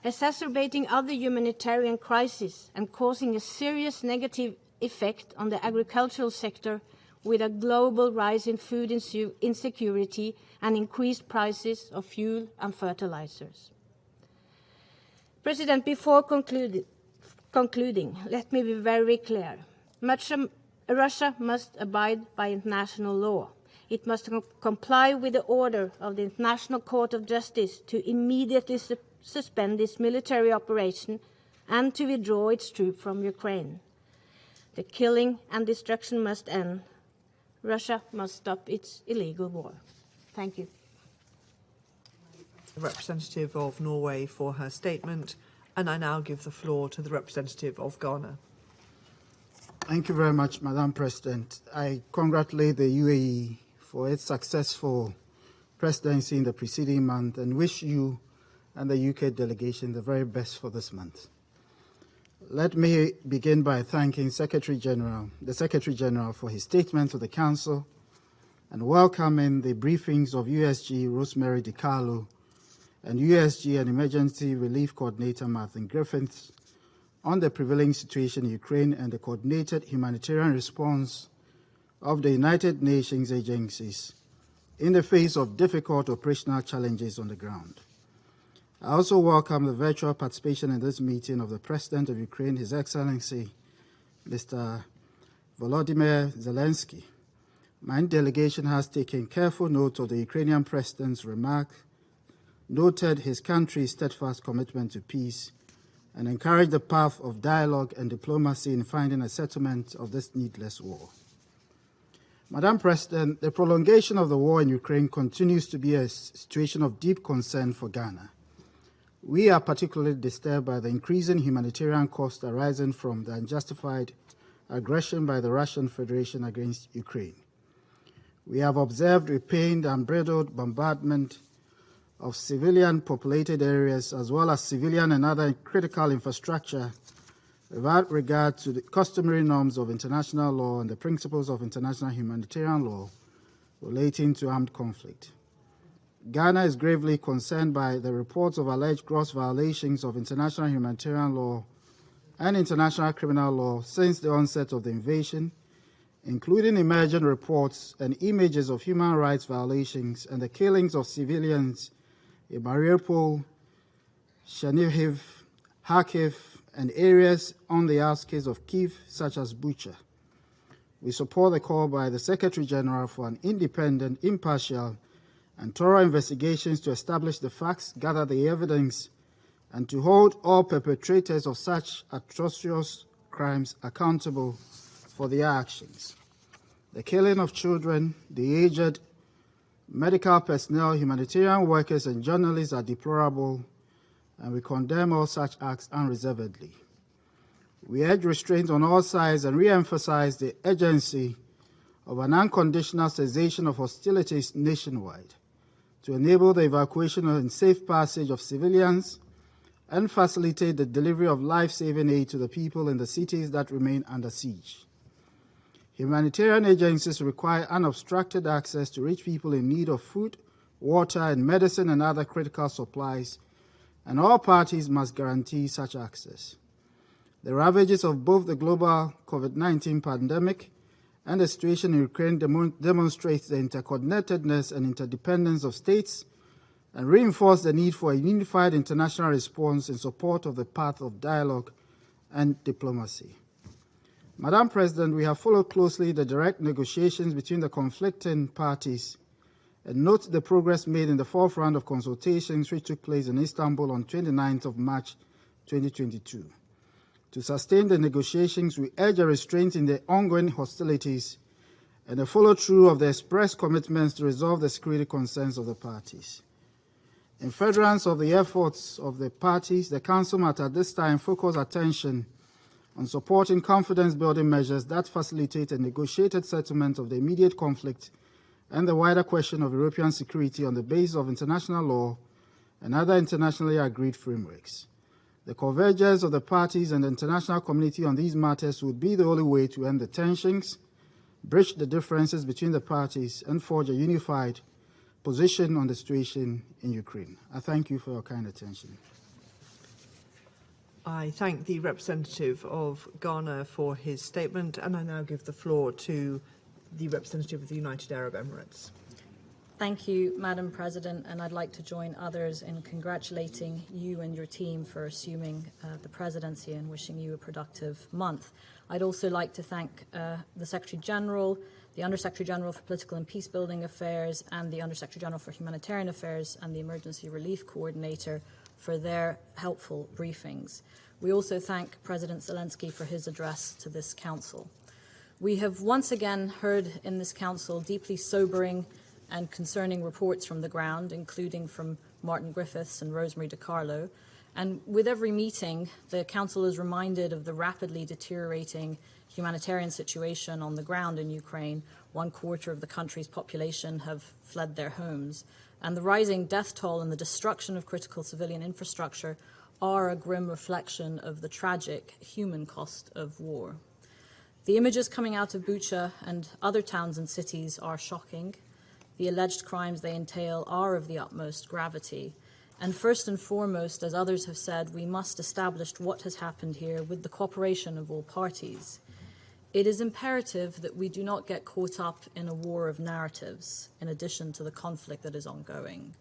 exacerbating other humanitarian crises and causing a serious negative effect on the agricultural sector with a global rise in food insecurity and increased prices of fuel and fertilizers. President, before concluding, let me be very clear. Russia must abide by international law. It must comply with the order of the International Court of Justice to immediately suspend its military operation and to withdraw its troops from Ukraine. The killing and destruction must end. Russia must stop its illegal war. Thank you. The representative of Norway for her statement, and I now give the floor to the representative of Ghana. Thank you very much, Madam President. I congratulate the UAE for its successful presidency in the preceding month and wish you and the UK delegation the very best for this month. Let me begin by thanking the Secretary General for his statement to the Council and welcoming the briefings of USG Rosemary DiCarlo and USG and Emergency Relief Coordinator Martin Griffiths on the prevailing situation in Ukraine and the coordinated humanitarian response of the United Nations agencies in the face of difficult operational challenges on the ground. I also welcome the virtual participation in this meeting of the President of Ukraine, His Excellency, Mr. Vladimir Zelensky. My delegation has taken careful note of the Ukrainian President's remark, noted his country's steadfast commitment to peace, and encouraged the path of dialogue and diplomacy in finding a settlement of this needless war. Madam President, the prolongation of the war in Ukraine continues to be a situation of deep concern for Ghana. We are particularly disturbed by the increasing humanitarian cost arising from the unjustified aggression by the Russian Federation against Ukraine. We have observed with pain the unbridled bombardment of civilian populated areas as well as civilian and other critical infrastructure without regard to the customary norms of international law and the principles of international humanitarian law relating to armed conflict. Ghana is gravely concerned by the reports of alleged gross violations of international humanitarian law and international criminal law since the onset of the invasion, including emergent reports and images of human rights violations and the killings of civilians in Mariupol, Chernihiv, Kharkiv, and areas on the outskirts of Kyiv, such as Bucha. We support the call by the Secretary General for an independent, impartial, and thorough investigations to establish the facts, gather the evidence, and to hold all perpetrators of such atrocious crimes accountable for their actions. The killing of children, the aged, medical personnel, humanitarian workers, and journalists are deplorable, and we condemn all such acts unreservedly. We urge restraint on all sides and re-emphasize the urgency of an unconditional cessation of hostilities nationwide to enable the evacuation and safe passage of civilians and facilitate the delivery of life-saving aid to the people in the cities that remain under siege. Humanitarian agencies require unobstructed access to reach people in need of food, water, and medicine and other critical supplies, and all parties must guarantee such access. The ravages of both the global COVID-19 pandemic and the situation in Ukraine demonstrates the interconnectedness and interdependence of states and reinforce the need for a unified international response in support of the path of dialogue and diplomacy. Madam President, we have followed closely the direct negotiations between the conflicting parties and note the progress made in the fourth round of consultations which took place in Istanbul on 29th of March 2022. To sustain the negotiations, we urge a restraint in the ongoing hostilities and a follow-through of the express commitments to resolve the security concerns of the parties. In furtherance of the efforts of the parties, the Council must at this time focus attention on supporting confidence-building measures that facilitate a negotiated settlement of the immediate conflict and the wider question of European security on the basis of international law and other internationally agreed frameworks. The convergence of the parties and the international community on these matters would be the only way to end the tensions, bridge the differences between the parties, and forge a unified position on the situation in Ukraine. I thank you for your kind attention. I thank the representative of Ghana for his statement, and I now give the floor to the representative of the United Arab Emirates. Thank you, Madam President, and I'd like to join others in congratulating you and your team for assuming the presidency and wishing you a productive month. I'd also like to thank the Secretary General, the Under-Secretary General for Political and Peacebuilding Affairs, and the Under-Secretary General for Humanitarian Affairs and the Emergency Relief Coordinator for their helpful briefings. We also thank President Zelensky for his address to this Council. We have once again heard in this Council deeply sobering and concerning reports from the ground, including from Martin Griffiths and Rosemary DiCarlo. And with every meeting, the Council is reminded of the rapidly deteriorating humanitarian situation on the ground in Ukraine. 1/4 of the country's population have fled their homes. And the rising death toll and the destruction of critical civilian infrastructure are a grim reflection of the tragic human cost of war. The images coming out of Bucha and other towns and cities are shocking. The alleged crimes they entail are of the utmost gravity. And first and foremost, as others have said, we must establish what has happened here with the cooperation of all parties. It is imperative that we do not get caught up in a war of narratives in addition to the conflict that is ongoing.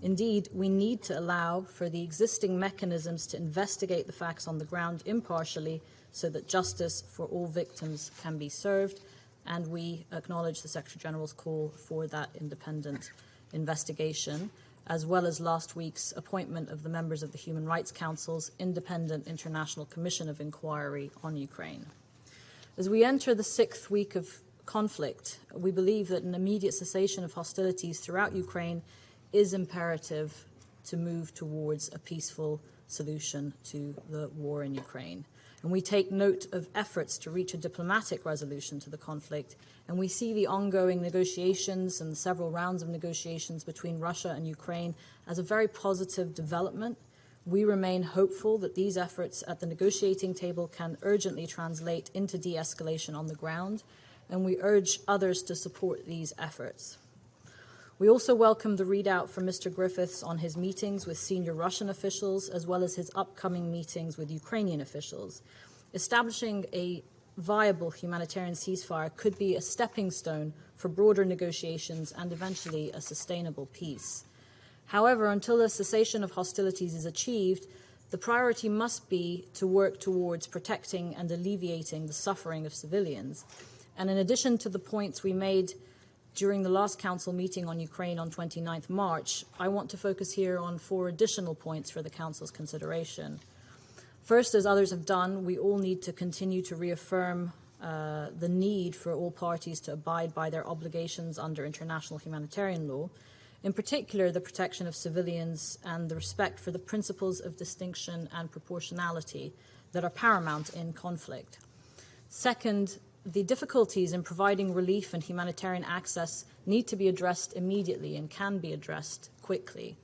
Indeed, we need to allow for the existing mechanisms to investigate the facts on the ground impartially so that justice for all victims can be served, and we acknowledge the Secretary General's call for that independent investigation, as well as last week's appointment of the members of the Human Rights Council's Independent International Commission of Inquiry on Ukraine. As we enter the 6th week of conflict, we believe that an immediate cessation of hostilities throughout Ukraine is imperative to move towards a peaceful solution to the war in Ukraine. And we take note of efforts to reach a diplomatic resolution to the conflict, and we see the ongoing negotiations and several rounds of negotiations between Russia and Ukraine as a very positive development. We remain hopeful that these efforts at the negotiating table can urgently translate into de-escalation on the ground, and we urge others to support these efforts. We also welcome the readout from Mr. Griffiths on his meetings with senior Russian officials, as well as his upcoming meetings with Ukrainian officials. Establishing a viable humanitarian ceasefire could be a stepping stone for broader negotiations and eventually a sustainable peace. However, until a cessation of hostilities is achieved, the priority must be to work towards protecting and alleviating the suffering of civilians. And in addition to the points we made during the last Council meeting on Ukraine on 29th March, I want to focus here on 4 additional points for the Council's consideration. First, as others have done, we all need to continue to reaffirm the need for all parties to abide by their obligations under international humanitarian law, in particular the protection of civilians and the respect for the principles of distinction and proportionality that are paramount in conflict. Second, the difficulties in providing relief and humanitarian access need to be addressed immediately and can be addressed quickly.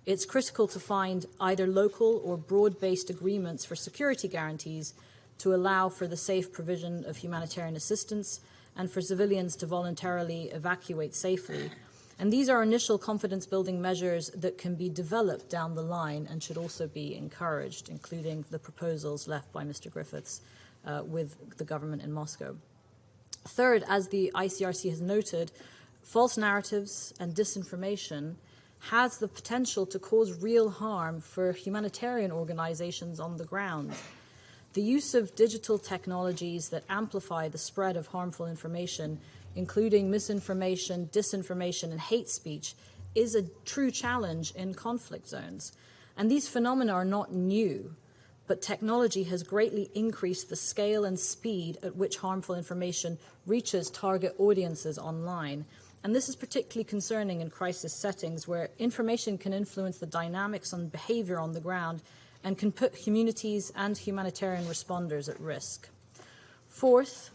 It's critical to find either local or broad-based agreements for security guarantees to allow for the safe provision of humanitarian assistance and for civilians to voluntarily evacuate safely. And these are initial confidence-building measures that can be developed down the line and should also be encouraged, including the proposals left by Mr. Griffiths with the government in Moscow. Third, as the ICRC has noted, false narratives and disinformation has the potential to cause real harm for humanitarian organizations on the ground. The use of digital technologies that amplify the spread of harmful information, including misinformation, disinformation, and hate speech, is a true challenge in conflict zones. And these phenomena are not new, but technology has greatly increased the scale and speed at which harmful information reaches target audiences online. And this is particularly concerning in crisis settings where information can influence the dynamics and behavior on the ground and can put communities and humanitarian responders at risk. Fourth,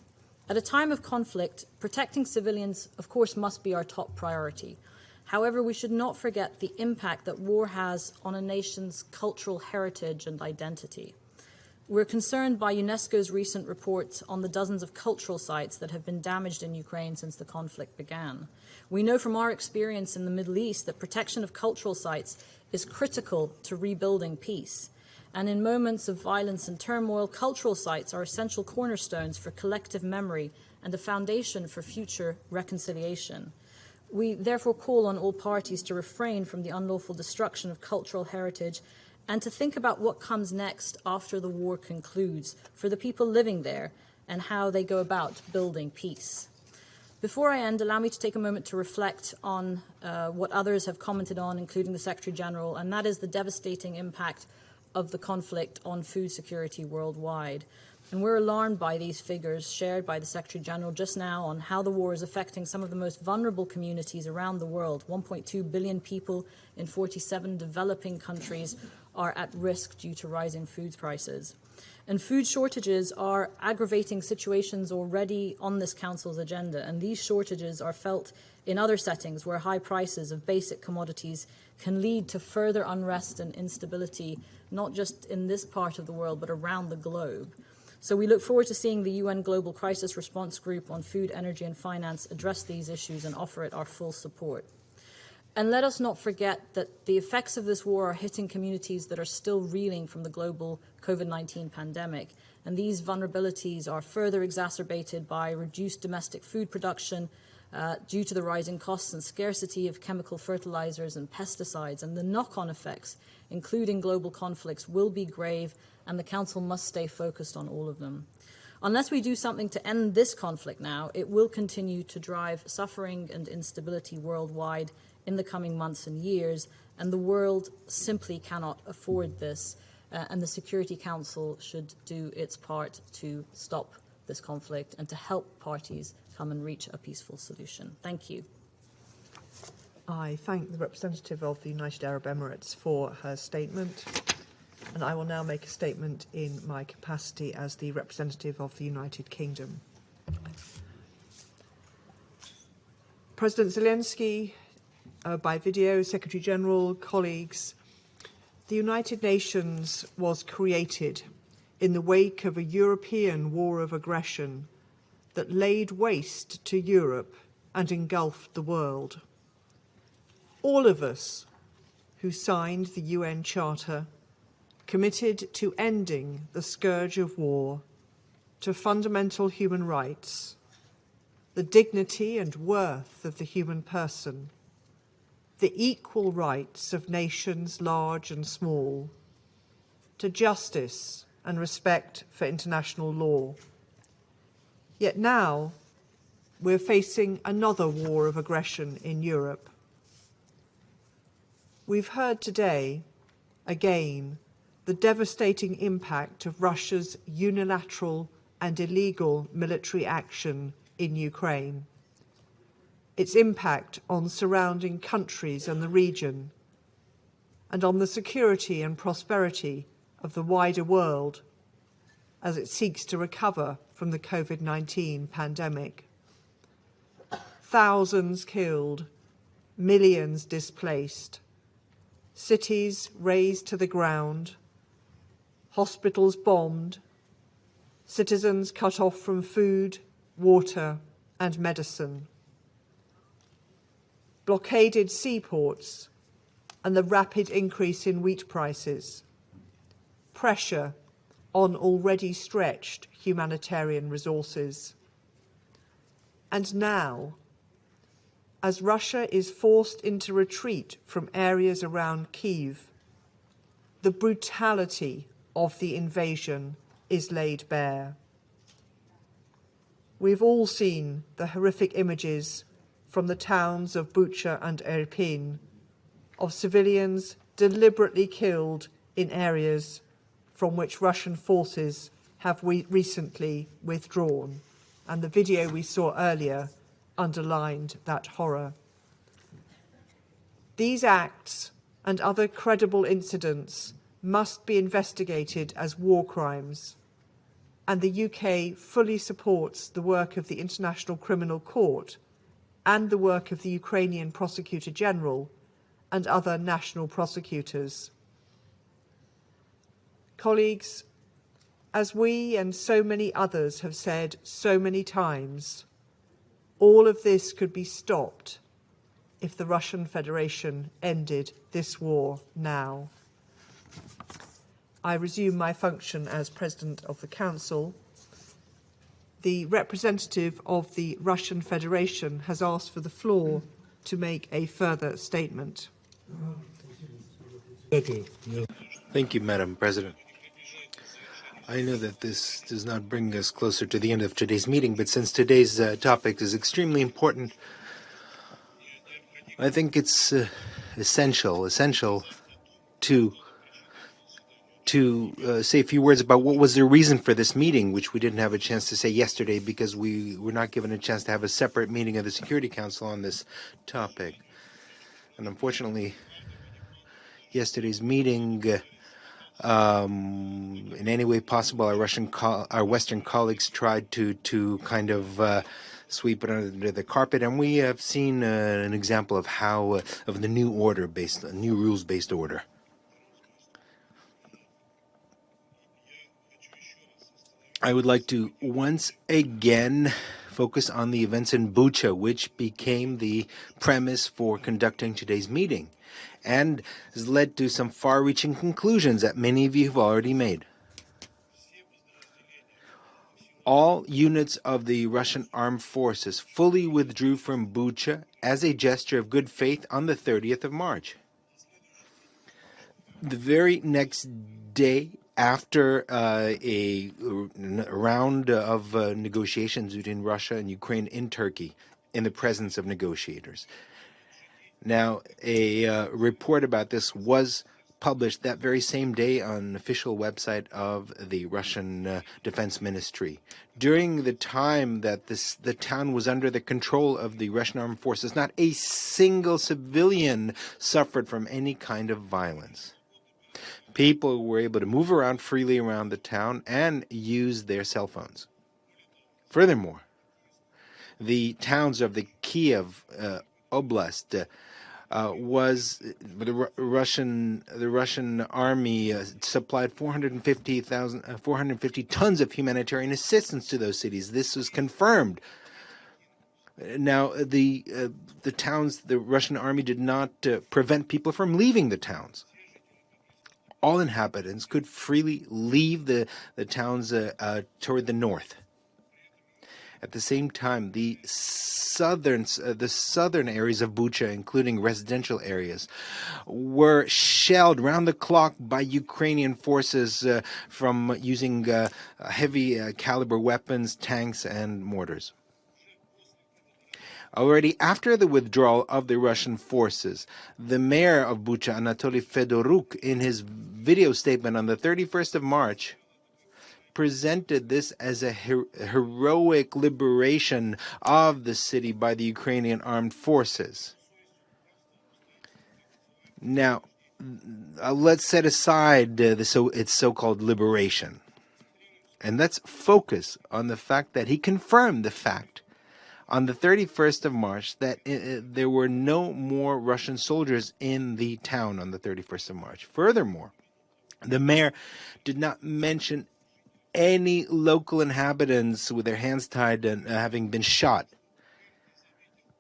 at a time of conflict, protecting civilians, of course, must be our top priority. However, we should not forget the impact that war has on a nation's cultural heritage and identity. We're concerned by UNESCO's recent reports on the dozens of cultural sites that have been damaged in Ukraine since the conflict began. We know from our experience in the Middle East that protection of cultural sites is critical to rebuilding peace. And in moments of violence and turmoil, cultural sites are essential cornerstones for collective memory and a foundation for future reconciliation. We therefore call on all parties to refrain from the unlawful destruction of cultural heritage and to think about what comes next after the war concludes for the people living there and how they go about building peace. Before I end, allow me to take a moment to reflect on what others have commented on, including the Secretary General, and that is the devastating impact of the conflict on food security worldwide. And we're alarmed by these figures shared by the Secretary General just now on how the war is affecting some of the most vulnerable communities around the world. 1.2 billion people in 47 developing countries are at risk due to rising food prices. And food shortages are aggravating situations already on this Council's agenda, and these shortages are felt in other settings where high prices of basic commodities can lead to further unrest and instability, not just in this part of the world, but around the globe. So we look forward to seeing the UN Global Crisis Response Group on Food, Energy and Finance address these issues and offer it our full support. And let us not forget that the effects of this war are hitting communities that are still reeling from the global COVID-19 pandemic. And these vulnerabilities are further exacerbated by reduced domestic food production due to the rising costs and scarcity of chemical fertilizers and pesticides. And the knock-on effects, including global conflicts, will be grave, and the Council must stay focused on all of them. Unless we do something to end this conflict now, it will continue to drive suffering and instability worldwide in the coming months and years, and the world simply cannot afford this, and the Security Council should do its part to stop this conflict and to help parties come and reach a peaceful solution. Thank you. I thank the representative of the United Arab Emirates for her statement, and I will now make a statement in my capacity as the representative of the United Kingdom. President Zelensky, by video, Secretary General, colleagues, the United Nations was created in the wake of a European war of aggression that laid waste to Europe and engulfed the world. All of us who signed the UN Charter committed to ending the scourge of war, to fundamental human rights, the dignity and worth of the human person, the equal rights of nations large and small, to justice and respect for international law. Yet now we're facing another war of aggression in Europe. We've heard today, again, the devastating impact of Russia's unilateral and illegal military action in Ukraine, its impact on surrounding countries and the region, and on the security and prosperity of the wider world as it seeks to recover from the COVID-19 pandemic. Thousands killed, millions displaced, cities razed to the ground, hospitals bombed, citizens cut off from food, water, and medicine, blockaded seaports, and the rapid increase in wheat prices, pressure on already stretched humanitarian resources. And now, as Russia is forced into retreat from areas around Kyiv, the brutality of the invasion is laid bare. We've all seen the horrific images from the towns of Bucha and Irpin of civilians deliberately killed in areas from which Russian forces have recently withdrawn. And the video we saw earlier underlined that horror. These acts and other credible incidents must be investigated as war crimes, and the UK fully supports the work of the International Criminal Court and the work of the Ukrainian Prosecutor General and other national prosecutors. Colleagues, as we and so many others have said so many times, all of this could be stopped if the Russian Federation ended this war now. I resume my function as President of the Council. The representative of the Russian Federation has asked for the floor to make a further statement. Thank you, Madam President. I know that this does not bring us closer to the end of today's meeting, but since today's topic is extremely important, I think it's essential to say a few words about what was the reason for this meeting, which we didn't have a chance to say yesterday because we were not given a chance to have a separate meeting of the Security Council on this topic. And unfortunately, yesterday's meeting, in any way possible, our Western colleagues tried to kind of sweep it under the carpet, and we have seen an example of how of the new rules-based order. I would like to once again focus on the events in Bucha, which became the premise for conducting today's meeting, and has led to some far-reaching conclusions that many of you have already made. All units of the Russian armed forces fully withdrew from Bucha as a gesture of good faith on the 30th of March. The very next day, after a round of negotiations between Russia and Ukraine in Turkey, in the presence of negotiators. Now, a report about this was published that very same day on an official website of the Russian Defense Ministry. During the time that the town was under the control of the Russian armed forces, not a single civilian suffered from any kind of violence. People were able to move around freely around the town and use their cell phones. Furthermore, the towns of the Kiev Oblast was the Russian army supplied 450 tons of humanitarian assistance to those cities. This was confirmed. Now, the towns, the Russian army did not prevent people from leaving the towns. All inhabitants could freely leave the towns toward the north. At the same time, the southern areas of Bucha, including residential areas, were shelled round the clock by Ukrainian forces from using heavy caliber weapons, tanks, and mortars. Already after the withdrawal of the Russian forces, the mayor of Bucha, Anatoly Fedoruk, in his video statement on the 31st of March, presented this as a heroic liberation of the city by the Ukrainian armed forces. Now, let's set aside its so-called liberation, and let's focus on the fact that he confirmed the fact on the 31st of March that there were no more Russian soldiers in the town on the 31st of March. Furthermore, the mayor did not mention any local inhabitants with their hands tied and having been shot.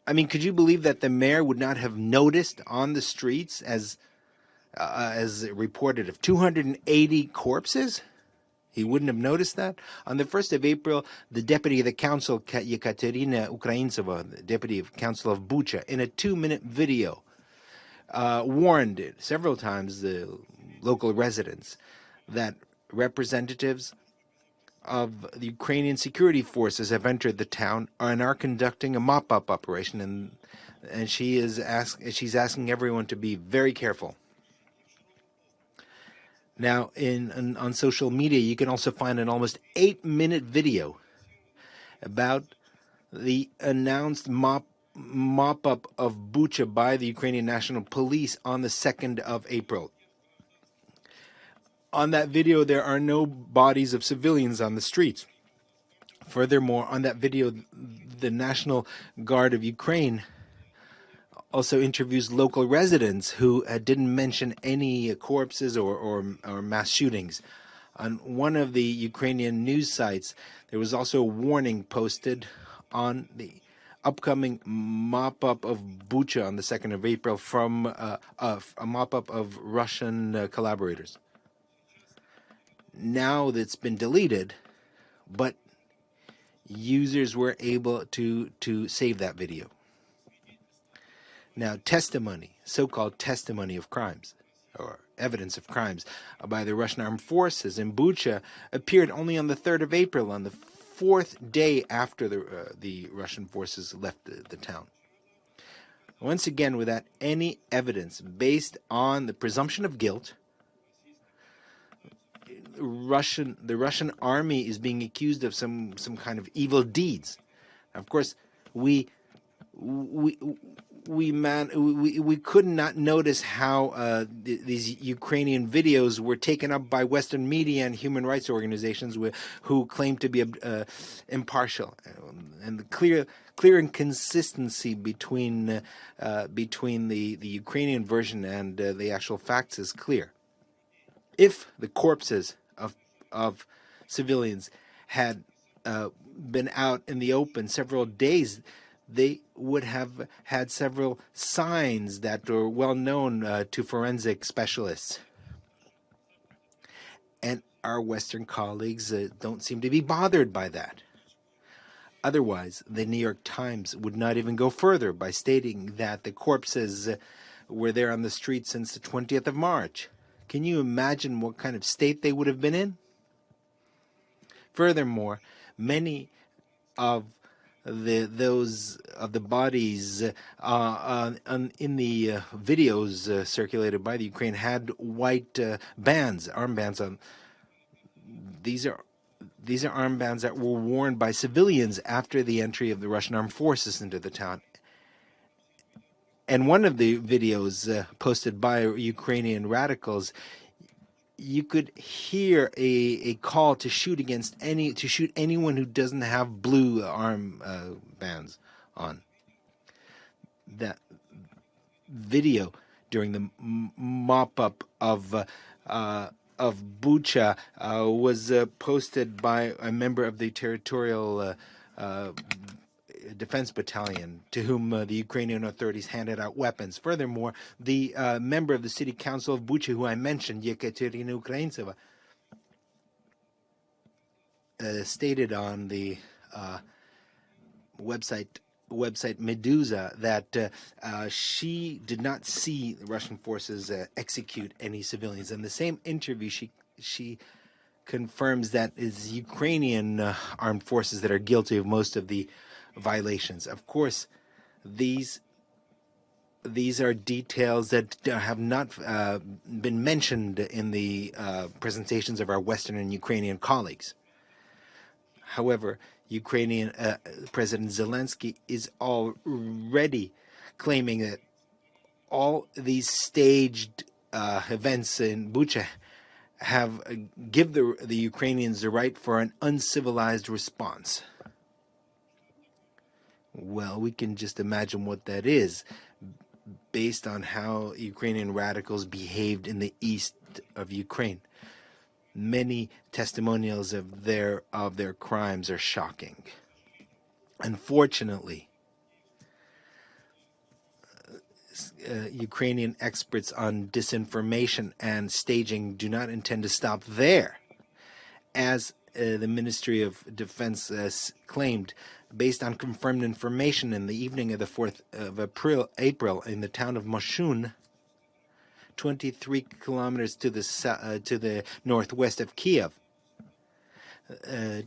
I mean, could you believe that the mayor would not have noticed on the streets, as reported, of 280 corpses? He wouldn't have noticed that? On the 1st of April, the deputy of the council, Yekaterina Ukraintseva, the deputy of council of Bucha, in a 2-minute video, warned several times the local residents that representatives of the Ukrainian security forces have entered the town and are conducting a mop-up operation, and she's asking everyone to be very careful. Now, on social media, you can also find an almost 8-minute video about the announced mop-up of Bucha by the Ukrainian National Police on the 2nd of April. On that video, there are no bodies of civilians on the streets. Furthermore, on that video, the National Guard of Ukraine also interviews local residents who didn't mention any corpses or mass shootings. On one of the Ukrainian news sites, there was also a warning posted on the upcoming mop-up of Bucha on the 2nd of April from a mop-up of Russian collaborators. Now that's been deleted, but users were able to save that video. Now, testimony, so-called testimony of crimes, or evidence of crimes by the Russian armed forces in Bucha appeared only on the 3rd of April, on the 4th day after the Russian forces left the town. Once again, without any evidence based on the presumption of guilt, the Russian army is being accused of some kind of evil deeds. Now, of course, we could not notice how these Ukrainian videos were taken up by Western media and human rights organizations who claim to be impartial, and the clear inconsistency between the Ukrainian version and the actual facts is clear. If the corpses of civilians had been out in the open several days, they would have had several signs that were well known to forensic specialists. And our Western colleagues don't seem to be bothered by that. Otherwise, the New York Times would not even go further by stating that the corpses were there on the street since the 20th of March. Can you imagine what kind of state they would have been in? Furthermore, many of the bodies in the videos circulated by the Ukraine had white bands, armbands on. These are armbands that were worn by civilians after the entry of the Russian armed forces into the town. And one of the videos posted by Ukrainian radicals, you could hear a call to shoot anyone who doesn't have blue arm bands on. That video during the mop-up of Bucha was posted by a member of the territorial defense battalion to whom the Ukrainian authorities handed out weapons. Furthermore, the member of the city council of Bucha, who I mentioned, Yekaterina Ukraintseva, stated on the website Meduza that she did not see the Russian forces execute any civilians. In the same interview, she confirms that it's Ukrainian armed forces that are guilty of most of the violations. Of course, these are details that have not been mentioned in the presentations of our Western and Ukrainian colleagues. However, Ukrainian President Zelensky is already claiming that all these staged events in Bucha have give the Ukrainians the right for an uncivilized response. Well, we can just imagine what that is, based on how Ukrainian radicals behaved in the east of Ukraine. Many testimonials of their crimes are shocking. Unfortunately, Ukrainian experts on disinformation and staging do not intend to stop there. As the Ministry of Defense claimed, based on confirmed information in the evening of the 4th of April in the town of Moshun, 23 kilometers to the northwest of Kiev,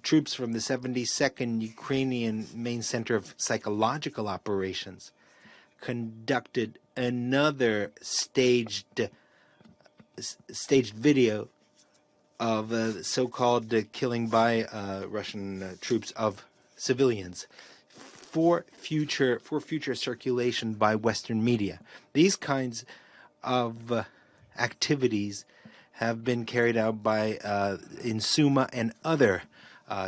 troops from the 72nd Ukrainian Main Center of Psychological Operations conducted another staged video of so-called killing by Russian troops of civilians for future circulation by Western media. These kinds of activities have been carried out by in Suma and other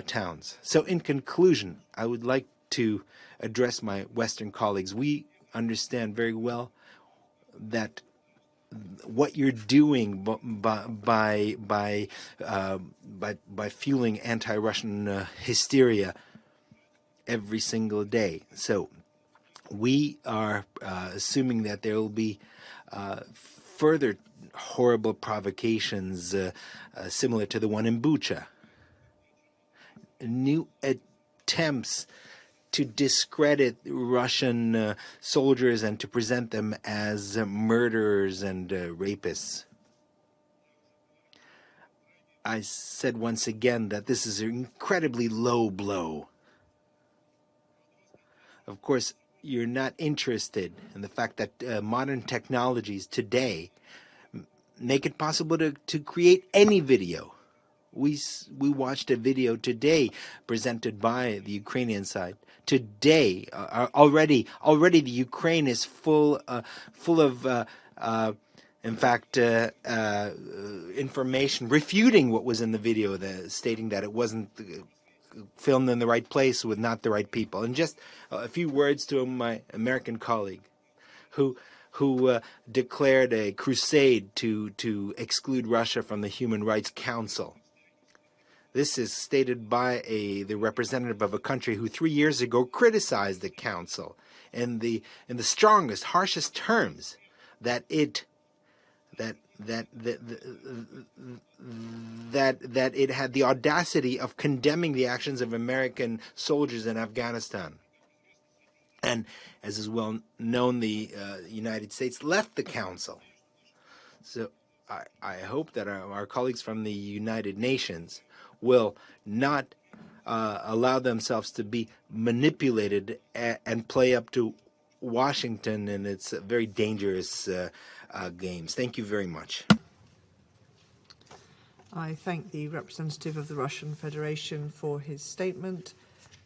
towns. So in conclusion, I would like to address my Western colleagues. We understand very well that what you're doing by fueling anti-Russian hysteria every single day. So we are assuming that there will be further horrible provocations similar to the one in Bucha. New attempts to discredit Russian soldiers and to present them as murderers and rapists. I said once again that this is an incredibly low blow. Of course, you're not interested in the fact that modern technologies today make it possible to create any video. We watched a video today presented by the Ukrainian side. Today, already the Ukraine is full of in fact, information refuting what was in the video, stating that it wasn't filmed in the right place with not the right people. And just a few words to my American colleague, who declared a crusade to exclude Russia from the Human Rights Council. This is stated by the representative of a country who 3 years ago criticized the Council in the strongest, harshest terms, that it had the audacity of condemning the actions of American soldiers in Afghanistan. And as is well known, the United States left the Council. So I hope that our colleagues from the United Nations will not allow themselves to be manipulated and play up to Washington and its very dangerous games. Thank you very much. I thank the representative of the Russian Federation for his statement.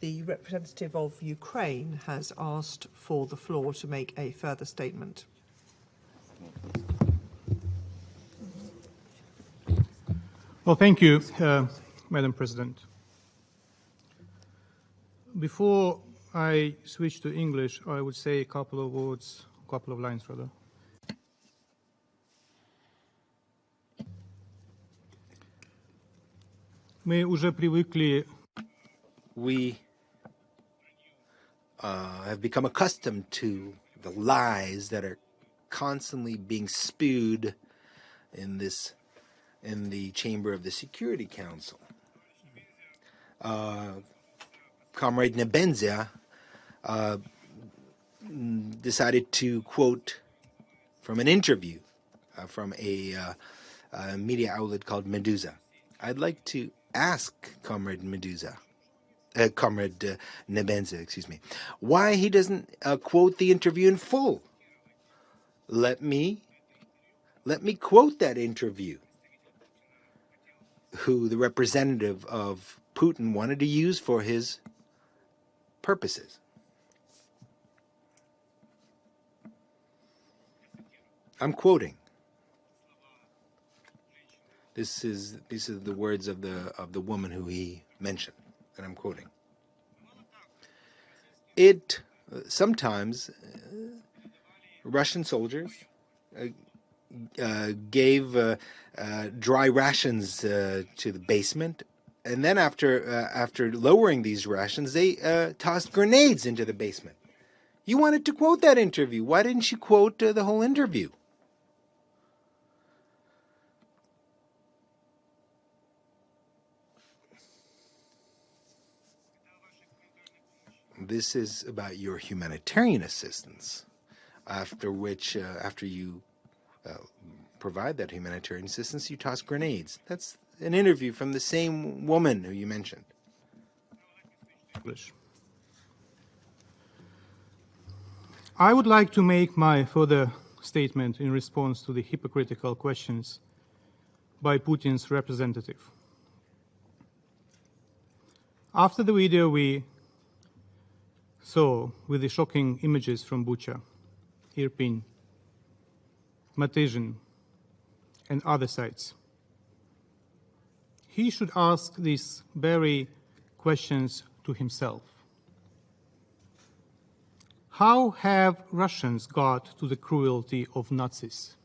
The representative of Ukraine has asked for the floor to make a further statement. Well, thank you, Madam President. Before I switch to English, I would say a couple of lines rather. Мы уже привыкли. We have become accustomed to the lies that are constantly being spewed in the chamber of the Security Council. Comrade Nebenzia decided to quote from an interview from a media outlet called Medusa. I'd like to ask Comrade Nebenzia, excuse me, why he doesn't quote the interview in full. Let me quote that interview, who the representative of Putin wanted to use for his purposes. I'm quoting. These are the words of the woman who he mentioned, and I'm quoting. Sometimes Russian soldiers gave dry rations to the basement, and then after lowering these rations, they tossed grenades into the basement. You wanted to quote that interview. Why didn't you quote the whole interview? This is about your humanitarian assistance, after you provide that humanitarian assistance, you toss grenades. That's an interview from the same woman who you mentioned. I would like to make my further statement in response to the hypocritical questions by Putin's representative. After the video we saw with the shocking images from Bucha, Irpin, Matizhin, and other sites, he should ask these very questions to himself. How have Russians got to the cruelty of Nazis?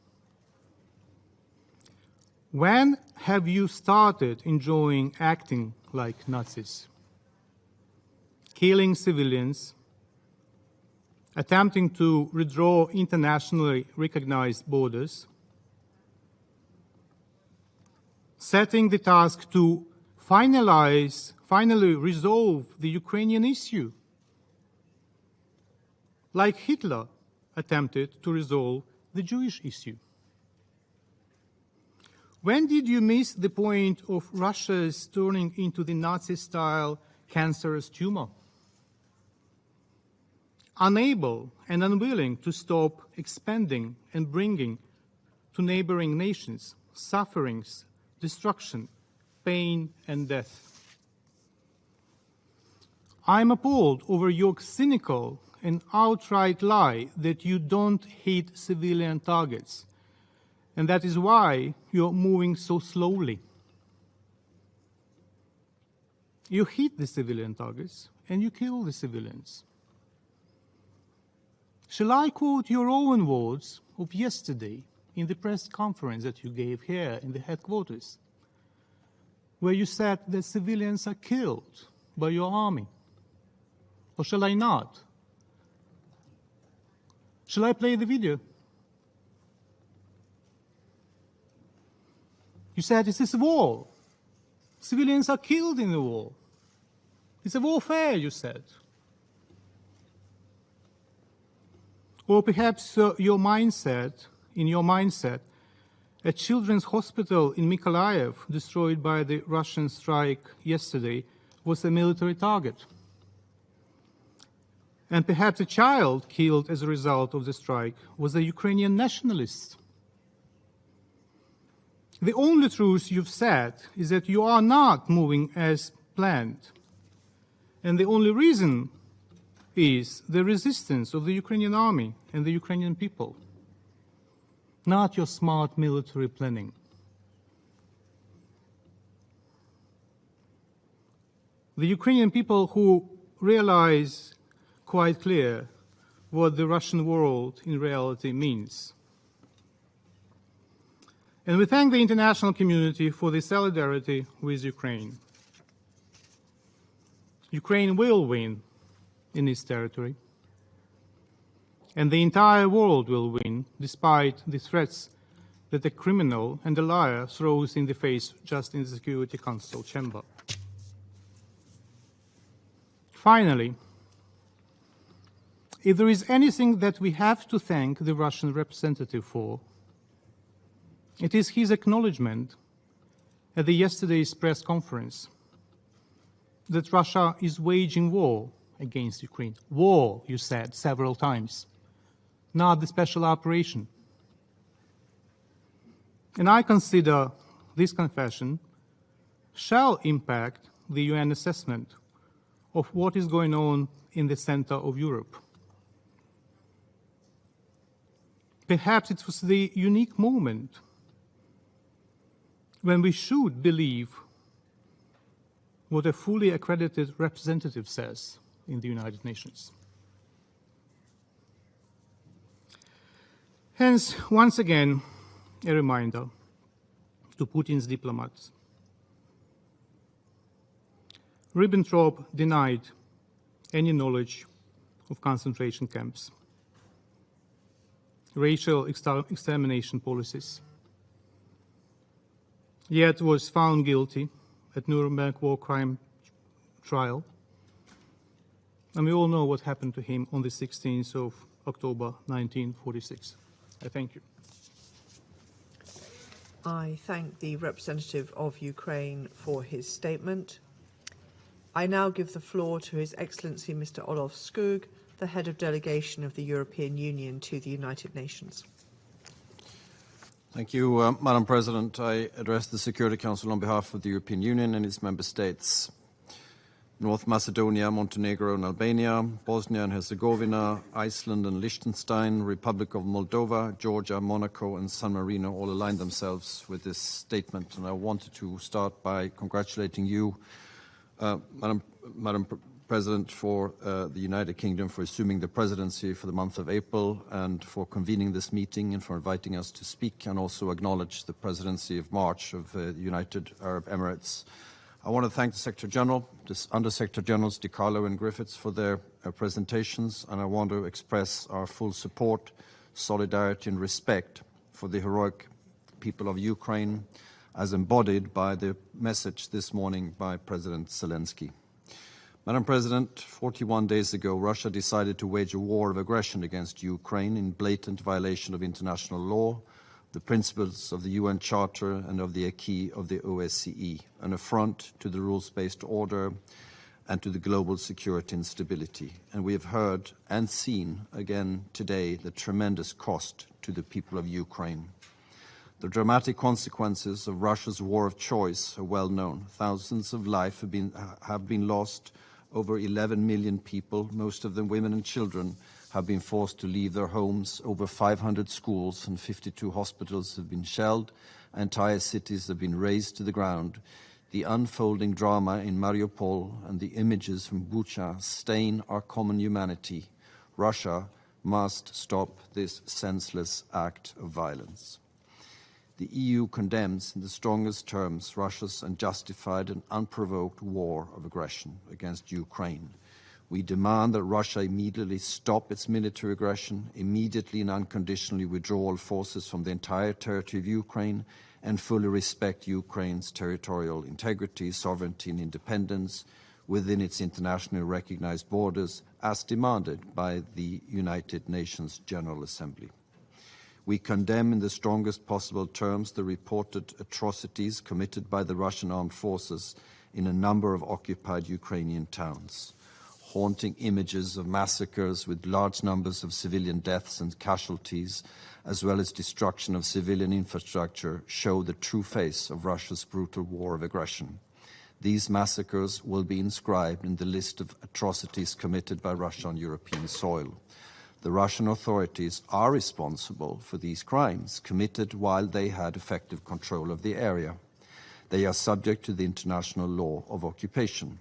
When have you started enjoying acting like Nazis? Killing civilians, attempting to redraw internationally recognized borders, setting the task to finally resolve the Ukrainian issue, like Hitler attempted to resolve the Jewish issue. When did you miss the point of Russia's turning into the Nazi-style cancerous tumor? Unable and unwilling to stop expanding and bringing to neighboring nations sufferings, destruction, pain, and death. I'm appalled over your cynical and outright lie that you don't hit civilian targets, and that is why you're moving so slowly. You hit the civilian targets and you kill the civilians. Shall I quote your own words of yesterday in the press conference that you gave here in the headquarters? where you said that civilians are killed by your army. Or shall I not? Shall I play the video? You said this is a war. Civilians are killed in the war. It's a warfare, you said. Or perhaps in your mindset, a children's hospital in Mykolaiv, destroyed by the Russian strike yesterday, was a military target. And perhaps a child killed as a result of the strike was a Ukrainian nationalist. The only truth you've said is that you are not moving as planned. And the only reason is the resistance of the Ukrainian army and the Ukrainian people, not your smart military planning. The Ukrainian people who realize quite clear what the Russian world in reality means. And we thank the international community for the solidarity with Ukraine. Ukraine will win in its territory, and the entire world will win, despite the threats that a criminal and a liar throws in the face just in the Security Council chamber. Finally, if there is anything that we have to thank the Russian representative for, it is his acknowledgement at yesterday's press conference that Russia is waging war against Ukraine. War, you said several times, not the special operation. And I consider this confession shall impact the UN assessment of what is going on in the center of Europe. Perhaps it was the unique moment when we should believe what a fully accredited representative says in the United Nations. Hence, once again, a reminder to Putin's diplomats. Ribbentrop denied any knowledge of concentration camps, racial extermination policies, yet was found guilty at Nuremberg war crime trial. And we all know what happened to him on the 16th of October 1946. I thank you. I thank the representative of Ukraine for his statement. I now give the floor to His Excellency Mr. Olof Skog, the head of delegation of the European Union to the United Nations. Thank you, Madam President. I address the Security Council on behalf of the European Union and its member states. North Macedonia, Montenegro and Albania, Bosnia and Herzegovina, Iceland and Liechtenstein, Republic of Moldova, Georgia, Monaco and San Marino all aligned themselves with this statement. And I wanted to start by congratulating you, Madam President, for the United Kingdom for assuming the presidency for the month of April and for convening this meeting and for inviting us to speak, and also acknowledge the presidency of March of the United Arab Emirates. I want to thank the Secretary General, Under Secretary Generals Di Carlo and Griffiths for their presentations, and I want to express our full support, solidarity and respect for the heroic people of Ukraine as embodied by the message this morning by President Zelensky. Madam President, 41 days ago, Russia decided to wage a war of aggression against Ukraine in blatant violation of international law, the principles of the UN Charter and of the acquis of the OSCE, an affront to the rules-based order and to the global security and stability. And we have heard and seen again today the tremendous cost to the people of Ukraine. The dramatic consequences of Russia's war of choice are well known. Thousands of lives have been lost. Over 11 million people, most of them women and children, have been forced to leave their homes. Over 500 schools and 52 hospitals have been shelled. Entire cities have been razed to the ground. The unfolding drama in Mariupol and the images from Bucha stain our common humanity. Russia must stop this senseless act of violence. The EU condemns in the strongest terms Russia's unjustified and unprovoked war of aggression against Ukraine. We demand that Russia immediately stop its military aggression, immediately and unconditionally withdraw all forces from the entire territory of Ukraine, and fully respect Ukraine's territorial integrity, sovereignty and independence within its internationally recognized borders as demanded by the United Nations General Assembly. We condemn in the strongest possible terms the reported atrocities committed by the Russian armed forces in a number of occupied Ukrainian towns. Haunting images of massacres with large numbers of civilian deaths and casualties, as well as destruction of civilian infrastructure, show the true face of Russia's brutal war of aggression. These massacres will be inscribed in the list of atrocities committed by Russia on European soil. The Russian authorities are responsible for these crimes committed while they had effective control of the area. They are subject to the international law of occupation.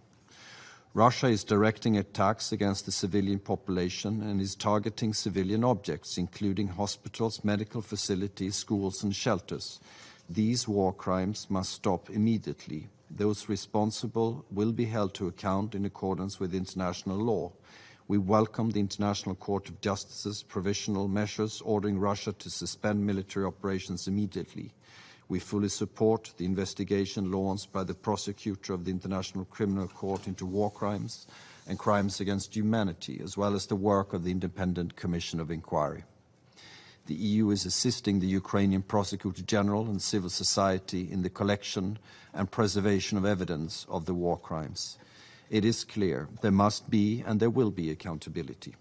Russia is directing attacks against the civilian population and is targeting civilian objects, including hospitals, medical facilities, schools and shelters. These war crimes must stop immediately. Those responsible will be held to account in accordance with international law. We welcome the International Court of Justice's provisional measures ordering Russia to suspend military operations immediately. We fully support the investigation launched by the prosecutor of the International Criminal Court into war crimes and crimes against humanity, as well as the work of the Independent Commission of Inquiry. The EU is assisting the Ukrainian Prosecutor General and civil society in the collection and preservation of evidence of the war crimes. It is clear there must be and there will be accountability.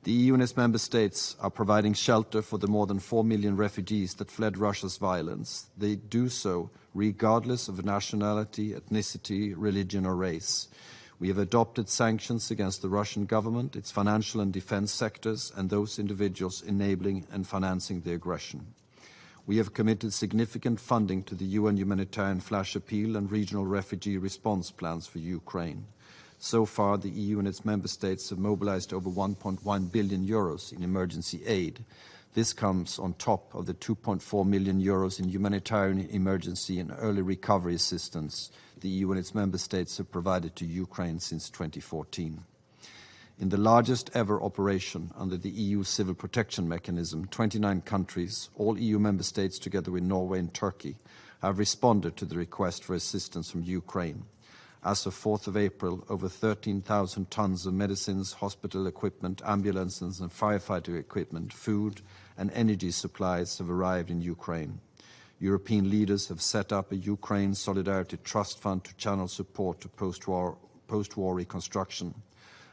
The EU and its member states are providing shelter for the more than 4 million refugees that fled Russia's violence. They do so regardless of nationality, ethnicity, religion or race. We have adopted sanctions against the Russian government, its financial and defense sectors, and those individuals enabling and financing the aggression. We have committed significant funding to the UN Humanitarian Flash Appeal and regional refugee response plans for Ukraine. So far, the EU and its member states have mobilized over 1.1 billion euros in emergency aid. This comes on top of the 2.4 million euros in humanitarian emergency and early recovery assistance the EU and its member states have provided to Ukraine since 2014. In the largest ever operation under the EU Civil Protection Mechanism, 29 countries, all EU member states together with Norway and Turkey, have responded to the request for assistance from Ukraine. As of 4th of April, over 13,000 tons of medicines, hospital equipment, ambulances and firefighter equipment, food and energy supplies have arrived in Ukraine. European leaders have set up a Ukraine Solidarity Trust Fund to channel support to post-war reconstruction.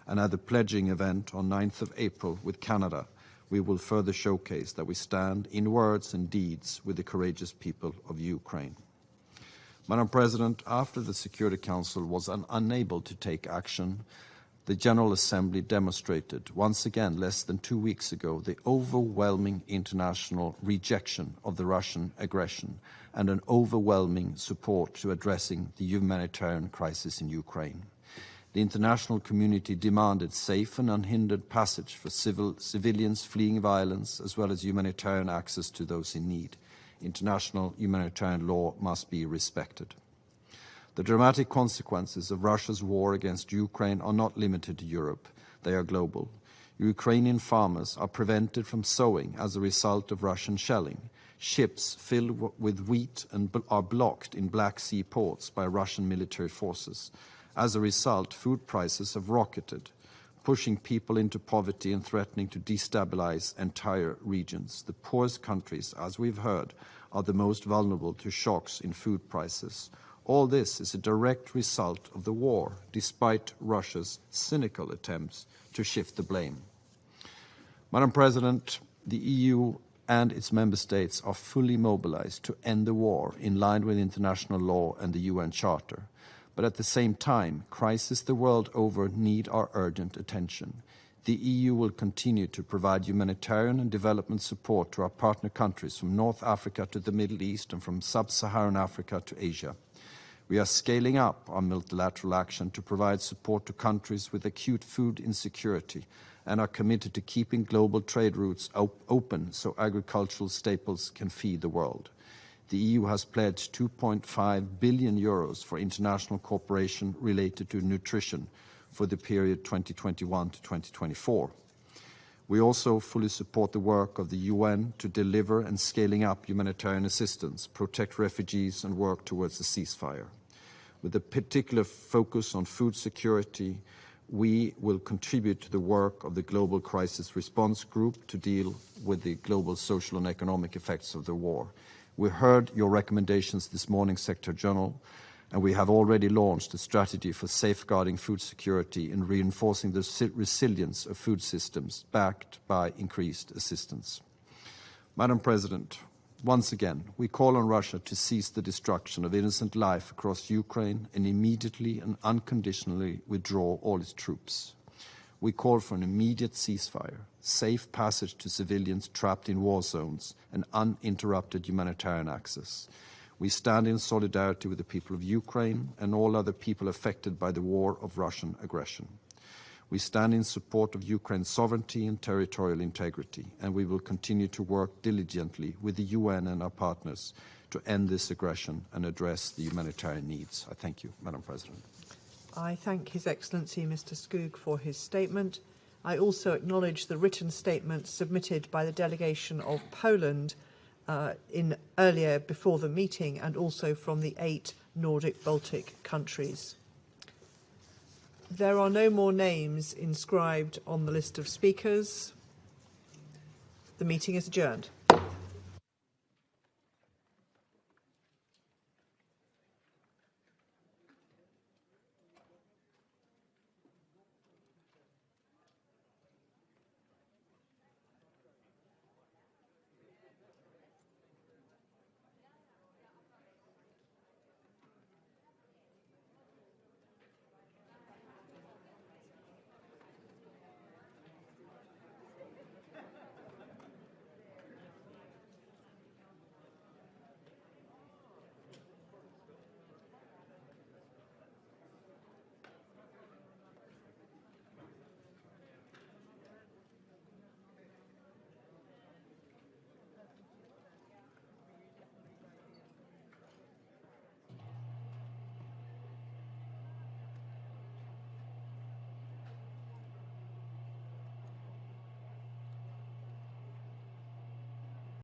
And at the pledging event on 9th of April with Canada, we will further showcase that we stand in words and deeds with the courageous people of Ukraine. Madam President, after the Security Council was unable to take action, the General Assembly demonstrated once again less than 2 weeks ago the overwhelming international rejection of the Russian aggression and an overwhelming support to addressing the humanitarian crisis in Ukraine. The international community demanded safe and unhindered passage for civilians fleeing violence, as well as humanitarian access to those in need. International humanitarian law must be respected. The dramatic consequences of Russia's war against Ukraine are not limited to Europe. They are global. Ukrainian farmers are prevented from sowing as a result of Russian shelling. Ships filled with wheat are blocked in Black Sea ports by Russian military forces. As a result, food prices have rocketed, pushing people into poverty and threatening to destabilize entire regions. The poorest countries, as we've heard, are the most vulnerable to shocks in food prices. All this is a direct result of the war, despite Russia's cynical attempts to shift the blame. Madam President, the EU and its member states are fully mobilized to end the war in line with international law and the UN Charter. But at the same time, crises the world over need our urgent attention. The EU will continue to provide humanitarian and development support to our partner countries from North Africa to the Middle East and from Sub-Saharan Africa to Asia. We are scaling up our multilateral action to provide support to countries with acute food insecurity and are committed to keeping global trade routes open so agricultural staples can feed the world. The EU has pledged 2.5 billion euros for international cooperation related to nutrition for the period 2021 to 2024. We also fully support the work of the UN to deliver and scaling up humanitarian assistance, protect refugees, and work towards a ceasefire. With a particular focus on food security, we will contribute to the work of the Global Crisis Response Group to deal with the global social and economic effects of the war. We heard your recommendations this morning, Secretary General, and we have already launched a strategy for safeguarding food security and reinforcing the resilience of food systems backed by increased assistance. Madam President, once again, we call on Russia to cease the destruction of innocent life across Ukraine and immediately and unconditionally withdraw all its troops. We call for an immediate ceasefire, safe passage to civilians trapped in war zones, and uninterrupted humanitarian access. We stand in solidarity with the people of Ukraine and all other people affected by the war of Russian aggression. We stand in support of Ukraine's sovereignty and territorial integrity, and we will continue to work diligently with the UN and our partners to end this aggression and address the humanitarian needs. I thank you, Madam President. I thank His Excellency Mr. Skoog for his statement. I also acknowledge the written statement submitted by the delegation of Poland earlier before the meeting, and also from the 8 Nordic Baltic countries. There are no more names inscribed on the list of speakers. The meeting is adjourned.